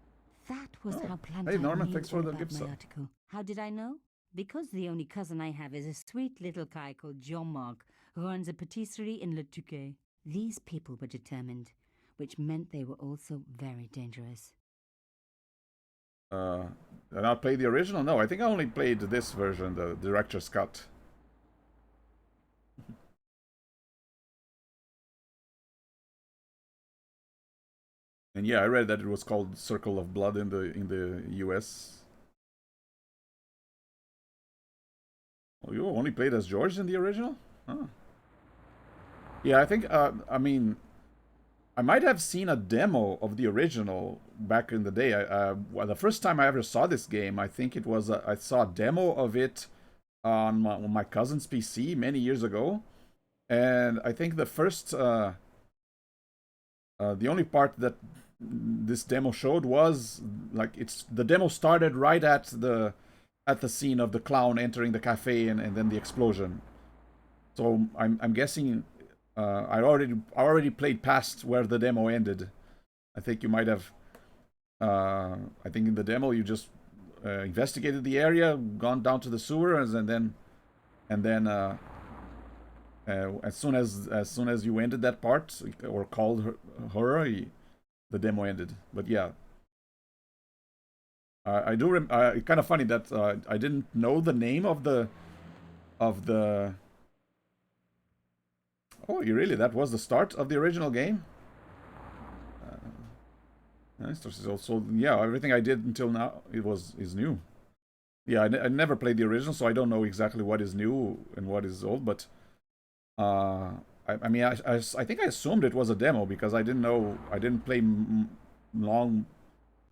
That was how Plantain Hey, Norman, knew thanks for all the about gift my sub. article. How did I know? Because the only cousin I have is a sweet little guy called Jean-Marc, who runs a patisserie in Le Touquet. These people were determined, which meant they were also very dangerous. Did I play the original? No, I think I only played this version, the director's cut. And yeah, I read that it was called Circle of Blood in the US. Oh, you only played as George in the original? Huh. Yeah, I think, I mean, I might have seen a demo of the original back in the day. Well, the first time I ever saw this game, I think it was, I saw a demo of it on my cousin's PC many years ago. And I think the first The only part that this demo showed was like the demo started right at the scene of the clown entering the cafe and then the explosion. So I'm guessing I already played past where the demo ended. I think you might have. I think in the demo you just investigated the area, gone down to the sewers, and then as soon as you ended that part or called her, the demo ended. But yeah, I do. It's kind of funny that I didn't know the name of the. Oh, really? That was the start of the original game. So yeah, everything I did until now is new. Yeah, I never played the original, so I don't know exactly what is new and what is old. But I mean, I think I assumed it was a demo because I didn't know. I didn't play long.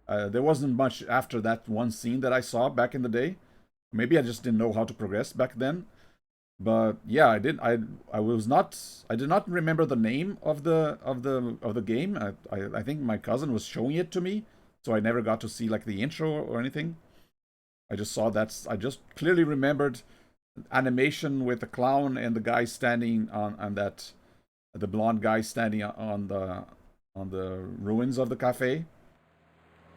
There wasn't much after that one scene that I saw back in the day. Maybe I just didn't know how to progress back then. But yeah, I did not remember the name of the game. I think my cousin was showing it to me, so I never got to see like the intro or anything. I just saw that. I just clearly remembered animation with the clown and the guy standing on that, the blonde guy standing on the ruins of the cafe.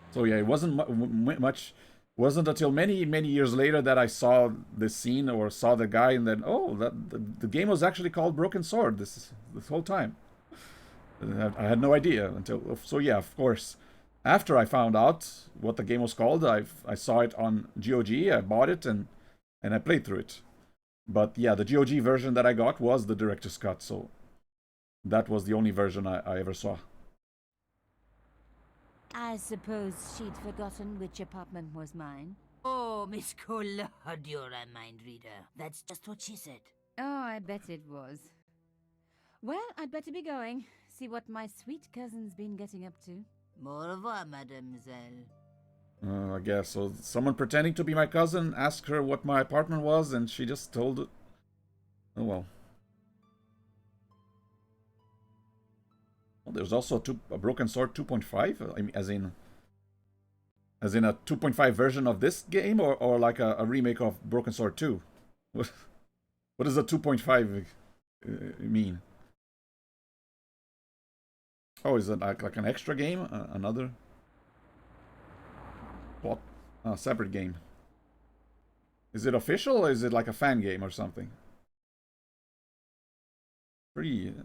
So yeah, it wasn't much. Wasn't until many years later that I saw this scene or saw the guy, and then the game was actually called Broken Sword this whole time. I had no idea until. So yeah, of course, after I found out what the game was called, I saw it on GOG. I bought it and I played through it. But yeah, the GOG version that I got was the director's cut, so that was the only version I ever saw. I suppose she'd forgotten which apartment was mine. Oh, Miss Collard, you're a mind reader. That's just what she said. Oh, I bet it was. Well, I'd better be going. See what my sweet cousin's been getting up to. Au revoir, mademoiselle. I guess. So someone pretending to be my cousin asked her what my apartment was, and she just told it. Oh well. Well, there's also a Broken Sword 2.5. I mean, as in a 2.5 version of this game, or like a remake of Broken Sword 2. What does a 2.5 mean? Oh, is it like an extra game? Another plot, separate game? Is it official, or is it like a fan game or something? Pretty.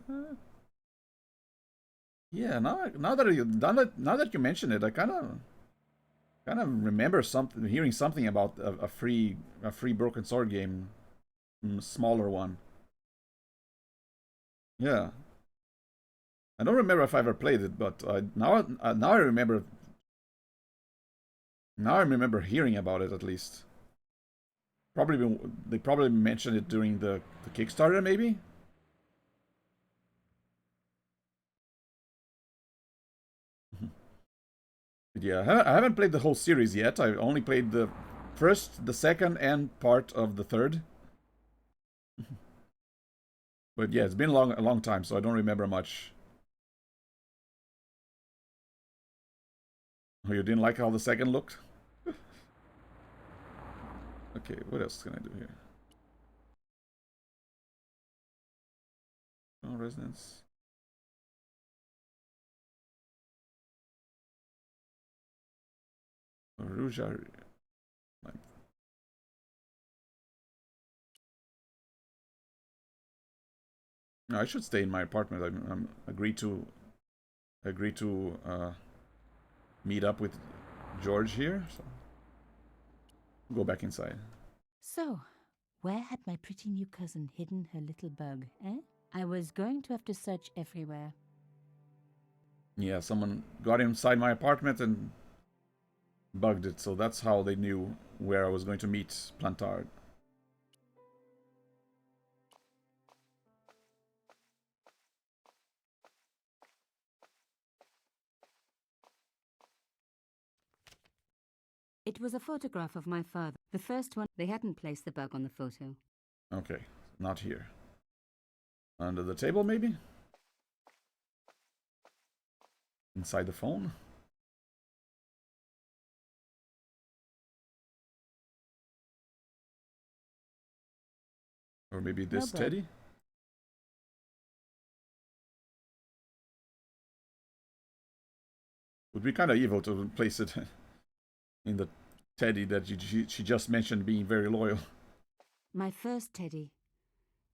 Yeah, now that you mention it, I kind of remember hearing something about a free Broken Sword game, smaller one. Yeah, I don't remember if I ever played it, but now I remember. Now I remember hearing about it at least. They probably mentioned it during the Kickstarter, maybe. Yeah, I haven't played the whole series yet. I only played the first, the second, and part of the third. But yeah, it's been a long time, so I don't remember much. Oh, you didn't like how the second looked? Okay, what else can I do here? Oh, residence. Rouge. No, I should stay in my apartment. I'm agreed to meet up with George here. So go back inside. So, where had my pretty new cousin hidden her little bug, eh? I was going to have to search everywhere. Yeah, someone got inside my apartment and bugged it, so that's how they knew where I was going to meet Plantard. It was a photograph of my father. The first one, they hadn't placed the bug on the photo. Okay, not here. Under the table, maybe? inside the phone. Or maybe this teddy? Would be kind of evil to place it in the teddy that she just mentioned being very loyal. My first teddy.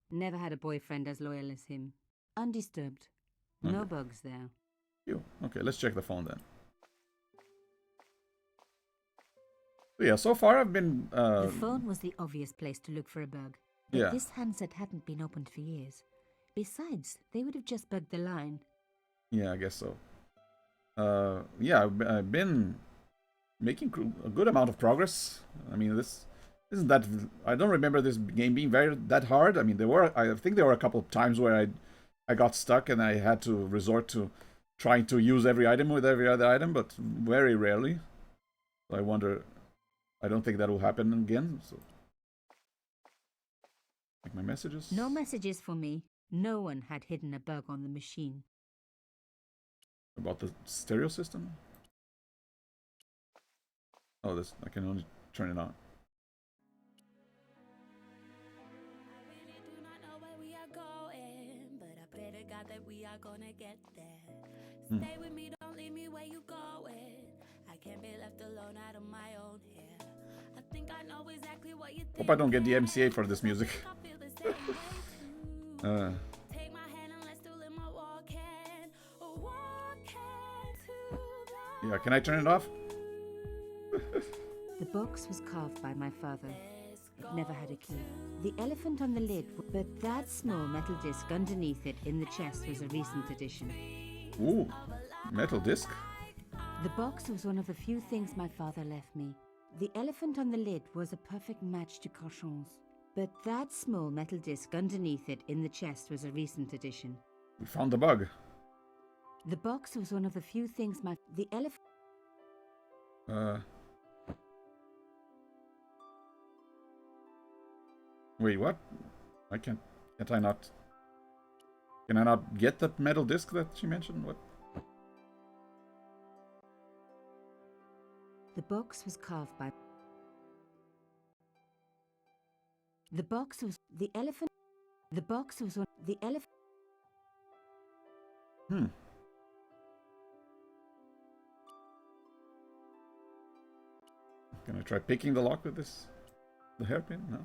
Never had a boyfriend as loyal as him. Undisturbed. No bugs there. Ew. Okay, let's check the phone then. So yeah, so far I've been... The phone was the obvious place to look for a bug. But Yeah. this handset hadn't been opened for years. Besides, they would have just bugged the line. Yeah, I guess so. Yeah, I've been making a good amount of progress. I mean, this isn't that... I don't remember this game being that hard. I mean, I think there were a couple of times where I got stuck and I had to resort to trying to use every item with every other item, but very rarely. So I wonder... I don't think that will happen again, so... Like my messages? No messages for me. No one had hidden a bug on the machine. About the stereo system? Oh, this... I can only turn it on. That we are gonna get there. Hmm. Stay with me, don't leave me where you going. I can't be left alone out of my own here. I think I know exactly what you think. Hope I don't get the MCA for this music. Take my hand and let's do my walk hand. Yeah, can I turn it off? The box was carved by my father. It never had a key. The elephant on the lid, but that small metal disc underneath it in the chest was a recent addition. Ooh, metal disc? The box was one of the few things my father left me. The elephant on the lid was a perfect match to Cochon's, but that small metal disc underneath it in the chest was a recent addition. We found the bug. The box was one of the few things the elephant... Wait, what? Can't I not... Can I not get the metal disc that she mentioned? What? The box was carved by... The box was... The elephant... The box was one... The elephant... Can I try picking the lock with this? The hairpin? No.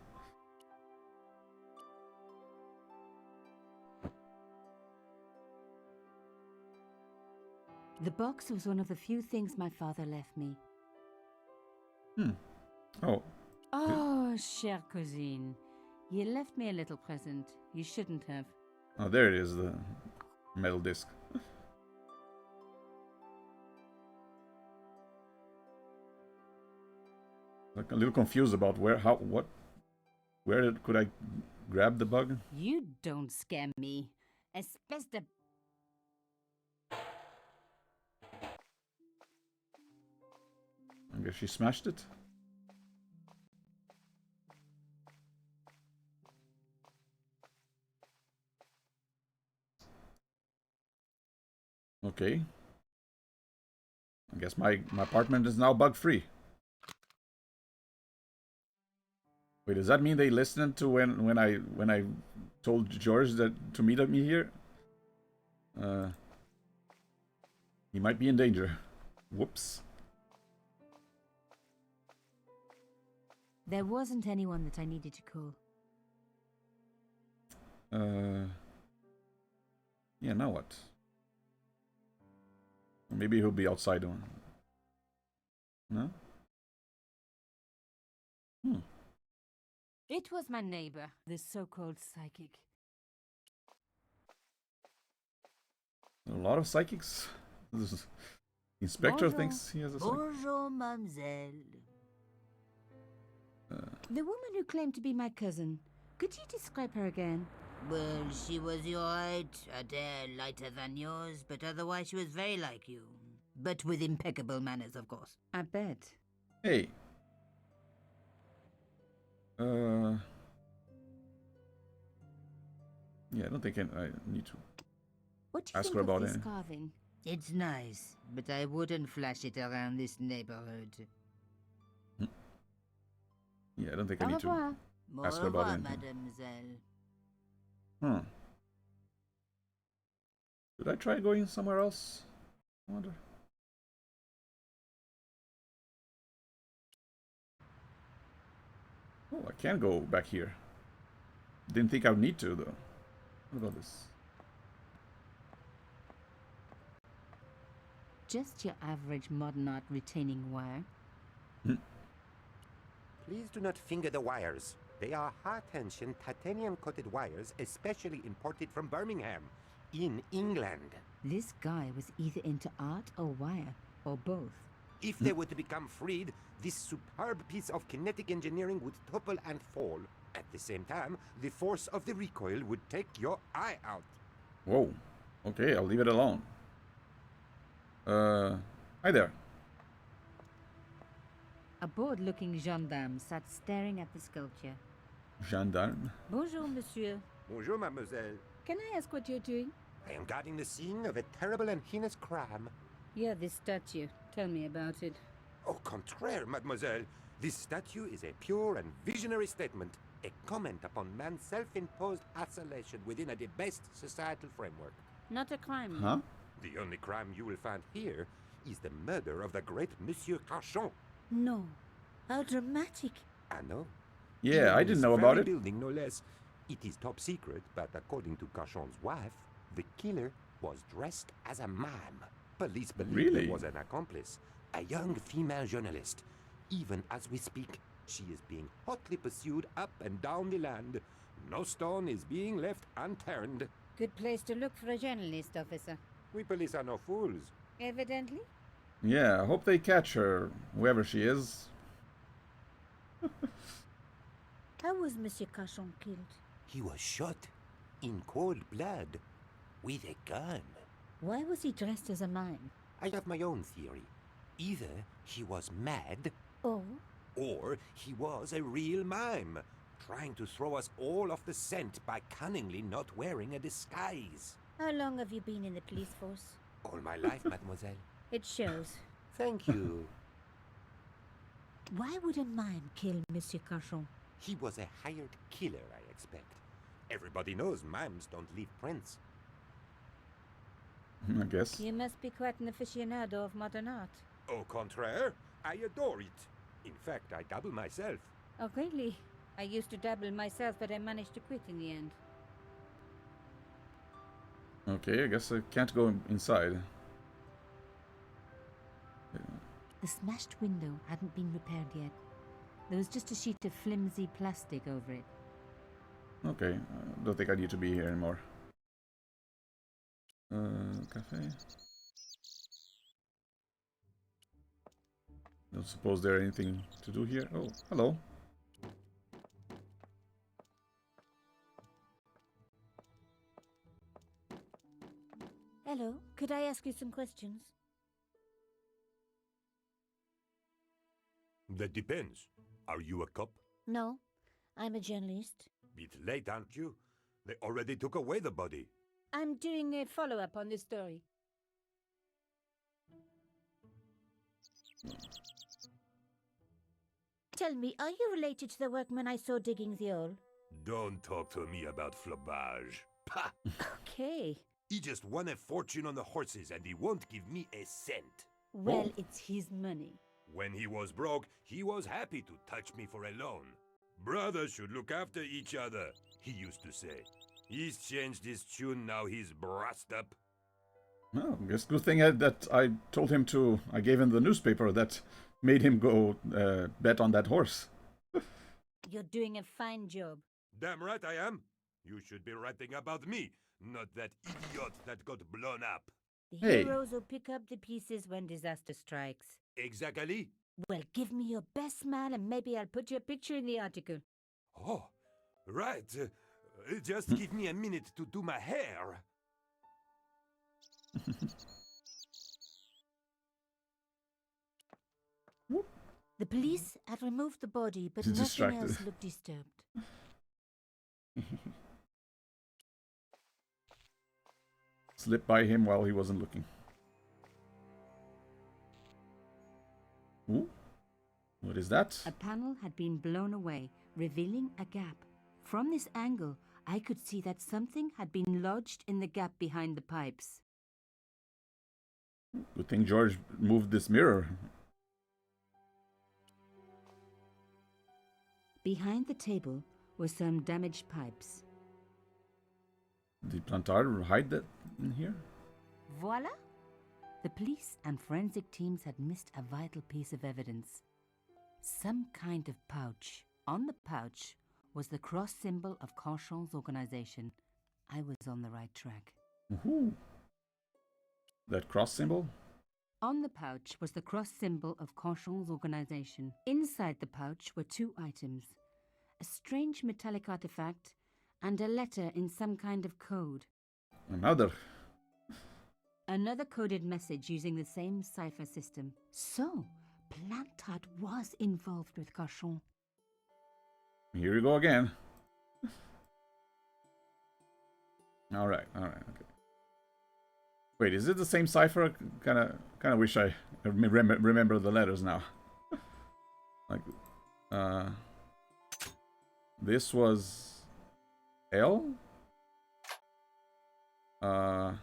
The box was one of the few things my father left me. Oh. Oh, chère cousine. You left me a little present. You shouldn't have. Oh, there it is, the metal disc. Like a little confused about where could I grab the bug? You don't scare me. Espèce de... I guess she smashed it. Okay. I guess my apartment is now bug-free. Wait, does that mean they listened to when I told George that to meet me here? He might be in danger. Whoops. There wasn't anyone that I needed to call. Yeah, now what? Maybe he'll be outside one. No? It was my neighbor, this so-called psychic. A lot of psychics. This Inspector Bonjour. thinks he has a psychic. Bonjour, mademoiselle. The woman who claimed to be my cousin. Could you describe her again? Well, she was your height, a hair lighter than yours, but otherwise she was very like you. But with impeccable manners, of course. I bet. Hey. Yeah, I don't think I need to What do you ask think her of about this it. carving? It's nice, but I wouldn't flash it around this neighborhood. Yeah, I don't think I need to ask her about anything. Mademoiselle. Should I try going somewhere else? I wonder. Oh, I can go back here. Didn't think I would need to, though. What about this? Just your average modern art retaining wire. Please do not finger the wires. They are high-tension titanium-coated wires, especially imported from Birmingham, in England. This guy was either into art or wire, or both. If they were to become freed, this superb piece of kinetic engineering would topple and fall. At the same time, the force of the recoil would take your eye out. Whoa. Okay, I'll leave it alone. Hi there. A bored-looking gendarme sat staring at the sculpture. Gendarme? Bonjour, monsieur. Bonjour, mademoiselle. Can I ask what you're doing? I am guarding the scene of a terrible and heinous crime. Yeah, this statue. Tell me about it. Au contraire, mademoiselle. This statue is a pure and visionary statement, a comment upon man's self-imposed isolation within a debased societal framework. Not a crime. Huh? The only crime you will find here is the murder of the great Monsieur Cauchon. No. How dramatic. I know. Yeah, Even I in didn't this know very about it. building, no less. It is top secret, but according to Cauchon's wife, the killer was dressed as a mime. Police believe Really? there was an accomplice, a young female journalist. Even as we speak, she is being hotly pursued up and down the land. No stone is being left unturned. Good place to look for a journalist, officer. We police are no fools. Evidently. Yeah, I hope they catch her, whoever she is. How was Monsieur Cauchon killed? He was shot in cold blood with a gun. Why was he dressed as a mime? I have my own theory. Either he was mad, Oh? or he was a real mime, trying to throw us all off the scent by cunningly not wearing a disguise. How long have you been in the police force? All my life, mademoiselle. It shows. Thank you. Why would a mime kill Monsieur Cauchon? He was a hired killer, I expect. Everybody knows mimes don't leave prints. I guess. You must be quite an aficionado of modern art. Au contraire, I adore it. In fact, I dabble myself. Oh, really? I used to dabble myself, but I managed to quit in the end. Okay, I guess I can't go inside. The smashed window hadn't been repaired yet. There was just a sheet of flimsy plastic over it. Okay, I don't think I need to be here anymore. Cafe. Don't suppose there's anything to do here. Oh, hello. Hello, could I ask you some questions? That depends. Are you a cop? No, I'm a journalist. Bit late, aren't you? They already took away the body. I'm doing a follow-up on this story. Tell me, are you related to the workman I saw digging the hole? Don't talk to me about flobage. Pah! Okay. He just won a fortune on the horses and he won't give me a cent. Well, it's his money. When he was broke, he was happy to touch me for a loan. Brothers should look after each other, he used to say. He's changed his tune, now he's brassed up. Well, I guess good thing that I told him to... I gave him the newspaper that made him go bet on that horse. You're doing a fine job. Damn right I am. You should be writing about me, not that idiot that got blown up. The Hey. heroes will pick up the pieces when disaster strikes. Exactly. Well, give me your best smile and maybe I'll put your picture in the article. Oh, right. Just give me a minute to do my hair. The police had removed the body, but He's nothing distracted. else looked disturbed. Slipped by him while he wasn't looking. What is that? A panel had been blown away, revealing a gap. From this angle, I could see that something had been lodged in the gap behind the pipes. Good thing George moved this mirror. Behind the table were some damaged pipes. Did Plantard hide that in here? Voila! The police and forensic teams had missed a vital piece of evidence. Some kind of pouch. On the pouch was the cross symbol of Carchon's organization. I was on the right track. Woohoo! That cross symbol? On the pouch was the cross symbol of Carchon's organization. Inside the pouch were two items. A strange metallic artifact and a letter in some kind of code. Another coded message using the same cipher system. So, Plantard was involved with Carchon. Here you go again. Alright, okay. Wait, is it the same cipher? Kinda wish I remember the letters now. Like, this was L? I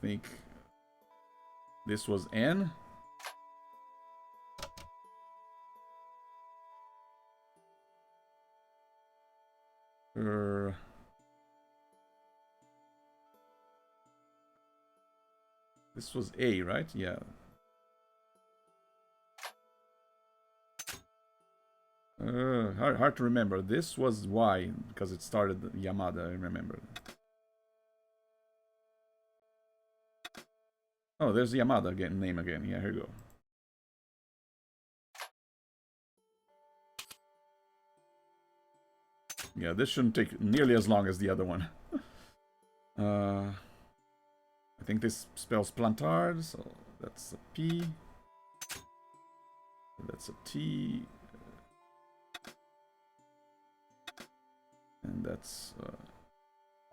think this was N. This was A, right? Yeah. Hard to remember. This was Y because it started Yamada, I remember. Oh, there's the Yamada again, name again. Yeah, here you go. Yeah, this shouldn't take nearly as long as the other one. I think this spells Plantard, so that's a P. That's a T. And that's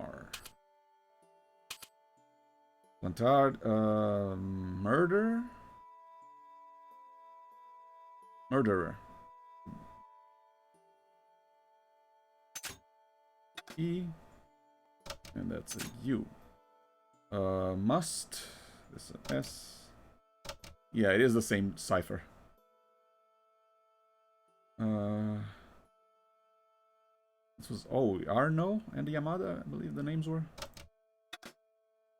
R. Plantard, murderer. E. And that's a U. Must. This is an S. Yeah, it is the same cipher. This was Arno and Yamada, I believe the names were.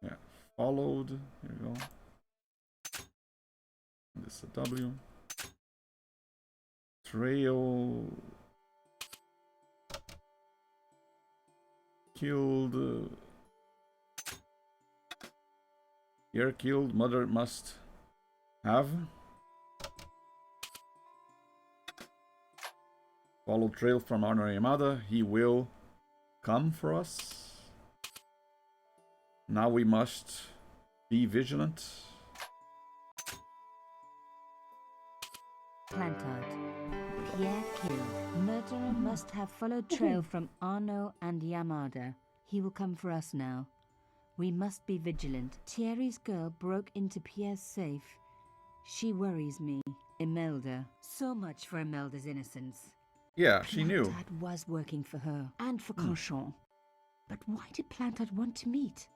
Yeah, followed. Here we go. This is a W. Trail. Killed. Here killed. Mother must have. Follow trail from Arno Yamada. He will come for us. Now we must be vigilant. Plantard. Pierre killed. Murderer must have followed trail from Arno and Yamada. He will come for us now. We must be vigilant. Thierry's girl broke into Pierre's safe. She worries me. Imelda. So much for Imelda's innocence. Yeah, she knew. Plantard was working for her and for Carchon. But why did Plantard want to meet?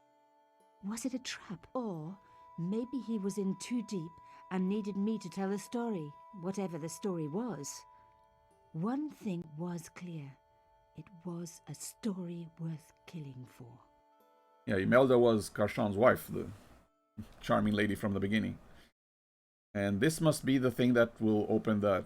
Was it a trap? Or maybe he was in too deep and needed me to tell the story, whatever the story was. One thing was clear. It was a story worth killing for. Yeah, Imelda was Carchon's wife, the charming lady from the beginning. And this must be the thing that will open the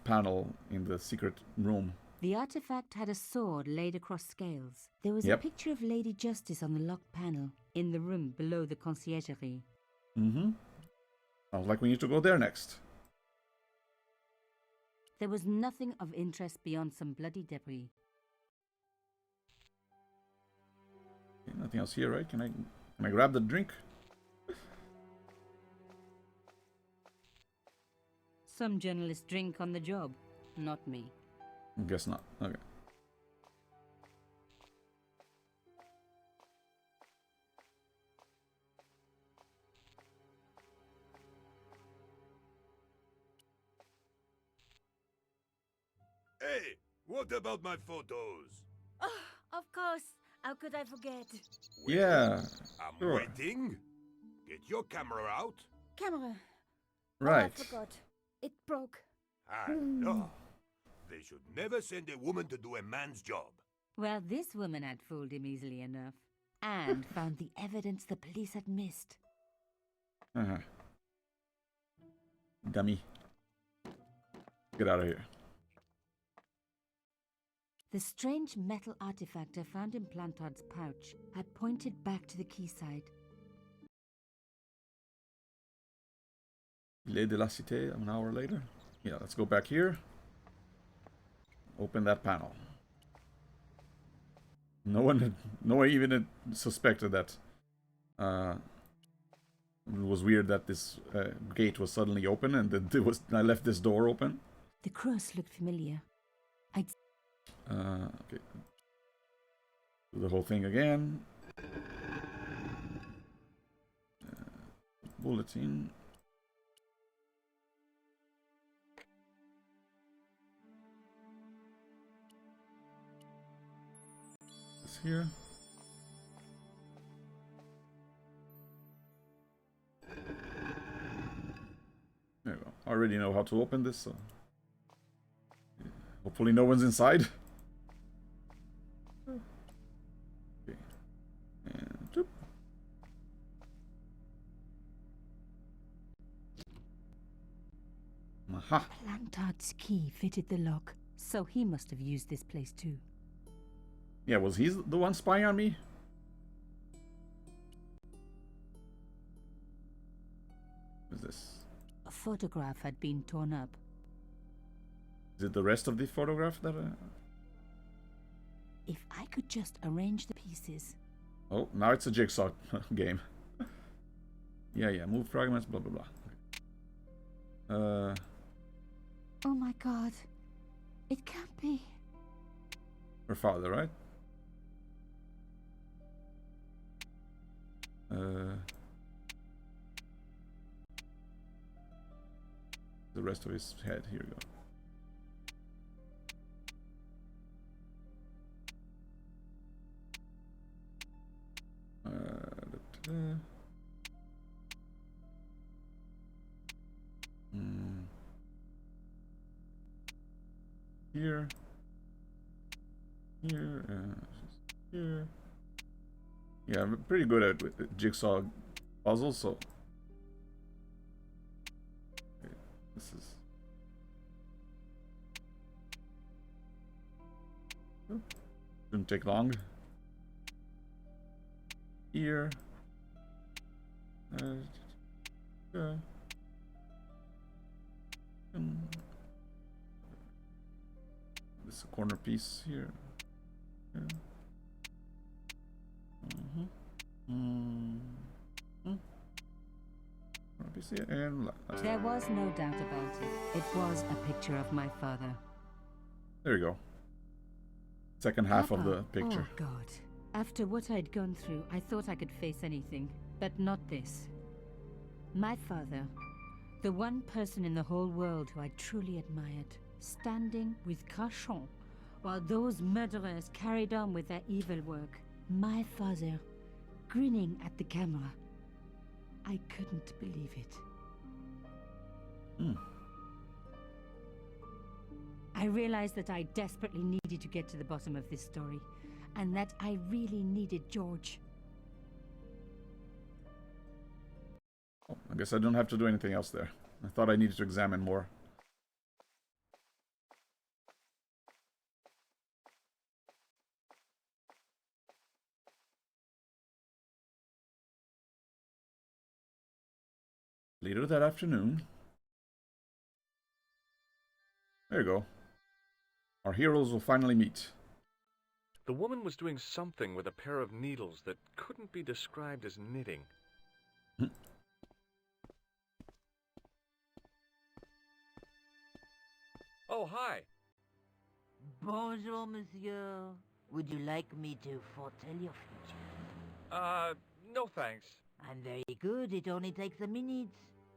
panel in the secret room. The artifact had a sword laid across scales. There was a picture of Lady Justice on the locked panel in the room below the conciergerie. Sounds like we need to go there next. There was nothing of interest beyond some bloody debris. Okay, nothing else here, right? Can I grab the drink? Some journalists drink on the job, not me. Guess not. Okay. Hey, what about my photos? Oh, of course. How could I forget? Yeah. I'm Sure. waiting. Get your camera out. Camera. Right. Oh, I forgot. It broke. Ah, no. They should never send a woman to do a man's job. Well, this woman had fooled him easily enough. And found the evidence the police had missed. Uh-huh. Dummy. Get out of here. The strange metal artifact I found in Plantard's pouch had pointed back to the quayside. Le de la Cité, an hour later. Yeah, let's go back here. Open that panel. No one even suspected that. It was weird that this gate was suddenly open, and that I left this door open. The cross looked familiar. Okay. Do the whole thing again. Bulletin. This here. There we go. I already know how to open this, so hopefully no one's inside. Okay. And doop. Aha. Plantard's key fitted the lock, so he must have used this place too. Yeah, was he the one spying on me? What is this? A photograph had been torn up. Is it the rest of the photograph that If I could just arrange the pieces. Oh, now it's a jigsaw game. Yeah, move fragments, blah blah blah. Oh my god. It can't be. Her father, right? The rest of his head, here we go. Here. Here. Here. Yeah, I'm pretty good at jigsaw puzzles, so... Okay, this is... Oh, shouldn't take long. Here. This corner piece here. And there was no doubt about it. It was a picture of my father. There you go. Second half of the picture. Oh God. After what I'd gone through, I thought I could face anything, but not this. My father, the one person in the whole world who I truly admired, standing with Crachon while those murderers carried on with their evil work. My father, grinning at the camera. I couldn't believe it. I realized that I desperately needed to get to the bottom of this story, and that I really needed George. Oh, I guess I don't have to do anything else there. I thought I needed to examine more. Later that afternoon. There you go. Our heroes will finally meet. The woman was doing something with a pair of needles that couldn't be described as knitting. Oh, hi. Bonjour, monsieur. Would you like me to foretell your future? No thanks. I'm very good. It only takes a minute.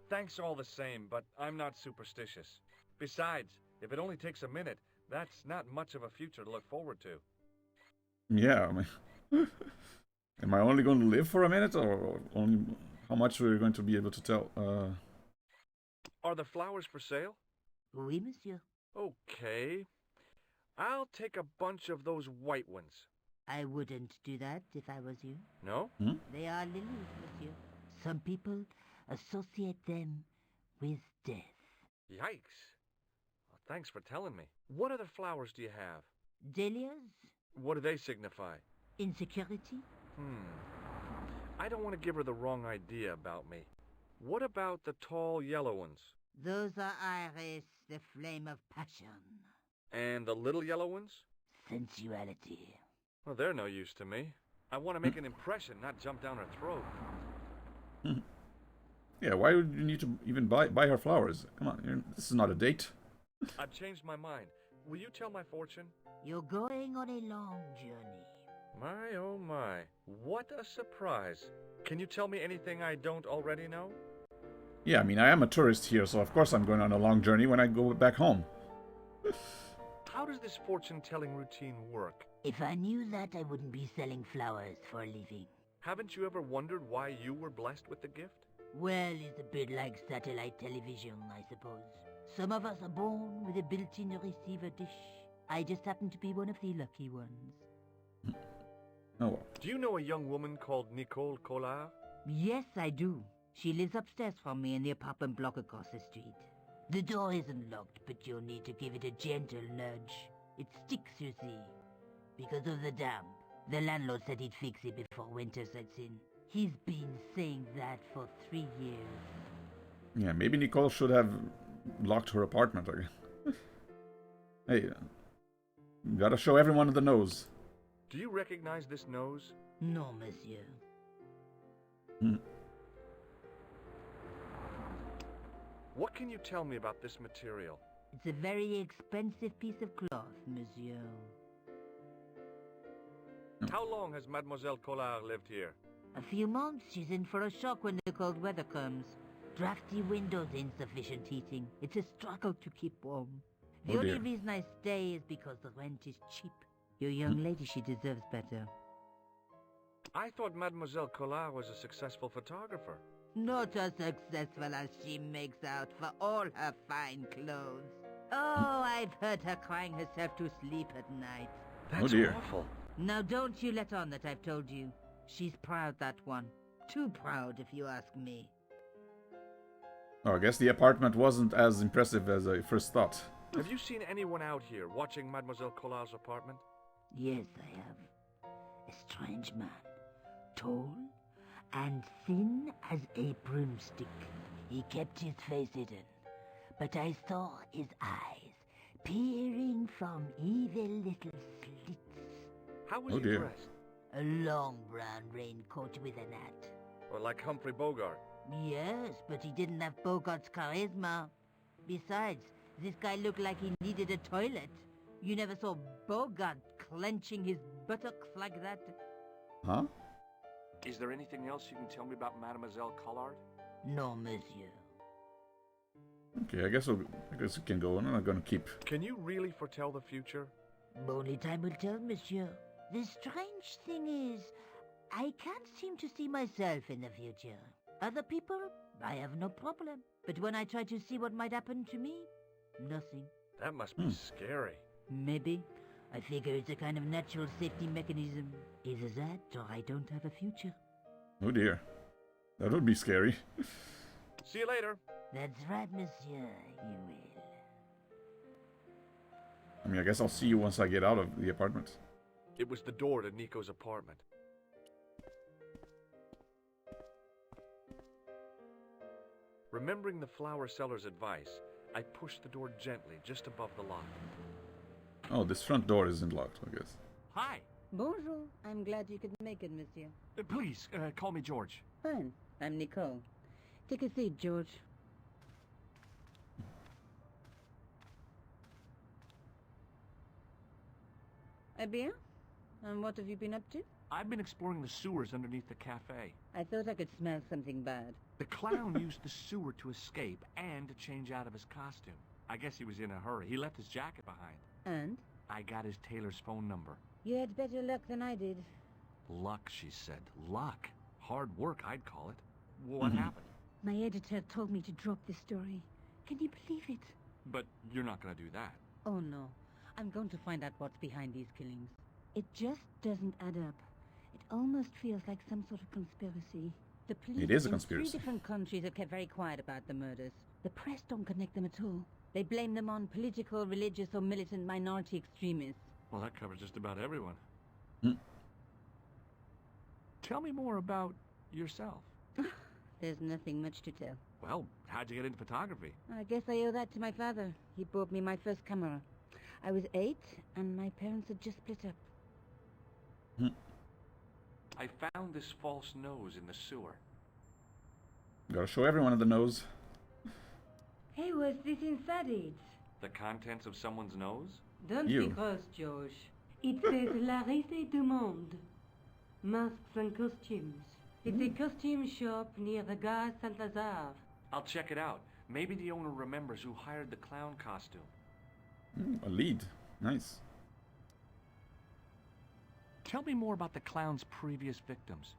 Thanks all the same, but I'm not superstitious. Besides, if it only takes a minute, That's not much of a future to look forward to. Yeah, I mean, am I only going to live for a minute, or only how much we're going to be able to tell? Are the flowers for sale? Oui, monsieur. Okay. I'll take a bunch of those white ones. I wouldn't do that if I was you. No? They are lilies, monsieur. Some people associate them with death. Yikes. Well, thanks for telling me. What other flowers do you have? Dahlias? What do they signify? Insecurity? I don't want to give her the wrong idea about me. What about the tall yellow ones? Those are iris, the flame of passion. And the little yellow ones? Sensuality. Well, they're no use to me. I want to make an impression, not jump down her throat. Yeah, why would you need to even buy her flowers? Come on, this is not a date. I've changed my mind. Will you tell my fortune? You're going on a long journey. My, oh my. What a surprise. Can you tell me anything I don't already know? Yeah, I mean, I am a tourist here, so of course I'm going on a long journey when I go back home. How does this fortune-telling routine work? If I knew that, I wouldn't be selling flowers for a living. Haven't you ever wondered why you were blessed with the gift? Well, it's a bit like satellite television, I suppose. Some of us are born with a built-in receiver dish. I just happen to be one of the lucky ones. Oh well. Do you know a young woman called Nicole Collard? Yes, I do. She lives upstairs from me in the apartment block across the street. The door isn't locked, but you'll need to give it a gentle nudge. It sticks, you see, because of the damp. The landlord said he'd fix it before winter sets in. He's been saying that for 3 years. Yeah, maybe Nicole should have locked her apartment again. Hey, gotta show everyone the nose. Do you recognize this nose? No, monsieur. What can you tell me about this material? It's a very expensive piece of cloth, monsieur. How long has Mademoiselle Collard lived here? A few months. She's in for a shock when the cold weather comes. Drafty windows, insufficient heating. It's a struggle to keep warm. The only reason I stay is because the rent is cheap. Your young lady, she deserves better. I thought Mademoiselle Collard was a successful photographer. Not as successful as she makes out for all her fine clothes. Oh, I've heard her crying herself to sleep at night. That's awful. Now don't you let on that I've told you. She's proud, that one. Too proud, if you ask me. Oh, I guess the apartment wasn't as impressive as I first thought. Have you seen anyone out here watching Mademoiselle Collard's apartment? Yes, I have. A strange man. Tall and thin as a broomstick. He kept his face hidden, but I saw his eyes peering from evil little slits. How was he dressed? A long brown raincoat with an hat. Or like Humphrey Bogart? Yes, but he didn't have Bogart's charisma. Besides, this guy looked like he needed a toilet. You never saw Bogart clenching his buttocks like that. Huh? Is there anything else you can tell me about Mademoiselle Collard? No, monsieur. Okay, I guess we can go on. I'm not gonna keep. Can you really foretell the future? Only time will tell, monsieur. The strange thing is, I can't seem to see myself in the future. Other people, I have no problem. But when I try to see what might happen to me, nothing. That must be scary. Maybe. I figure it's a kind of natural safety mechanism. Either that, or I don't have a future. Oh dear. That would be scary. See you later. That's right, monsieur. You will. I mean, I guess I'll see you once I get out of the apartment. It was the door to Nico's apartment. Remembering the flower seller's advice, I pushed the door gently just above the lock. Oh, this front door isn't locked, I guess. Hi. Bonjour. I'm glad you could make it, monsieur. Please, call me George. Fine. I'm Nicole. Take a seat, George. Eh bien? And what have you been up to? I've been exploring the sewers underneath the cafe. I thought I could smell something bad. The clown used the sewer to escape and to change out of his costume. I guess he was in a hurry. He left his jacket behind. And? I got his Taylor's phone number. You had better luck than I did. Luck, she said. Luck. Hard work, I'd call it. What happened? My editor told me to drop this story. Can you believe it? But you're not gonna do that. Oh no. I'm going to find out what's behind these killings. It just doesn't add up. It almost feels like some sort of conspiracy. The police It is a in conspiracy. 3 different countries have kept very quiet about the murders. The press don't connect them at all. They blame them on political, religious, or militant minority extremists. Well, that covers just about everyone. Hmm. Tell me more about yourself. There's nothing much to tell. Well, how'd you get into photography? I guess I owe that to my father. He bought me my first camera. I was 8, and my parents had just split up. I found this false nose in the sewer. Gotta show everyone the nose. Hey, what's this inside it? The contents of someone's nose? Don't You. be cross, George. It says La Risée du Monde. Masks and costumes. It's a costume shop near the Gare Saint-Lazare. I'll check it out. Maybe the owner remembers who hired the clown costume. A lead. Nice. Tell me more about the clown's previous victims.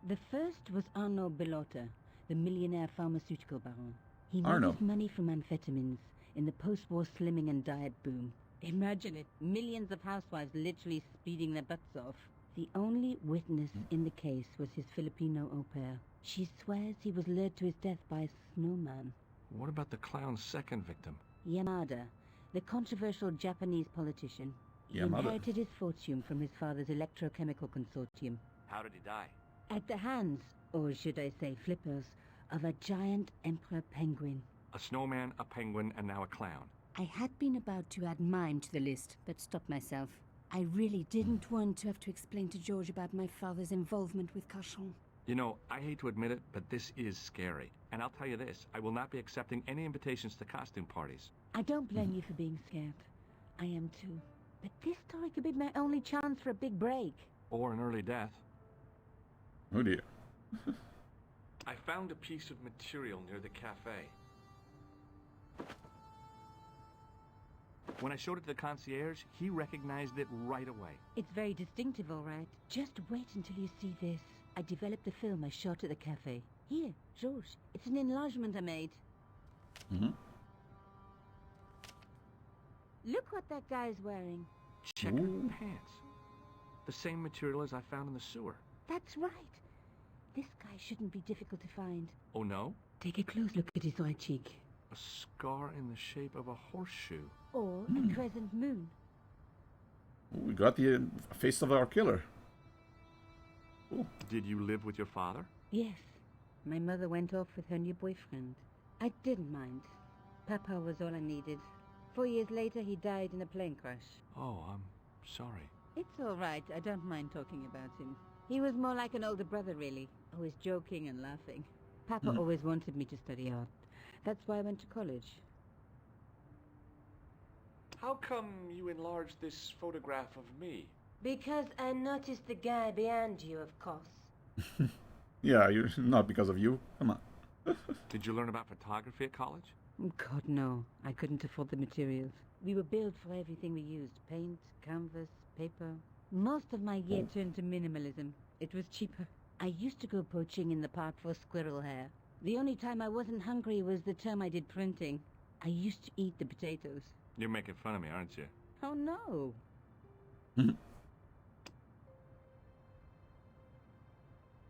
The first was Arnaud Bellotta, the millionaire pharmaceutical baron. He made Arnaud. his money from amphetamines in the post-war slimming and diet boom. Imagine it, millions of housewives literally speeding their butts off. The only witness in the case was his Filipino au pair. She swears he was lured to his death by a snowman. What about the clown's second victim? Yamada, the controversial Japanese politician. He Yamada. inherited his fortune from his father's electrochemical consortium. How did he die? At the hands, or should I say flippers, of a giant emperor penguin. A snowman, a penguin, and now a clown. I had been about to add mime to the list, but stopped myself. I really didn't want to have to explain to George about my father's involvement with Cachon. You know, I hate to admit it, but this is scary. And I'll tell you this, I will not be accepting any invitations to costume parties. I don't blame you for being scared. I am too. But this story could be my only chance for a big break. Or an early death. Oh dear. I found a piece of material near the cafe. When I showed it to the concierge, he recognized it right away. It's very distinctive, all right. Just wait until you see this. I developed a film I shot at the cafe. Here, Georges, it's an enlargement I made. Look what that guy's wearing. Check her pants. The same material as I found in the sewer. That's right. This guy shouldn't be difficult to find. Oh no? Take a close look at his right cheek. A scar in the shape of a horseshoe. Or a crescent moon. We got the face of our killer. Cool. Did you live with your father? Yes. My mother went off with her new boyfriend. I didn't mind. Papa was all I needed. 4 years later, he died in a plane crash. Oh, I'm sorry. It's all right. I don't mind talking about him. He was more like an older brother, really. Always joking and laughing. Papa always wanted me to study art. That's why I went to college. How come you enlarged this photograph of me? Because I noticed the guy behind you, of course. Yeah, not because of you. Come on. Did you learn about photography at college? God, no. I couldn't afford the materials. We were billed for everything we used. Paint, canvas, paper. Most of my year turned to minimalism. It was cheaper. I used to go poaching in the park for squirrel hair. The only time I wasn't hungry was the term I did printing. I used to eat the potatoes. You're making fun of me, aren't you? Oh, no.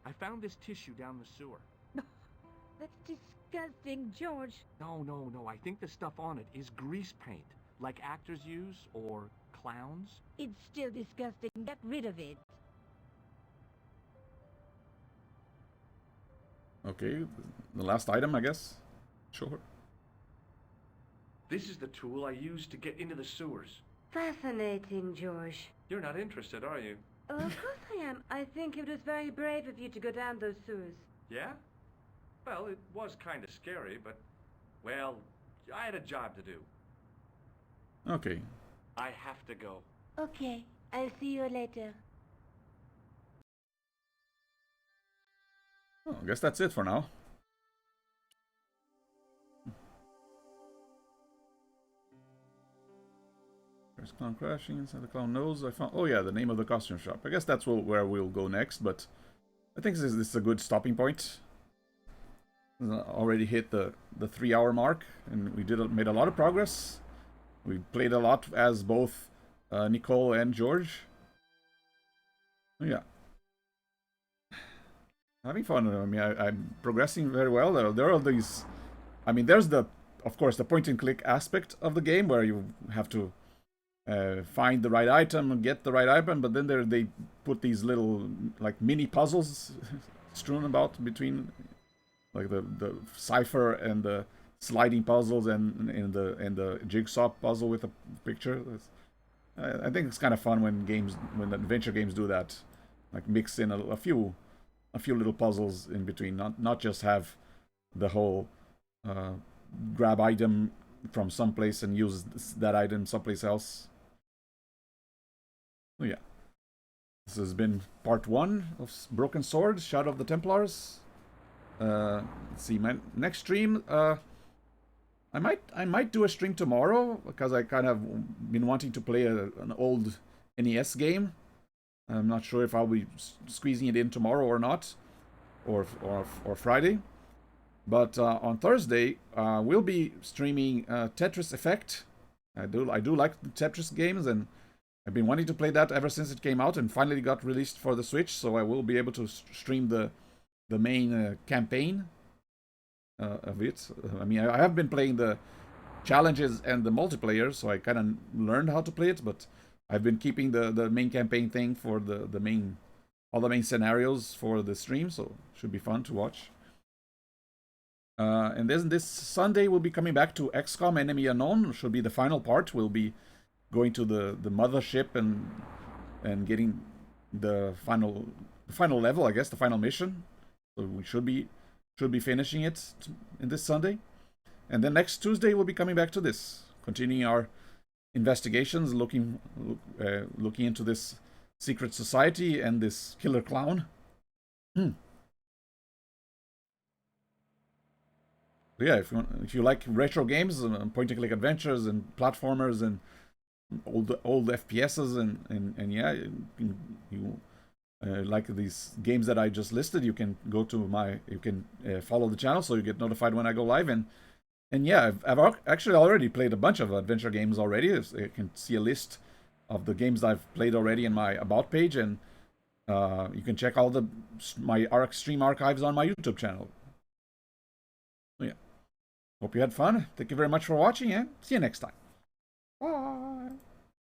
I found this tissue down the sewer. That's disgusting, George. No. I think the stuff on it is grease paint, like actors use, or clowns. It's still disgusting. Get rid of it. Okay, the last item, I guess. Sure. This is the tool I used to get into the sewers. Fascinating, George. You're not interested, are you? Of course I am. I think it was very brave of you to go down those sewers. Yeah? Well, it was kind of scary, but, well, I had a job to do. Okay. I have to go. Okay, I'll see you later. Oh, I guess that's it for now. There's Clown crashing inside the clown nose. I found. Oh yeah, the name of the costume shop. I guess that's where we'll go next. But I think this is a good stopping point. Already hit the 3-hour mark, and we made a lot of progress. We played a lot as both Nicole and George. Oh, yeah, having fun. I mean, I'm progressing very well. There are these. I mean, there's of course, the point-and-click aspect of the game where you have to find the right item and get the right item, but then they put these little like mini puzzles strewn about between. Like the cipher and the sliding puzzles and the jigsaw puzzle with a picture. I think it's kind of fun when adventure games do that, like mix in a few little puzzles in between, not just have the whole grab item from someplace and use that item someplace else. Oh yeah, this has been part 1 of Broken Sword, Shadow of the Templars. Let's see, my next stream, I might do a stream tomorrow, because I kind of been wanting to play an old NES game. I'm not sure if I'll be squeezing it in tomorrow or not, or Friday. But on Thursday, we'll be streaming Tetris Effect. I do like the Tetris games, and I've been wanting to play that ever since it came out, and finally got released for the Switch. So I will be able to stream the main campaign of it. I mean, I have been playing the challenges and the multiplayer, so I kind of learned how to play it, but I've been keeping the main campaign thing for all the main scenarios for the stream, so it should be fun to watch. And then this Sunday we'll be coming back to XCOM Enemy Unknown. Should be the final part. We'll be going to the mothership and getting the final level, I guess, the final mission. So we should be finishing it in this Sunday, and then next Tuesday we'll be coming back to this, continuing our investigations, looking into this secret society and this killer clown. So yeah, if you like retro games, point-and-click adventures and platformers and old FPSs and yeah, you like these games that I just listed, you can go to follow the channel so you get notified when I go live. And yeah, I've actually already played a bunch of adventure games already. You can see a list of the games I've played already in my About page, and you can check all my stream archives on my YouTube channel. So yeah, hope you had fun. Thank you very much for watching, and see you next time. Bye.